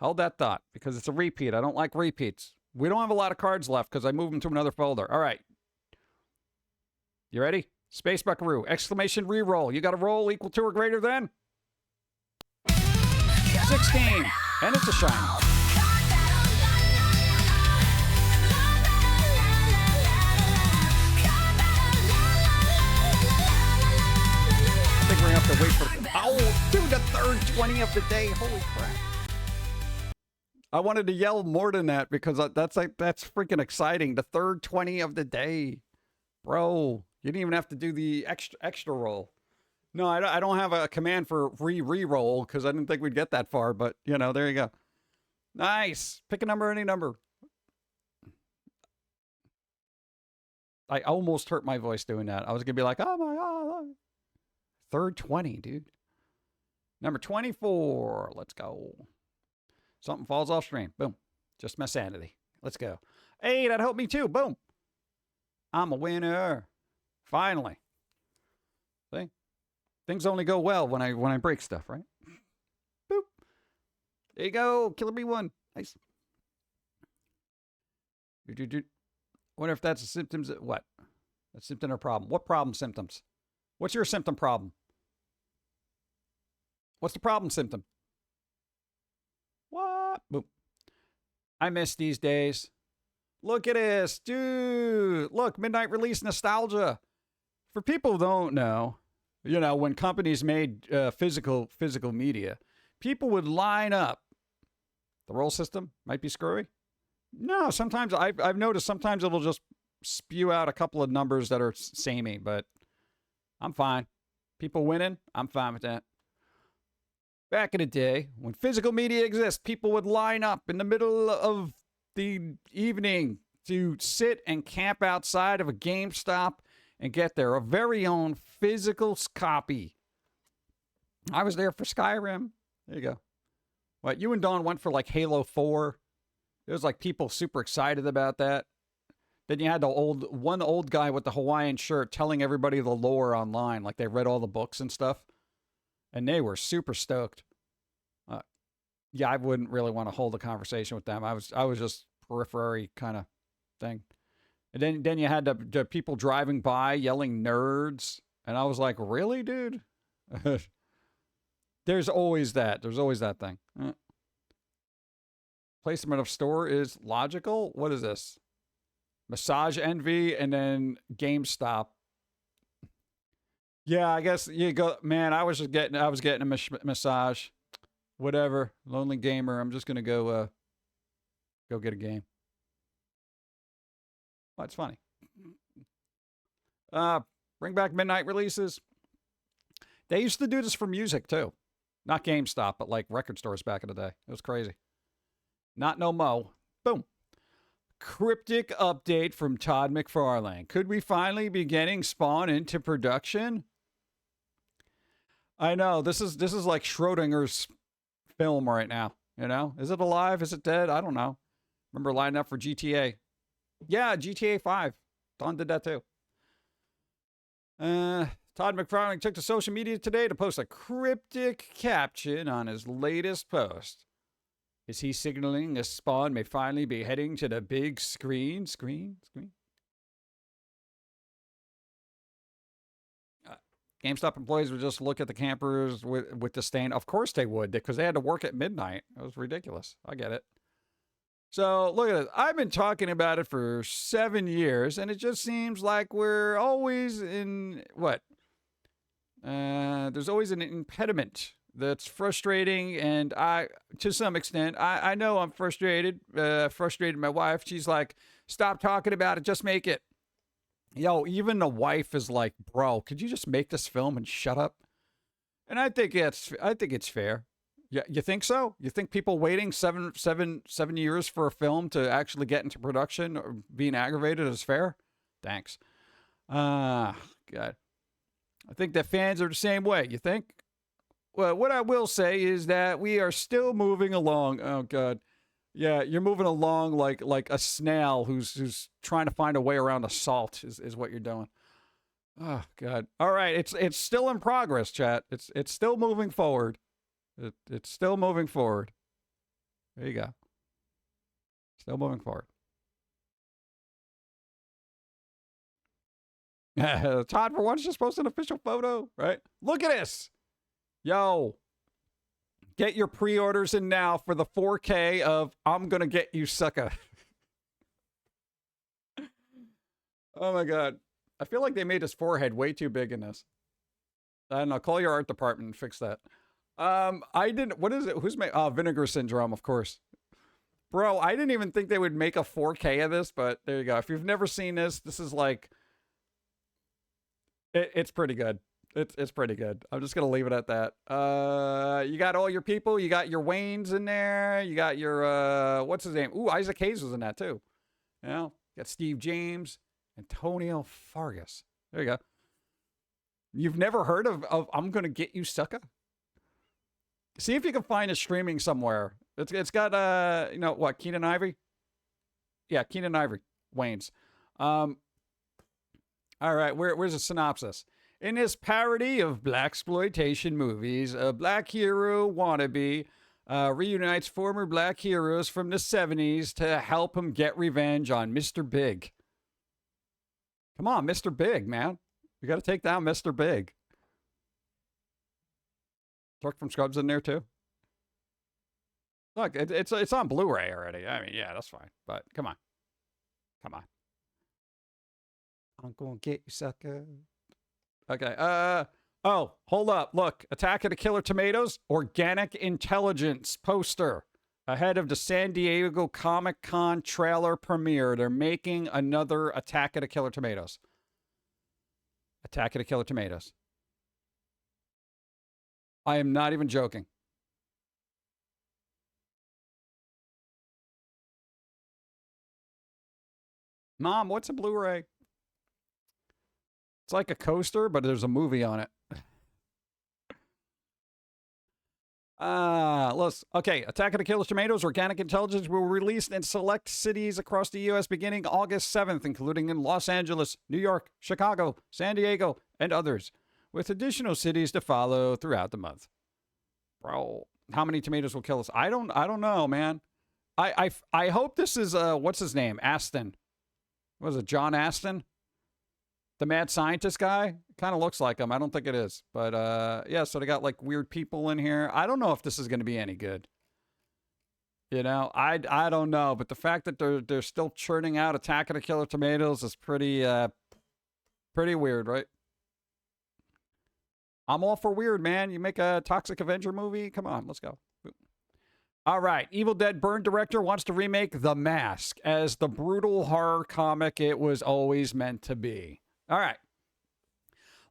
Hold that thought, because it's a repeat. I don't like repeats. We don't have a lot of cards left because I moved them to another folder. All right. You ready? Space Buckaroo. Exclamation reroll. You got a roll equal to or greater than 16. And it's a shiny. I think we're going to have to wait for... Oh, dude, the third 20 of the day. Holy crap. I wanted to yell more than that because that's freaking exciting. The third 20 of the day. Bro, you didn't even have to do the extra roll. No, I don't have a command for re-roll because I didn't think we'd get that far, but, you know, there you go. Nice. Pick a number, any number. I almost hurt my voice doing that. I was going to be like, oh my God. Third 20, dude. Number 24. Let's go. Something falls off screen. Boom. Just my sanity. Let's go. Hey, that helped me too. Boom. I'm a winner. Finally. See? Things only go well when I break stuff, right? Boop. There you go. Killer Bee won. Nice. Wonder if that's a symptoms of what? A symptom or problem? What problem symptoms? What's your symptom problem? What's the problem symptom? What? Boom. I miss these days. Look at this, dude. Look, midnight release nostalgia. For people who don't know, you know, when companies made physical media, people would line up. The roll system might be screwy. No, sometimes I've noticed sometimes it'll just spew out a couple of numbers that are samey, but I'm fine. People winning, I'm fine with that. Back in the day, when physical media exists, people would line up in the middle of the evening to sit and camp outside of a GameStop and get their very own physical copy. I was there for Skyrim. There you go. What, you and Dawn went for like Halo 4? It was like people super excited about that. Then you had the one old guy with the Hawaiian shirt telling everybody the lore online, like they read all the books and stuff. And they were super stoked. Yeah, I wouldn't really want to hold a conversation with them. I was just periphery kind of thing. And then you had the people driving by yelling nerds. And I was like, really, dude? There's always that. There's always that thing. Placement of store is logical. What is this? Massage Envy and then GameStop. Yeah, I guess you go, man, I was getting a massage. Whatever. Lonely gamer. I'm just going to go get a game. Well, it's funny. Bring back midnight releases. They used to do this for music too. Not GameStop, but like record stores back in the day. It was crazy. Not no mo. Boom. Cryptic update from Todd McFarlane. Could we finally be getting Spawn into production? I know. This is like Schrodinger's film right now. You know? Is it alive? Is it dead? I don't know. Remember lining up for GTA. Yeah, GTA 5. Dawn did that too. Todd McFarlane took to social media today to post a cryptic caption on his latest post. Is he signaling a Spawn may finally be heading to the big screen? GameStop employees would just look at the campers with disdain. Of course they would, because they had to work at midnight. It was ridiculous. I get it. So look at this. I've been talking about it for 7 years, and it just seems like we're always in what? There's always an impediment that's frustrating, and to some extent, I know I'm frustrated. Frustrated my wife. She's like, stop talking about it, just make it. Yo, even the wife is like, bro, could you just make this film and shut up? And I think it's fair. Yeah, you think so? You think people waiting seven years for a film to actually get into production or being aggravated is fair? Thanks. God. I think that fans are the same way. You think? Well, what I will say is that we are still moving along. Oh, God. Yeah, you're moving along like a snail who's trying to find a way around a salt is what you're doing. Oh, God. All right, it's still in progress, chat. It's still moving forward. It's still moving forward. There you go. Still moving forward. Todd, for once, just post an official photo, right? Look at this. Yo. Get your pre-orders in now for the 4K of I'm Gonna Get You, Sucker. Oh, my God. I feel like they made his forehead way too big in this. I don't know. Call your art department and fix that. I didn't. What is it? Who's made? Oh, Vinegar Syndrome, of course. Bro, I didn't even think they would make a 4K of this, but there you go. If you've never seen this, this is like, it's pretty good. It's pretty good. I'm just gonna leave it at that. You got all your people. You got your Waynes in there. You got your what's his name? Ooh, Isaac Hayes was in that too. You know, you got Steve James, Antonio Fargas. There you go. You've never heard of I'm Gonna Get You, Sucker? See if you can find it streaming somewhere. It's got you know what, Keenan Ivory? Yeah, Keenan Ivory, Wayne's. All right, where's the synopsis? In this parody of blaxploitation movies, a black hero wannabe reunites former black heroes from the 70s to help him get revenge on Mr. Big. Come on, Mr. Big, man. We got to take down Mr. Big. Turk from Scrubs in there too. Look, it's on Blu-ray already. I mean, yeah, that's fine. But come on. I'm gonna get you, sucker. Okay. Oh, hold up. Look, Attack of the Killer Tomatoes, Organic Intelligence poster ahead of the San Diego Comic-Con trailer premiere. They're making another Attack of the Killer Tomatoes. Attack of the Killer Tomatoes. I am not even joking. Mom, what's a Blu-ray? It's like a coaster, but there's a movie on it. Okay. Attack of the Killer Tomatoes, Organic Intelligence will release in select cities across the U.S. beginning August 7th, including in Los Angeles, New York, Chicago, San Diego, and others, with additional cities to follow throughout the month. Bro, how many tomatoes will kill us? I don't know, man. I hope this is what's his name? Aston. Was it John Aston? The mad scientist guy? Kind of looks like him. I don't think it is. But yeah, so they got like weird people in here. I don't know if this is going to be any good. You know, I don't know, but the fact that they're still churning out Attack of the Killer Tomatoes is pretty weird, right? I'm all for weird, man. You make a Toxic Avenger movie? Come on, let's go. All right. Evil Dead Burn director wants to remake The Mask as the brutal horror comic it was always meant to be. All right.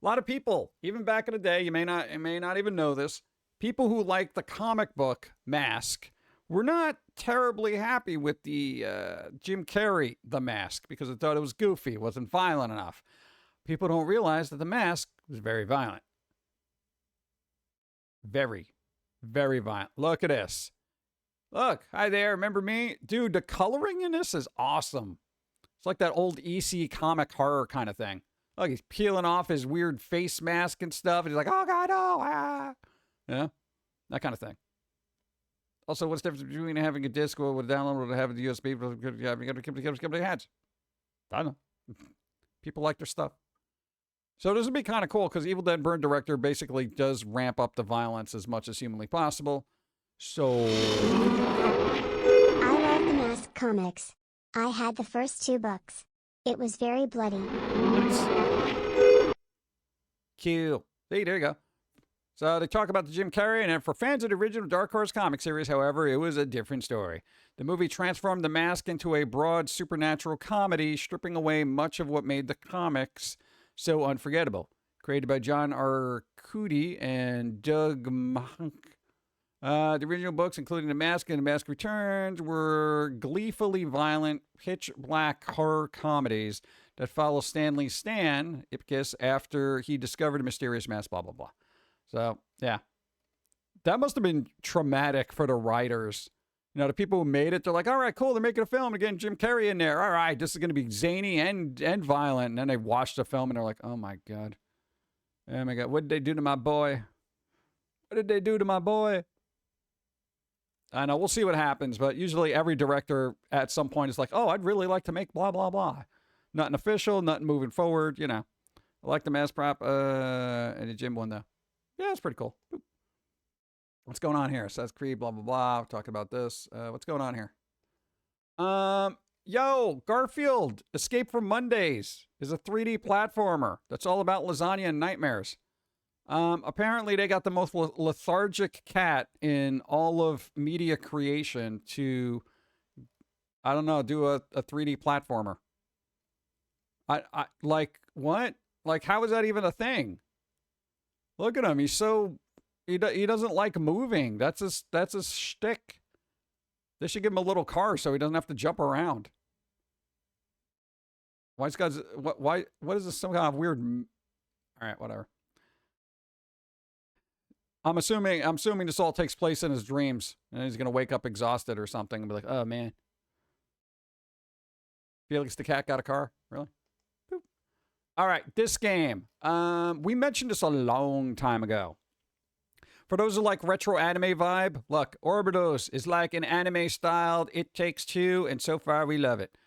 A lot of people, even back in the day, you may not even know this, people who like the comic book Mask were not terribly happy with the Jim Carrey The Mask because they thought it was goofy, it wasn't violent enough. People don't realize that The Mask was very violent. Very, very violent. Look at this. Look, hi there, remember me? Dude, the coloring in this is awesome. It's like that old EC comic horror kind of thing. Look, he's peeling off his weird face mask and stuff, and he's like, oh God, no, ah. Yeah, that kind of thing. Also, what's the difference between having a disc or with a download or having the USB? You got to keep the hands. I don't know. People like their stuff. So this would be kind of cool because Evil Dead Burn director basically does ramp up the violence as much as humanly possible. So I love the Mask comics. I had the first 2 books. It was very bloody. Cute. See, there you go. So they talk about the Jim Carrey, and for fans of the original Dark Horse comic series, however, it was a different story. The movie transformed The Mask into a broad supernatural comedy, stripping away much of what made the comics so unforgettable. Created by John Arcudi and Doug Mahnke. The original books, including The Mask and The Mask Returns, were gleefully violent, pitch-black horror comedies that follow Stanley Stan Ipkiss after he discovered a mysterious mask, blah, blah, blah. So, yeah. That must have been traumatic for the writers. You know, the people who made it, they're like, all right, cool, they're making a film, they're getting Jim Carrey in there. All right, this is going to be zany and violent. And then they watched the film and they're like, oh my God. Oh my God, what did they do to my boy? What did they do to my boy? I know, we'll see what happens, but usually every director at some point is like, oh, I'd really like to make blah, blah, blah. Nothing official, nothing moving forward, you know. I like the mask prop, and the Jim one, though. Yeah, it's pretty cool. Boop. What's going on here? Assassin's Creed, blah, blah, blah. We're talking about this. What's going on here? Yo, Garfield, Escape from Mondays is a 3D platformer that's all about lasagna and nightmares. Apparently they got the most lethargic cat in all of media creation to, I don't know, do a 3D platformer. I like, what? Like, how is that even a thing? Look at him. He's so he doesn't like moving. That's his shtick. They should give him a little car so he doesn't have to jump around. Why guys? What is this? Some kind of weird. All right, whatever. I'm assuming this all takes place in his dreams, and he's gonna wake up exhausted or something and be like, "Oh man, Felix the cat got a car, really?" Boop. All right, this game. We mentioned this a long time ago. For those who like retro anime vibe, look, Orbidos is like an anime styled It Takes Two, and so far we love it.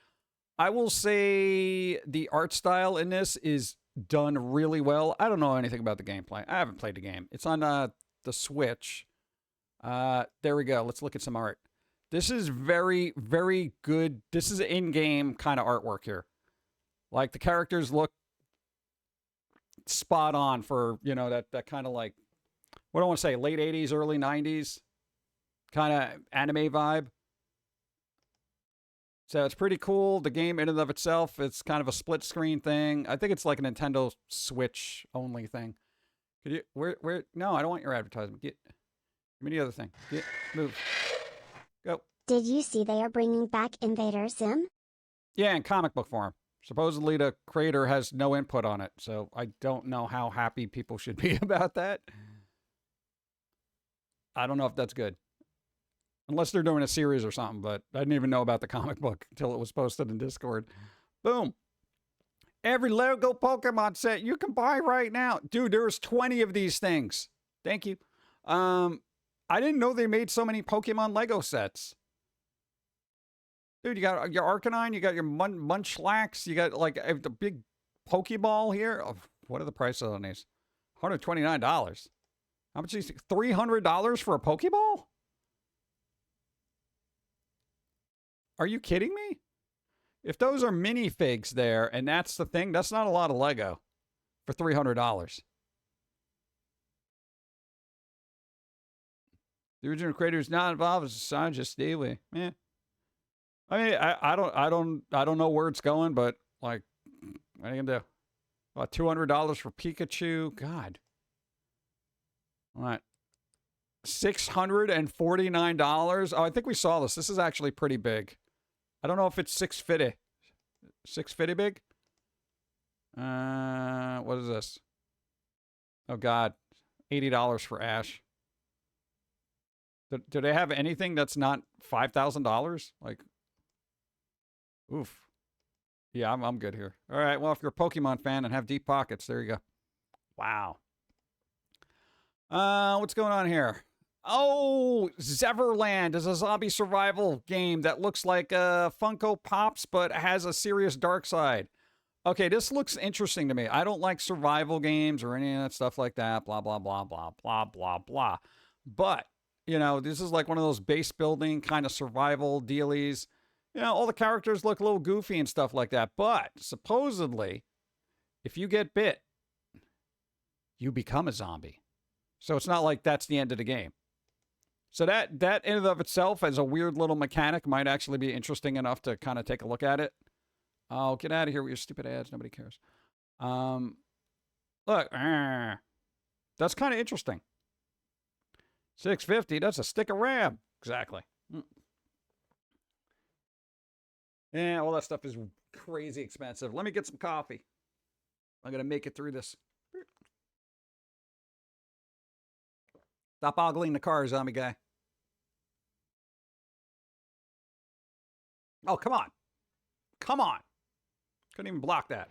I will say the art style in this is done really well. I don't know anything about the gameplay. I haven't played the game. It's on the Switch. There we go. Let's look at some art. This is very, very good. This is in-game kind of artwork here. Like the characters look spot on for, you know, that kind of like, what do I want to say, late 80s, early 90s kind of anime vibe. So it's pretty cool. The game in and of itself, it's kind of a split screen thing. I think it's like a Nintendo Switch only thing. Could you, where, no, I don't want your advertisement. Give me the other thing. Move. Go. Did you see they are bringing back Invader Sim? Yeah, in comic book form. Supposedly the creator has no input on it, so I don't know how happy people should be about that. I don't know if that's good. Unless they're doing a series or something, but I didn't even know about the comic book until it was posted in Discord. Boom. Every Lego Pokemon set you can buy right now. Dude, there's 20 of these things. Thank you. I didn't know they made so many Pokemon Lego sets. Dude, you got your Arcanine, you got your Munchlax, you got like the big Pokeball here. Oh, what are the prices on these? $129. How much is $300 for a Pokeball? Are you kidding me? If those are minifigs there and that's the thing, that's not a lot of Lego for $300. The original creator is not involved as a scientist, daily. Yeah. I mean, I don't know where it's going, but like, what are you gonna do? About $200 for Pikachu. God. All right. $649. Oh, I think we saw this. This is actually pretty big. I don't know if it's 650. 650 big? What is this? Oh God. $80 for Ash. Do they have anything that's not $5,000? Like, oof. Yeah, I'm good here. All right, well, if you're a Pokemon fan and have deep pockets, there you go. Wow. What's going on here? Oh, Zeverland is a zombie survival game that looks like Funko Pops, but has a serious dark side. Okay, this looks interesting to me. I don't like survival games or any of that stuff like that. Blah, blah, blah, blah, blah, blah, blah. But, you know, this is like one of those base building kind of survival dealies. You know, all the characters look a little goofy and stuff like that. But supposedly, if you get bit, you become a zombie. So it's not like that's the end of the game. So that in and of itself as a weird little mechanic might actually be interesting enough to kind of take a look at it. Oh, get out of here with your stupid ads. Nobody cares. Look. That's kind of interesting. $650. That's a stick of RAM. Exactly. Yeah, all that stuff is crazy expensive. Let me get some coffee. I'm going to make it through this. Stop ogling the car, zombie guy. Oh, come on. Come on. Couldn't even block that.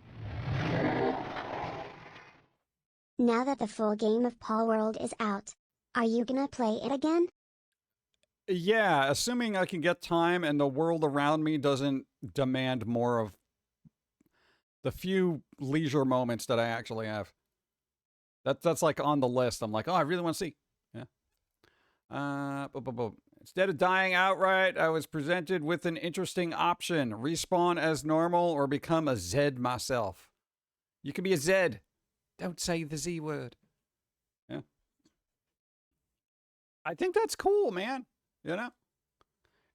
Now that the full game of Paul World is out, are you gonna play it again? Yeah, assuming I can get time and the world around me doesn't demand more of the few leisure moments that I actually have. That's like on the list. I'm like, oh, I really want to see. Yeah. Instead of dying outright, I was presented with an interesting option. Respawn as normal or become a Zed myself. You can be a Zed. Don't say the Z word. Yeah. I think that's cool, man. You know?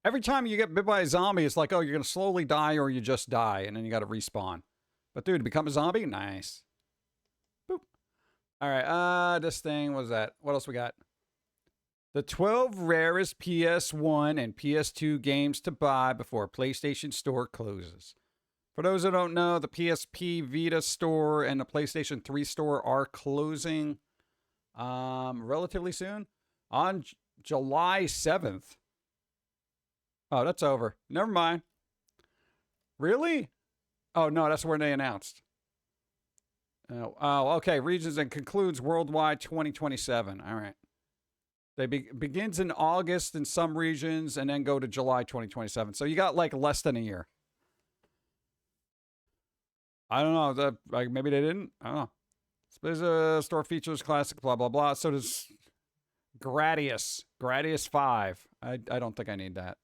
Every time you get bit by a zombie, it's like, oh, you're going to slowly die or you just die, and then you got to respawn. But dude, become a zombie? Nice. Boop. All right. This thing was that. What else we got? The 12 rarest PS1 and PS2 games to buy before PlayStation Store closes. For those who don't know, the PSP Vita store and the PlayStation 3 store are closing relatively soon on July 7th. Oh, that's over. Never mind. Really? Oh, no, that's where they announced. Oh, okay. Regions and concludes worldwide 2027. All right. They begins in August in some regions and then go to July 2027. So you got like less than a year. I don't know. Like maybe they didn't. I don't know. There's store features, classic, blah, blah, blah. So does Gradius. Gradius 5. I don't think I need that.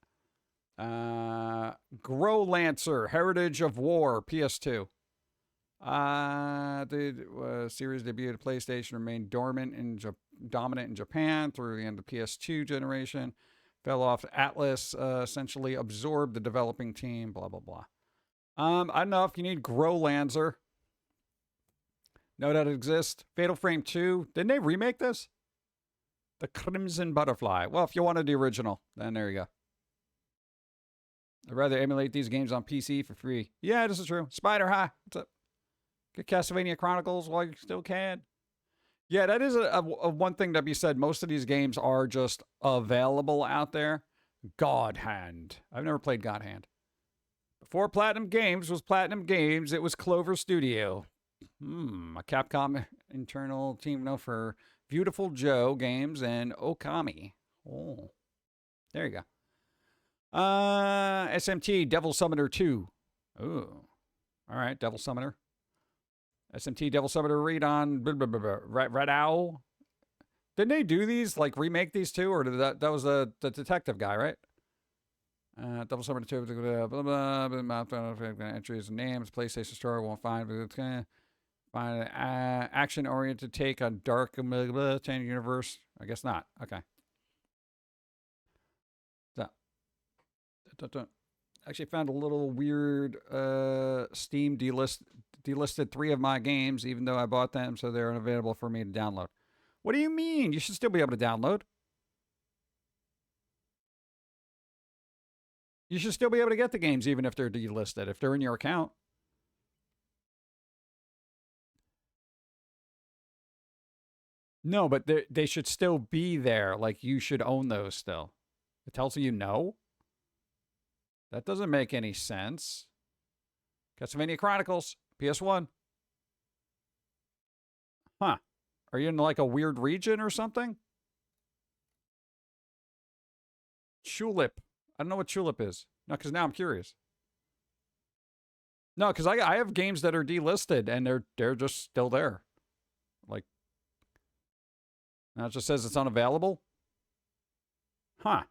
Grow Lancer, Heritage of War, PS2. The series debuted at PlayStation, remained dominant in Japan through the end of the PS2 generation. Fell off Atlas, essentially absorbed the developing team, blah, blah, blah. I don't know if you need Grow Lancer. Know that it exists. Fatal Frame 2. Didn't they remake this? The Crimson Butterfly. Well, if you wanted the original, then there you go. I'd rather emulate these games on PC for free. Yeah, this is true. Spider, hi. What's up? Get Castlevania Chronicles while you still can. Yeah, that is a one thing that be said. Most of these games are just available out there. God Hand. I've never played God Hand. Before Platinum Games was Platinum Games, it was Clover Studio. A Capcom internal team known for Beautiful Joe games and Okami. Oh, there you go. SMT Devil Summoner 2. Oh, all right, Devil Summoner. SMT Devil Summoner read on Red Owl. Didn't they do these, like remake these two, or did that was the detective guy, right? Devil Summoner 2, blah, blah, blah, entries and names, PlayStation Store won't find action-oriented take on dark universe. I guess not. Okay. So, actually found a little weird Steam delisted 3 of my games, even though I bought them, so they're unavailable for me to download. What do you mean? You should still be able to download. You should still be able to get the games even if they're delisted, if they're in your account. No, but they should still be there. Like, you should own those still. It tells you no? That doesn't make any sense. Castlevania Chronicles, PS1. Huh. Are you in like a weird region or something? Tulip. I don't know what Tulip is. No, because now I'm curious. No, because I have games that are delisted and they're just still there. Like, now it just says it's unavailable. Huh.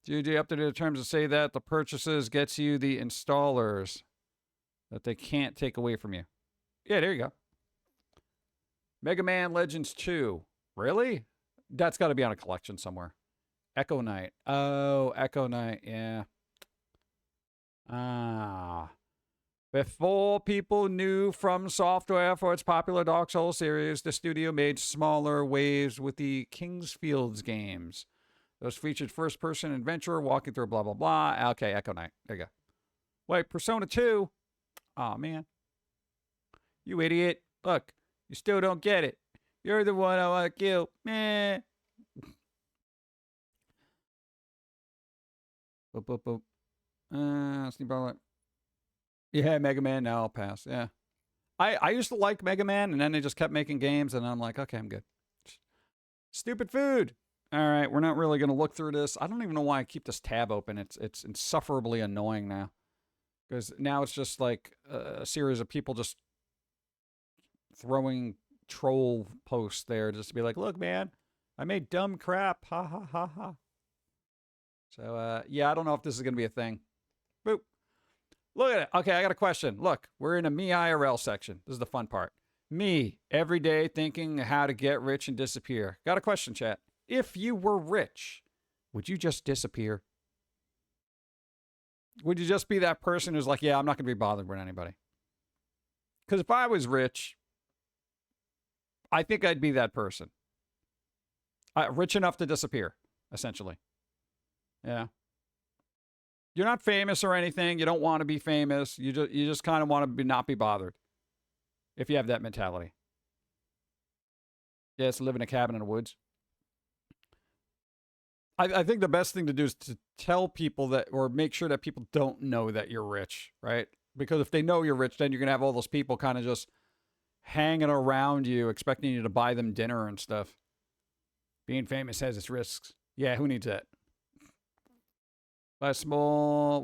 GG updated the terms to say that the purchases gets you the installers that they can't take away from you. Yeah, there you go. Mega Man Legends 2. Really? That's got to be on a collection somewhere. Echo Knight. Oh, Echo Knight. Yeah. Before people knew From Software for its popular Dark Souls series, the studio made smaller waves with the Kingsfields games. Those featured first-person adventure, walking through blah, blah, blah. Okay, Echo Knight. There you go. Wait, Persona 2? Aw, man. You idiot. Look, you still don't get it. You're the one I want to kill. Meh. Boop, boop, boop. Yeah, Mega Man. Now I'll pass. Yeah. I used to like Mega Man, and then they just kept making games, and I'm like, okay, I'm good. Stupid food. All right, we're not really going to look through this. I don't even know why I keep this tab open. It's insufferably annoying now. Because now it's just like a series of people just throwing troll posts there just to be like, look, man, I made dumb crap. Ha, ha, ha, ha. So, yeah, I don't know if this is going to be a thing. Boop. Look at it. Okay, I got a question. Look, we're in a Me IRL section. This is the fun part. Me, every day thinking how to get rich and disappear. Got a question, chat. If you were rich, would you just disappear? Would you just be that person who's like, yeah, I'm not going to be bothered with anybody? Because if I was rich, I think I'd be that person. Rich enough to disappear, essentially. Yeah. You're not famous or anything. You don't want to be famous. You just kind of want to not be bothered. If you have that mentality. Yes, live in a cabin in the woods. I think the best thing to do is to tell people that, or make sure that people don't know that you're rich, right? Because if they know you're rich, then you're going to have all those people kind of just hanging around you, expecting you to buy them dinner and stuff. Being famous has its risks. Yeah, who needs that? Buy a small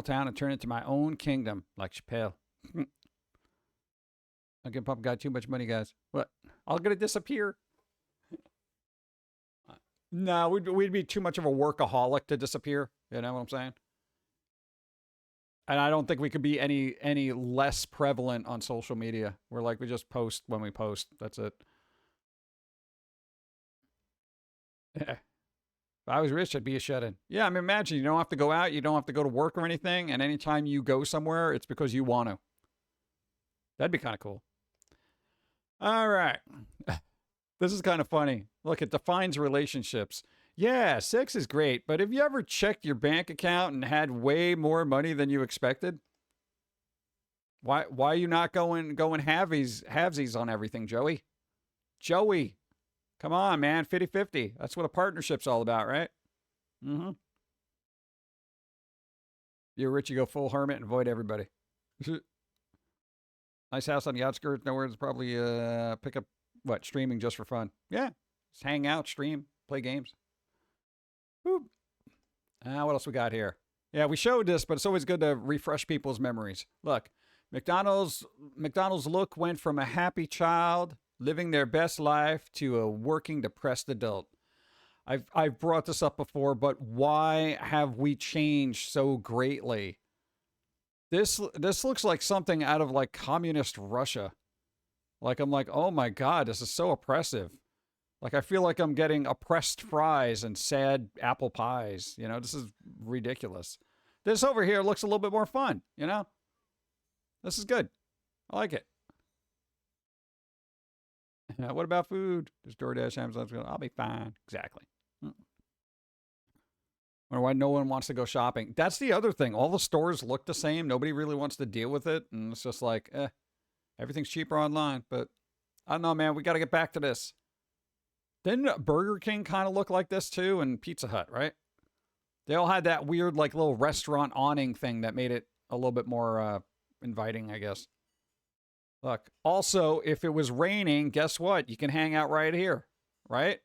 town and turn it into my own kingdom, like Chappelle. I give Pum'Kin Guy too much money, guys. What? All gonna disappear? No, we'd be too much of a workaholic to disappear. You know what I'm saying? And I don't think we could be any less prevalent on social media. We're like, we just post when we post. That's it. Yeah. If I was rich, I'd be a shut-in. Yeah, I mean, imagine you don't have to go out. You don't have to go to work or anything. And anytime you go somewhere, it's because you want to. That'd be kind of cool. All right. This is kind of funny. Look, it defines relationships. Yeah, sex is great, but have you ever checked your bank account and had way more money than you expected? Why are you not going halvesies on everything, Joey? Joey, come on, man, 50-50. That's what a partnership's all about, right? Mm-hmm. You're rich, you go full hermit and avoid everybody. Nice house on the outskirts. Nowhere to probably pick up, streaming just for fun. Yeah, just hang out, stream, play games. Whoop. What else we got here? Yeah, we showed this, but it's always good to refresh people's memories. Look, McDonald's look went from a happy child living their best life to a working depressed adult. I've brought this up before, but why have we changed so greatly? This looks like something out of like communist Russia. Like I'm like, oh my God, this is so oppressive. Like, I feel like I'm getting oppressed fries and sad apple pies. You know, this is ridiculous. This over here looks a little bit more fun, you know? This is good. I like it. What about food? Just DoorDash, Amazon. I'll be fine. Exactly. Wonder why no one wants to go shopping. That's the other thing. All the stores look the same. Nobody really wants to deal with it. And it's just like, everything's cheaper online. But I don't know, man. We got to get back to this. Didn't Burger King kind of look like this too? And Pizza Hut, right? They all had that weird like little restaurant awning thing that made it a little bit more inviting, I guess. Look, also, if it was raining, guess what? You can hang out right here, right?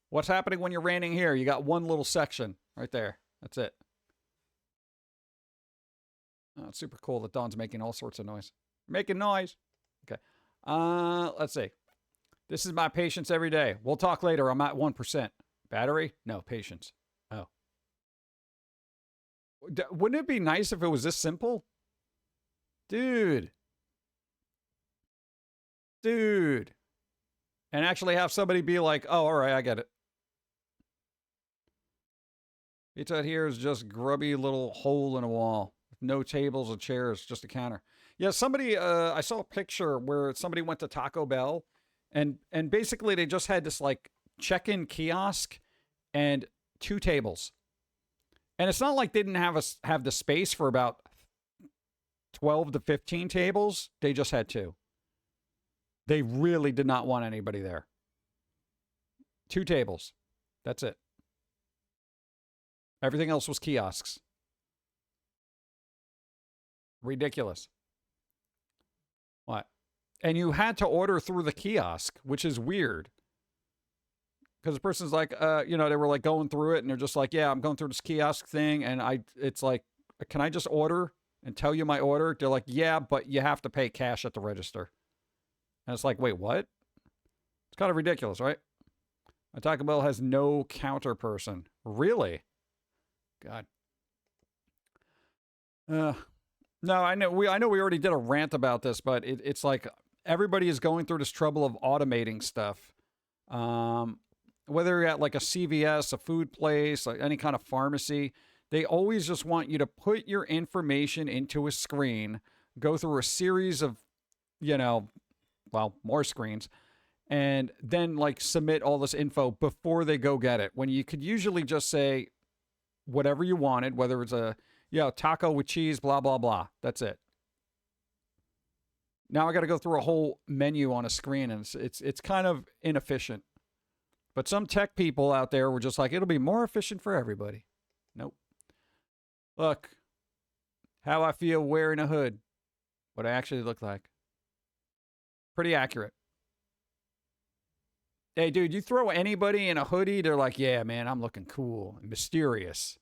What's happening when you're raining here? You got one little section right there. That's it. Oh, it's super cool that Dawn's making all sorts of noise. Making noise. Okay. Let's see. This is my patience every day. We'll talk later. I'm at 1%. Battery? No, patience. Oh. Wouldn't it be nice if it was this simple? Dude. And actually have somebody be like, oh, all right, I get it. Pizza Hut here is just grubby little hole in a wall. No tables or chairs, just a counter. Yeah, somebody, I saw a picture where somebody went to Taco Bell and basically they just had this like check-in kiosk and 2 tables. And it's not like they didn't have the space for about 12 to 15 tables. They just had 2. They really did not want anybody there. 2 tables. That's it. Everything else was kiosks. Ridiculous. What? And you had to order through the kiosk, which is weird. Because the person's like, they were like going through it and they're just like, yeah, I'm going through this kiosk thing. And it's like, can I just order and tell you my order? They're like, yeah, but you have to pay cash at the register. And it's like, wait, what? It's kind of ridiculous, right? Taco Bell has no counter person. Really? God. No, I know we already did a rant about this, but it's like everybody is going through this trouble of automating stuff. Whether you're at like a CVS, a food place, like any kind of pharmacy, they always just want you to put your information into a screen, go through a series of, more screens, and then like submit all this info before they go get it. When you could usually just say whatever you wanted, whether it's a taco with cheese, blah blah blah. That's it. Now I got to go through a whole menu on a screen, and it's kind of inefficient. But some tech people out there were just like, it'll be more efficient for everybody. Nope. Look, how I feel wearing a hood. What I actually look like. Pretty accurate. Hey, dude, you throw anybody in a hoodie, they're like, yeah, man, I'm looking cool and mysterious.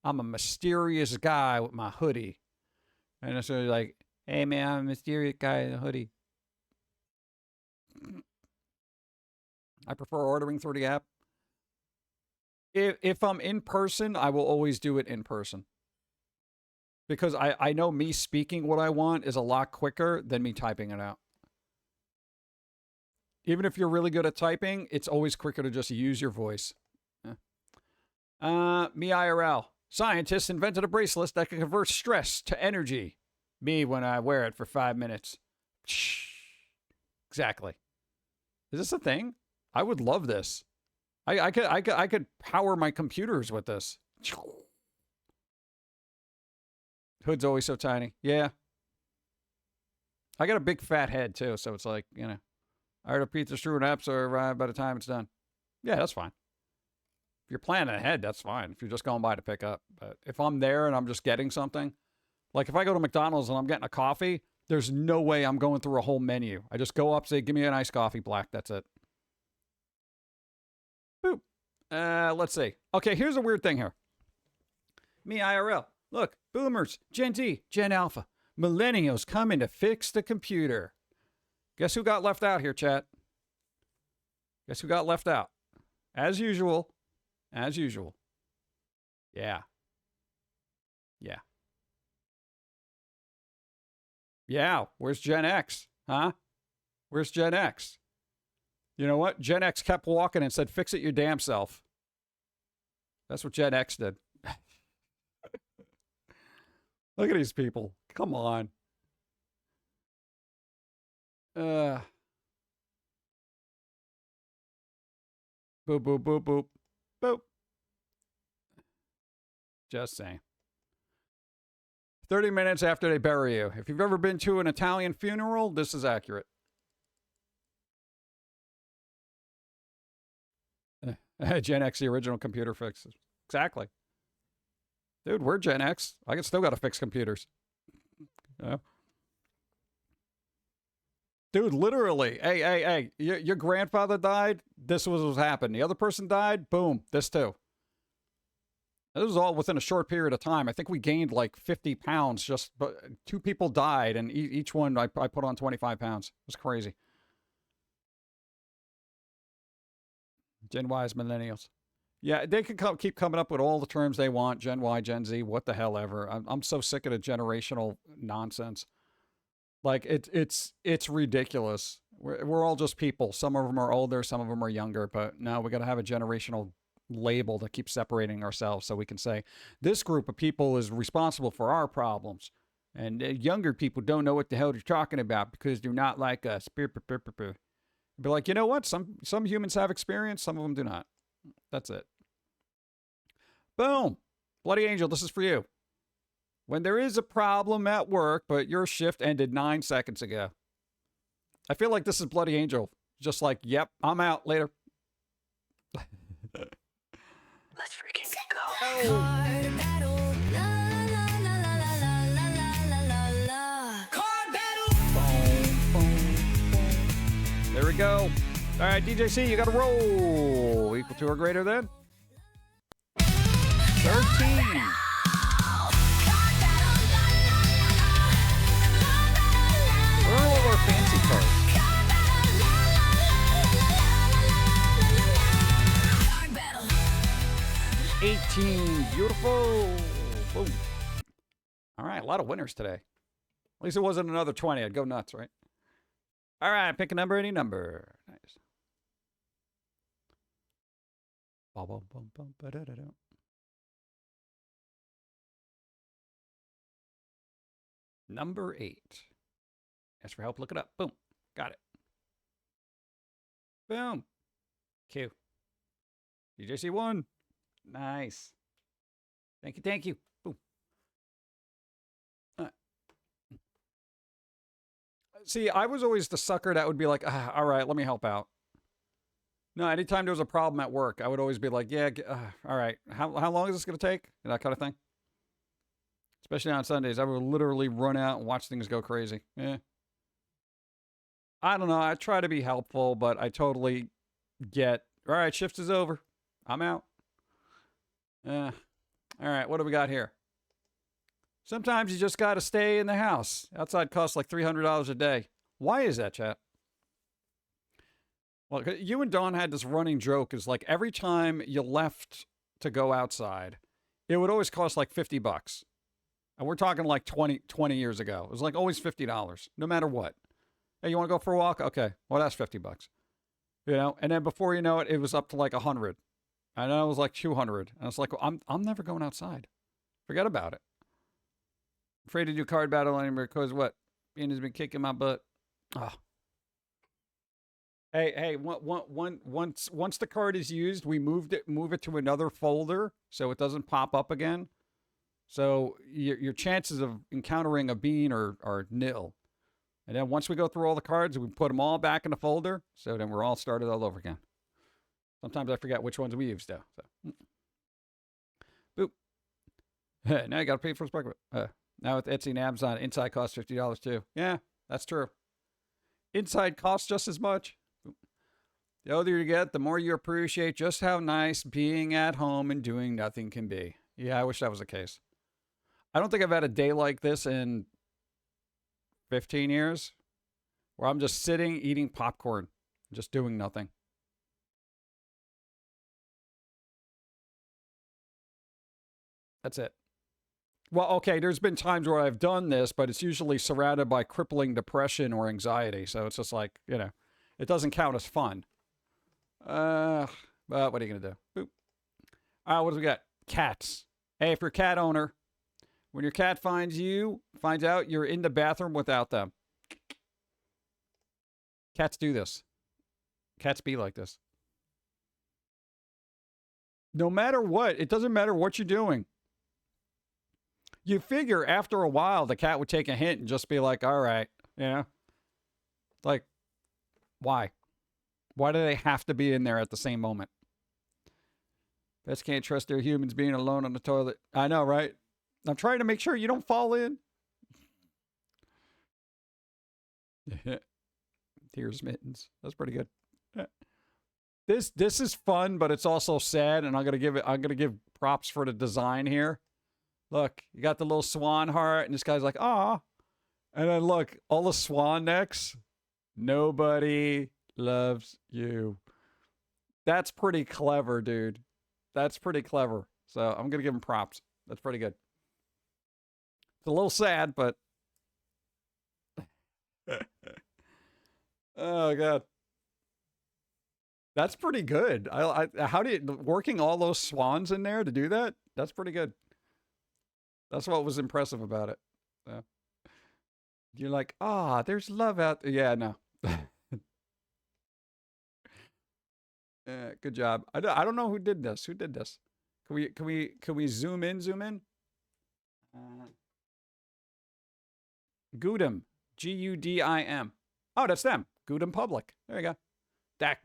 I'm a mysterious guy with my hoodie. And it's really like, hey, man, I'm a mysterious guy in a hoodie. I prefer ordering through the app. If I'm in person, I will always do it in person. Because I know me speaking what I want is a lot quicker than me typing it out. Even if you're really good at typing, it's always quicker to just use your voice. Me IRL. Scientists invented a bracelet that can convert stress to energy. Me when I wear it for 5 minutes. Exactly. Is this a thing? I would love this. I could power my computers with this. Hood's always so tiny. Yeah. I got a big fat head too, so it's like, you know. I heard a pizza strewn apps will arrive by the time it's done. Yeah, that's fine. If you're planning ahead, that's fine. If you're just going by to pick up. But if I'm there and I'm just getting something, like if I go to McDonald's and I'm getting a coffee, there's no way I'm going through a whole menu. I just go up, say, give me an iced coffee, black. That's it. Boop. Let's see. Okay, here's a weird thing here. Me IRL. Look, boomers, Gen Z, Gen Alpha, millennials coming to fix the computer. Guess who got left out here, chat? Guess who got left out? As usual. As usual. Yeah. Yeah. Yeah. Where's Gen X? Huh? Where's Gen X? You know what? Gen X kept walking and said, fix it your damn self. That's what Gen X did. Look at these people. Come on. Boop, boop, boop, boop, boop. Just saying. 30 minutes after they bury you. If you've ever been to an Italian funeral, this is accurate. Gen X, the original computer fixes. Exactly. Dude, we're Gen X. I still got to fix computers. Yeah. Dude, literally, hey, your grandfather died, this was what happened. The other person died, boom, this too. This was all within a short period of time. I think we gained like 50 pounds but 2 people died, and each one I put on 25 pounds. It was crazy. Gen Y is millennials. Yeah, they can keep coming up with all the terms they want, Gen Y, Gen Z, what the hell ever. I'm so sick of the generational nonsense. Like, it's ridiculous. We're all just people. Some of them are older, some of them are younger, but no, we got to have a generational label to keep separating ourselves so we can say, this group of people is responsible for our problems. And younger people don't know what the hell they're talking about because they're not like us. Be like, you know what? Some humans have experience, some of them do not. That's it. Boom. Bloody Angel, this is for you. When there is a problem at work, but your shift ended 9 seconds ago. I feel like this is Bloody Angel. Just like, yep, I'm out. Later. Let's freaking go. Car battle. La, la, la, la, la, la, la, la, la. Car battle. Boom, boom, boom. There we go. All right, DJC, you got to roll. Equal to or greater than 13. All of our fancy cards. 18. Beautiful. Boom. All right, a lot of winners today. At least it wasn't another 20. I'd go nuts, right? All right, pick a number, any number. Nice. Bum, bum, bum, bum, ba-da-da-da. Number 8. Ask for help, look it up. Boom. Got it. Boom. Q. DJC1. Nice. Thank you, thank you. Boom. See, I was always the sucker that would be like, all right, let me help out. No, anytime there was a problem at work, I would always be like, yeah, all right, how long is this going to take? And that kind of thing. Especially on Sundays, I would literally run out and watch things go crazy. Yeah. I don't know. I try to be helpful, but I totally get, all right, shift is over. I'm out. All right, what do we got here? Sometimes you just got to stay in the house. Outside costs like $300 a day. Why is that, chat? Well, you and Dawn had this running joke is like every time you left to go outside, it would always cost like $50. And we're talking like 20 years ago. It was like always $50, no matter what. Hey, you want to go for a walk? Okay. Well, that's $50. You know, and then before you know it, it was up to like 100. And then it was like 200. And it's like, well, I'm never going outside. Forget about it. Afraid to do card battle anymore because what? Ian has been kicking my butt. Oh. Hey, once the card is used, we move it to another folder so it doesn't pop up again. So your chances of encountering a bean are nil. And then once we go through all the cards, we put them all back in the folder. So then we're all started all over again. Sometimes I forget which ones we used though. So. Boop. Now you got to pay for a spark. Now with Etsy and Amazon, inside costs $50 too. Yeah, that's true. Inside costs just as much. The older you get, the more you appreciate just how nice being at home and doing nothing can be. Yeah, I wish that was the case. I don't think I've had a day like this in 15 years where I'm just sitting, eating popcorn, just doing nothing. That's it. Well, okay, there's been times where I've done this, but it's usually surrounded by crippling depression or anxiety. So it's just like, you know, it doesn't count as fun. But what are you going to do? Boop. All right, what do we got? Cats. Hey, if you're a cat owner, when your cat finds out you're in the bathroom without them. Cats do this. Cats be like this. No matter what, it doesn't matter what you're doing. You figure after a while the cat would take a hint and just be like, all right, you know? Like, why? Why do they have to be in there at the same moment? Pets can't trust their humans being alone on the toilet. I know, right? I'm trying to make sure you don't fall in. Tears mittens. That's pretty good. This is fun, but it's also sad, and I'm gonna give props for the design here. Look, you got the little swan heart, and this guy's like, ah. And then look, all the swan necks. Nobody loves you. That's pretty clever, dude. That's pretty clever. So I'm going to give him props. That's pretty good. It's a little sad, but... oh, God. That's pretty good. How do you... working all those swans in there to do that? That's pretty good. That's what was impressive about it. So, you're like, there's love out there. Yeah, no. Good job. I don't know who did this. Who did this? Can we zoom in? Gudem. G-U-D-I-M. Oh, that's them. Gudem Public. There you go.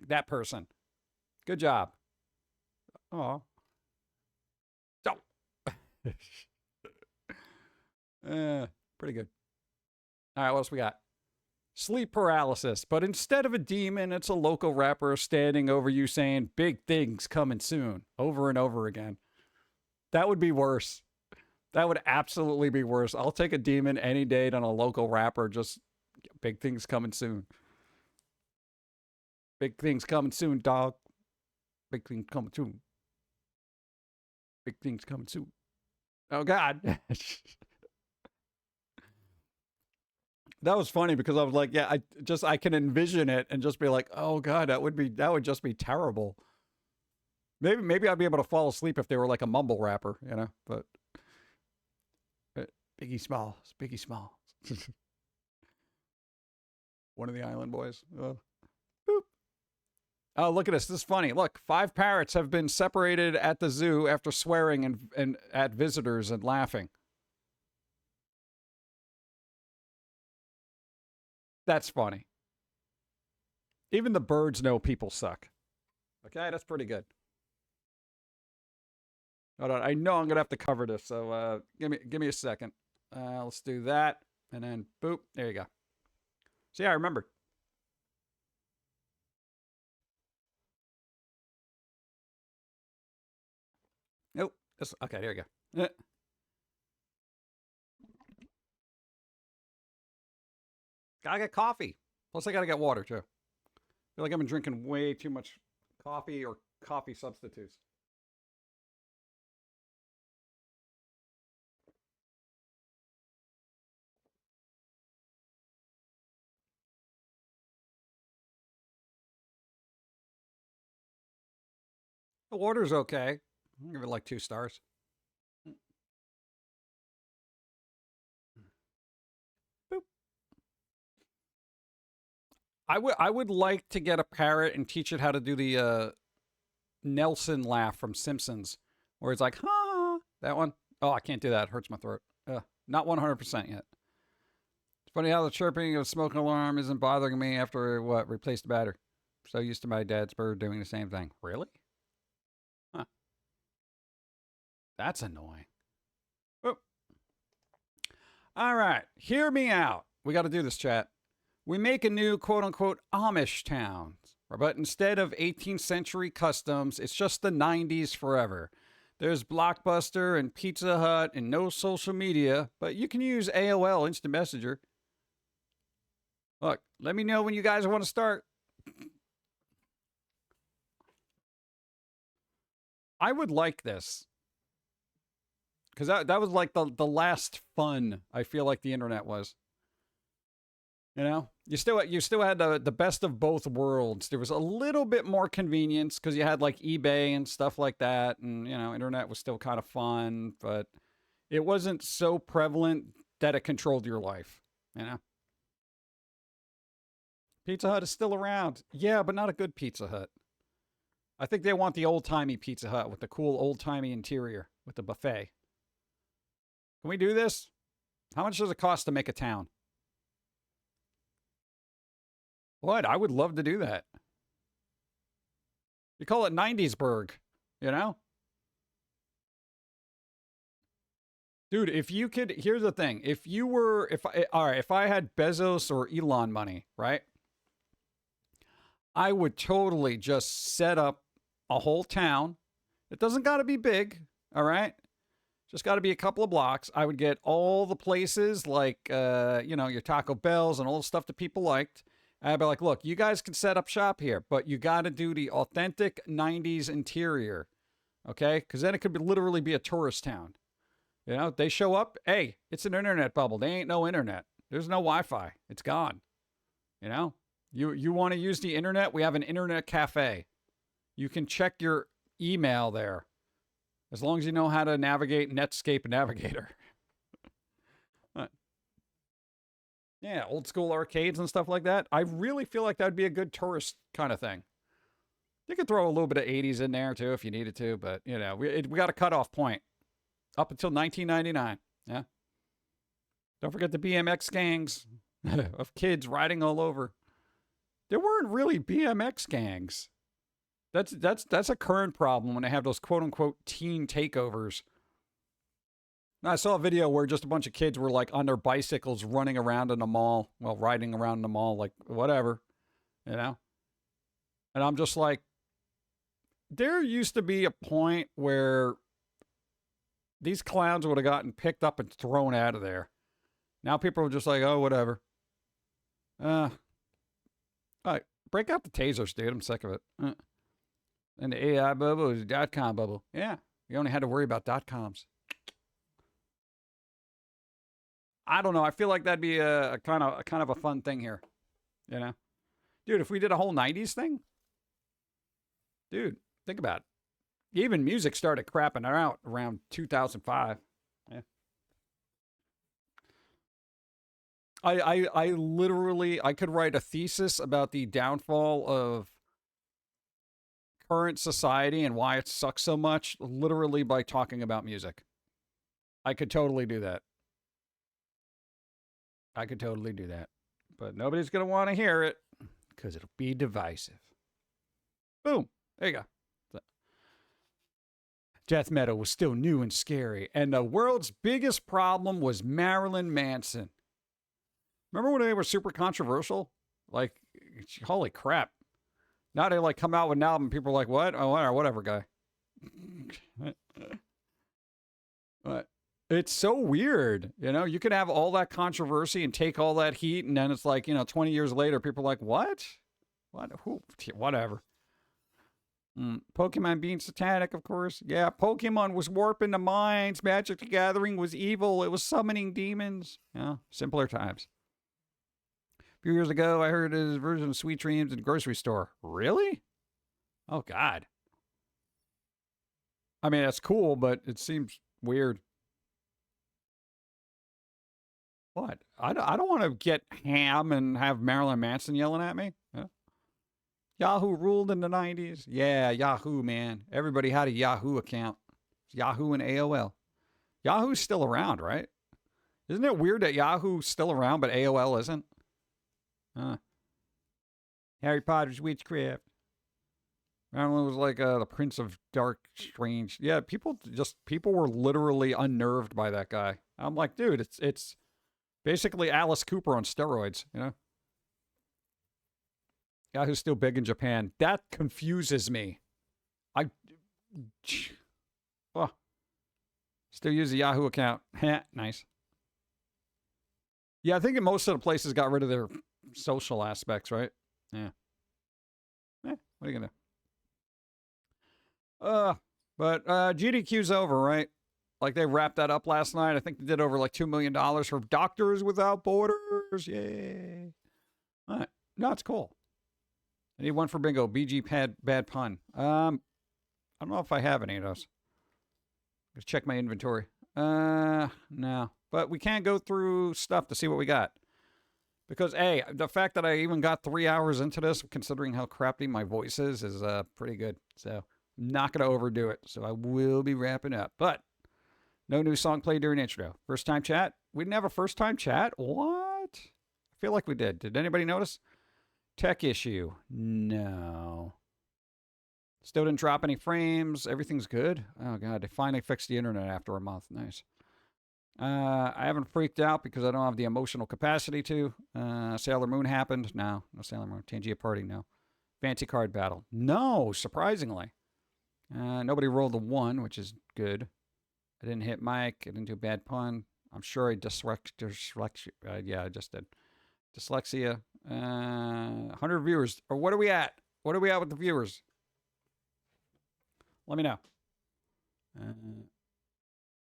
That person. Good job. Oh. Pretty good. All right, what else we got? Sleep paralysis, but instead of a demon, it's a local rapper standing over you saying, big things coming soon, over and over again. That would be worse. That would absolutely be worse. I'll take a demon any day than a local rapper, just big things coming soon. Big things coming soon, dog. Big things coming soon. Big things coming soon. Oh, God. That was funny because I was like, yeah, I can envision it and just be like, oh God, that would just be terrible. Maybe I'd be able to fall asleep if they were like a mumble rapper, you know, but Biggie Smalls. One of the Island Boys. Boop. Oh, look at this. This is funny. Look, 5 parrots have been separated at the zoo after swearing and at visitors and laughing. That's funny. Even the birds know people suck. Okay, that's pretty good. Hold on. I know I'm gonna have to cover this, so give me a second. Let's do that, and then boop. There you go. So yeah, I remembered. Nope. Okay, there you go. Gotta get coffee. Plus, I gotta get water too. I feel like I've been drinking way too much coffee or coffee substitutes. The water's okay. I'll give it like 2 stars. Boop. I would like to get a parrot and teach it how to do the Nelson laugh from Simpsons, where it's like, huh, that one. Oh, I can't do that. It hurts my throat. Not 100% yet. It's funny how the chirping of a smoking alarm isn't bothering me after replaced the battery. So used to my dad's bird doing the same thing. Really? Huh. That's annoying. Oh. All right. Hear me out. We got to do this, chat. We make a new quote-unquote Amish town. But instead of 18th century customs, it's just the 90s forever. There's Blockbuster and Pizza Hut and no social media, but you can use AOL Instant Messenger. Look, let me know when you guys want to start. I would like this. Because that was like the last fun I feel like the internet was. You know, you still had the best of both worlds. There was a little bit more convenience because you had like eBay and stuff like that, and you know, internet was still kind of fun, but it wasn't so prevalent that it controlled your life. You know, Pizza Hut is still around, yeah, but not a good Pizza Hut. I think they want the old timey Pizza Hut with the cool old timey interior with the buffet. Can we do this? How much does it cost to make a town? What? I would love to do that. You call it 90sburg, you know? Dude, if you could, here's the thing. If I had Bezos or Elon money, right? I would totally just set up a whole town. It doesn't got to be big, all right? Just got to be a couple of blocks. I would get all the places like, your Taco Bells and all the stuff that people liked. I'd be like, look, you guys can set up shop here, but you got to do the authentic 90s interior, okay? Because then it could literally be a tourist town. You know, they show up, hey, it's an internet bubble. They ain't no internet. There's no Wi-Fi. It's gone. You know, you want to use the internet? We have an internet cafe. You can check your email there as long as you know how to navigate Netscape Navigator. Yeah, old school arcades and stuff like that. I really feel like that would be a good tourist kind of thing. You could throw a little bit of 80s in there too if you needed to, but you know, we got a cutoff point up until 1999. Yeah. Don't forget the BMX gangs of kids riding all over. There weren't really BMX gangs. That's a current problem when they have those quote unquote teen takeovers. I saw a video where just a bunch of kids were like on their bicycles running around in the mall, well, riding around the mall, like whatever, you know? And I'm just like, there used to be a point where these clowns would have gotten picked up and thrown out of there. Now people are just like, oh, whatever. All right, break out the tasers, dude. I'm sick of it. And the AI bubble is .com bubble. Yeah, you only had to worry about .coms. I don't know. I feel like that'd be a kind of a fun thing here, you know, dude. If we did a whole '90s thing, dude, think about it. Even music started crapping out around 2005. Yeah. I literally I could write a thesis about the downfall of current society and why it sucks so much literally by talking about music. I could totally do that. But nobody's going to want to hear it because it'll be divisive. Boom. There you go. Death metal was still new and scary, and the world's biggest problem was Marilyn Manson. Remember when they were super controversial? Like, holy crap. Now they like come out with an album, people are like, what? Oh, whatever, guy. But it's so weird. You know, you can have all that controversy and take all that heat, and then it's like, 20 years later, people are like, what? What? Who? Whatever. Pokemon being satanic, of course. Yeah, Pokemon was warping the minds. Magic the Gathering was evil. It was summoning demons. Yeah, simpler times. A few years ago, I heard his version of Sweet Dreams in the grocery store. Really? Oh, God. I mean, that's cool, but it seems weird. What? I don't want to get ham and have Marilyn Manson yelling at me. Yeah. Yahoo ruled in the 90s. Yeah, Yahoo, man. Everybody had a Yahoo account. Yahoo and AOL. Yahoo's still around, right? Isn't it weird that Yahoo's still around, but AOL isn't? Harry Potter's witchcraft. Marilyn was like the Prince of Dark Strange. Yeah, people were literally unnerved by that guy. I'm like, dude, it's basically Alice Cooper on steroids, Yahoo's still big in Japan. That confuses me. Still use the Yahoo account. Nice. Yeah, I think most of the places got rid of their social aspects, right? Yeah. What are you gonna do? But GDQ's over, right? Like they wrapped that up last night. I think they did over like $2 million for Doctors Without Borders. Yay. All right. No, it's cool. I need one for bingo. BG bad pun. I don't know if I have any of those. Let's check my inventory. No. But we can't go through stuff to see what we got. Because, A, the fact that I even got 3 hours into this, considering how crappy my voice is pretty good. So, I'm not going to overdo it. So, I will be wrapping up. But, no new song played during intro. First time chat? We didn't have a first time chat? What? I feel like we did. Did anybody notice? Tech issue. No. Still didn't drop any frames. Everything's good. Oh, God. They finally fixed the internet after a month. Nice. I haven't freaked out because I don't have the emotional capacity to. Sailor Moon happened. No Sailor Moon. Tangia Party. No. Fancy card battle. No, surprisingly. Nobody rolled a 1, which is good. I didn't hit Mike. I didn't do a bad pun. I'm sure I dyslexia. Yeah, I just did. Dyslexia. 100 viewers. Or what are we at? What are we at with the viewers? Let me know.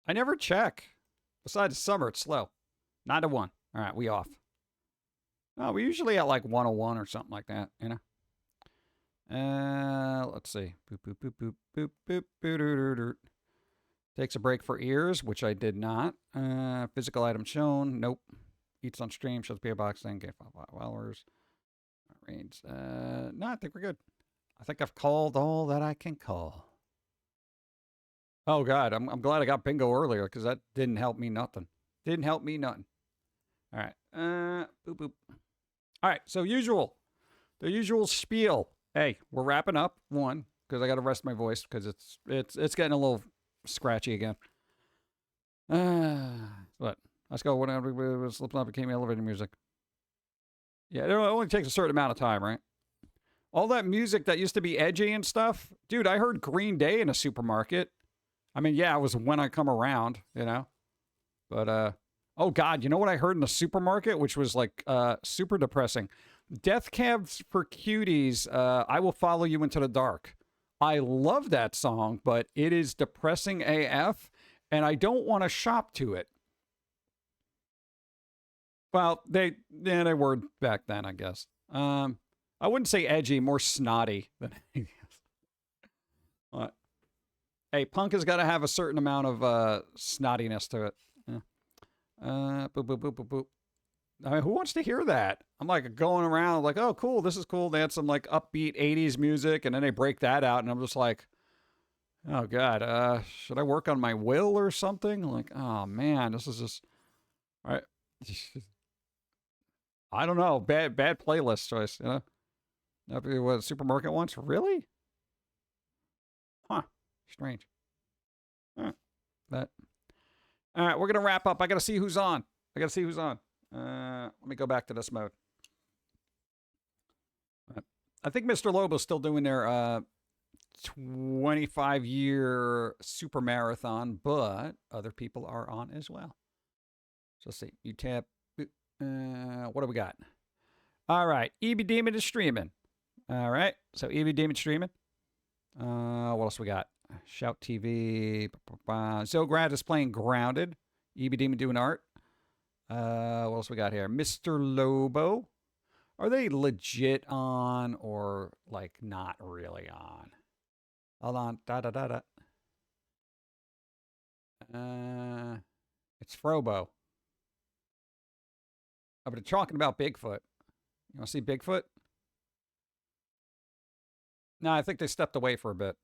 I never check. Besides summer, it's slow. 9 to 1. All right, we off. No, we're usually at like 101 or something like that, Let's see. Boop, boop, boop, boop, boop, boop, boop, doo, doo, doo. Takes a break for ears, which I did not. Physical item shown. Nope. Eats on stream. Shows PO box thing. Game followers. Range. No, I think we're good. I think I've called all that I can call. Oh, God. I'm glad I got bingo earlier because that didn't help me nothing. Didn't help me nothing. All right. Boop, boop. All right. So the usual spiel. Hey, we're wrapping up. One, because I got to rest my voice because it's getting a little scratchy again. What? Let's go. Whatever. Slipping up became elevator music. Yeah, it only takes a certain amount of time, right? All that music that used to be edgy and stuff. Dude, I heard Green Day in a supermarket. I mean, yeah, it was When I Come Around, But, oh, God, you know what I heard in the supermarket, which was, like, super depressing? Death Cabs for Cuties, I Will Follow You Into the Dark. I love that song, but it is depressing AF, and I don't want to shop to it. Well, they were back then, I guess. I wouldn't say edgy, more snotty than anything else. What? Hey, punk has got to have a certain amount of snottiness to it. Yeah. Boop, boop, boop, boop, boop. I mean, who wants to hear that? I'm like going around like, oh, cool, this is cool. They had some like upbeat 80s music, and then they break that out, and I'm just like, oh God, should I work on my will or something? Like, oh man, this is just, all right. I don't know. Bad playlist choice, you know? That'd be what supermarket wants? Really? Huh. Strange. All right. That. All right, we're gonna wrap up. I gotta see who's on. Let me go back to this mode. I think Mr. Lobo's still doing their 25-year super marathon, but other people are on as well. So let's see. You tap. What do we got? All right. EB Demon is streaming. All right. So EB Demon streaming. What else we got? Shout TV. Zograd is playing Grounded. EB Demon doing art. What else we got here? Mr. Lobo. Are they legit on or like not really on? Hold on. It's Frobo. Oh, but they're talking about Bigfoot. You want to see Bigfoot? No, I think they stepped away for a bit.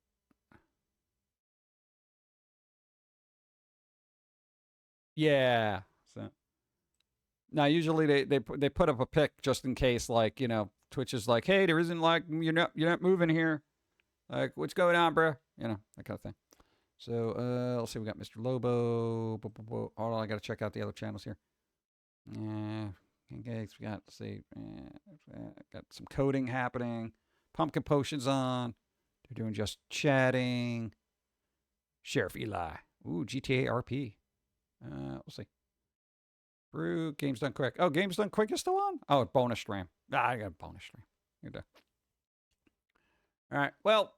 Yeah. So now usually they put up a pic just in case, like, you know, Twitch is like, hey, there isn't like you're not moving here. Like, what's going on, bro? You know, that kind of thing. So let's see, we got Mr. Lobo. Hold on, I gotta check out the other channels here. Yeah. Okay, we got, let's see, got some coding happening. Pumpkin Potion's on. They're doing just chatting. Sheriff Eli. Ooh, GTA RP. We'll see. Brew, Games Done Quick. Oh, Games Done Quick is still on? Oh, bonus stream. I got a bonus stream. You're done. All right. Well,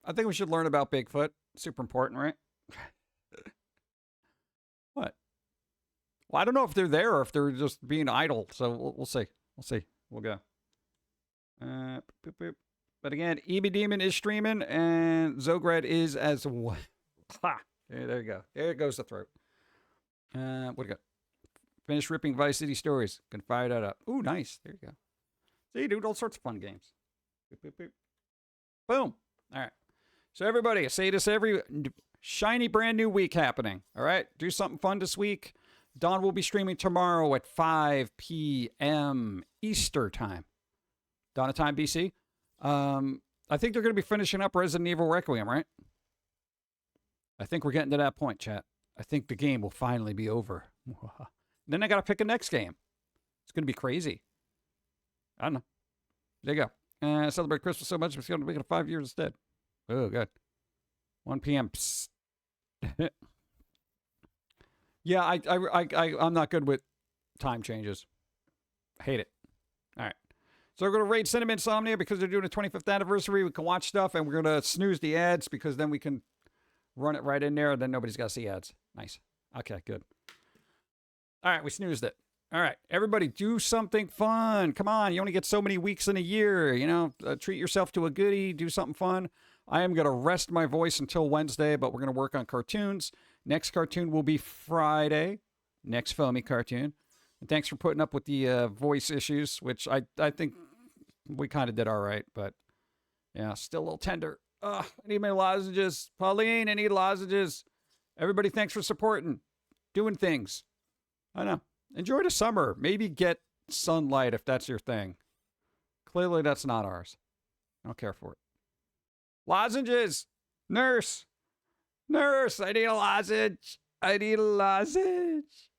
I think we should learn about Bigfoot. Super important, right? What? Well, I don't know if they're there or if they're just being idle. So we'll see. We'll go. Boop, boop. But again, EB Demon is streaming and Zograd is as well. Ha! There you go. There goes the throat. What do you got? Finish ripping Vice City stories. Can fire that up. Ooh, nice. There you go. See, dude, all sorts of fun games. Boop, boop, boop. Boom. All right. So everybody, I say this every shiny brand new week happening. All right. Do something fun this week. Don will be streaming tomorrow at 5 p.m. Easter time. Donna time, BC. I think they're going to be finishing up Resident Evil Requiem, right? I think we're getting to that point, chat. I think the game will finally be over. Then I got to pick a next game. It's going to be crazy. I don't know. There you go. Celebrate Christmas so much, it's going to make it 5 years instead. Oh, good. 1 p.m. Psst. Yeah, I'm not good with time changes. Hate it. All right. So we're going to raid Cinema Insomnia because they're doing a 25th anniversary. We can watch stuff, and we're going to snooze the ads because then we can run it right in there, and then nobody's got to see ads. Nice. Okay, good. All right, we snoozed it. All right, everybody do something fun. Come on, you only get so many weeks in a year. You know, treat yourself to a goodie. Do something fun. I am going to rest my voice until Wednesday, but we're going to work on cartoons. Next cartoon will be Friday. Next Foamy cartoon. And thanks for putting up with the voice issues, which I think we kind of did all right, but yeah, still a little tender. I need my lozenges. Pauline, I need lozenges. Everybody, thanks for supporting. Doing things. I know. Enjoy the summer. Maybe get sunlight if that's your thing. Clearly, that's not ours. I don't care for it. Lozenges. Nurse. Nurse, I need a lozenge. I need a lozenge.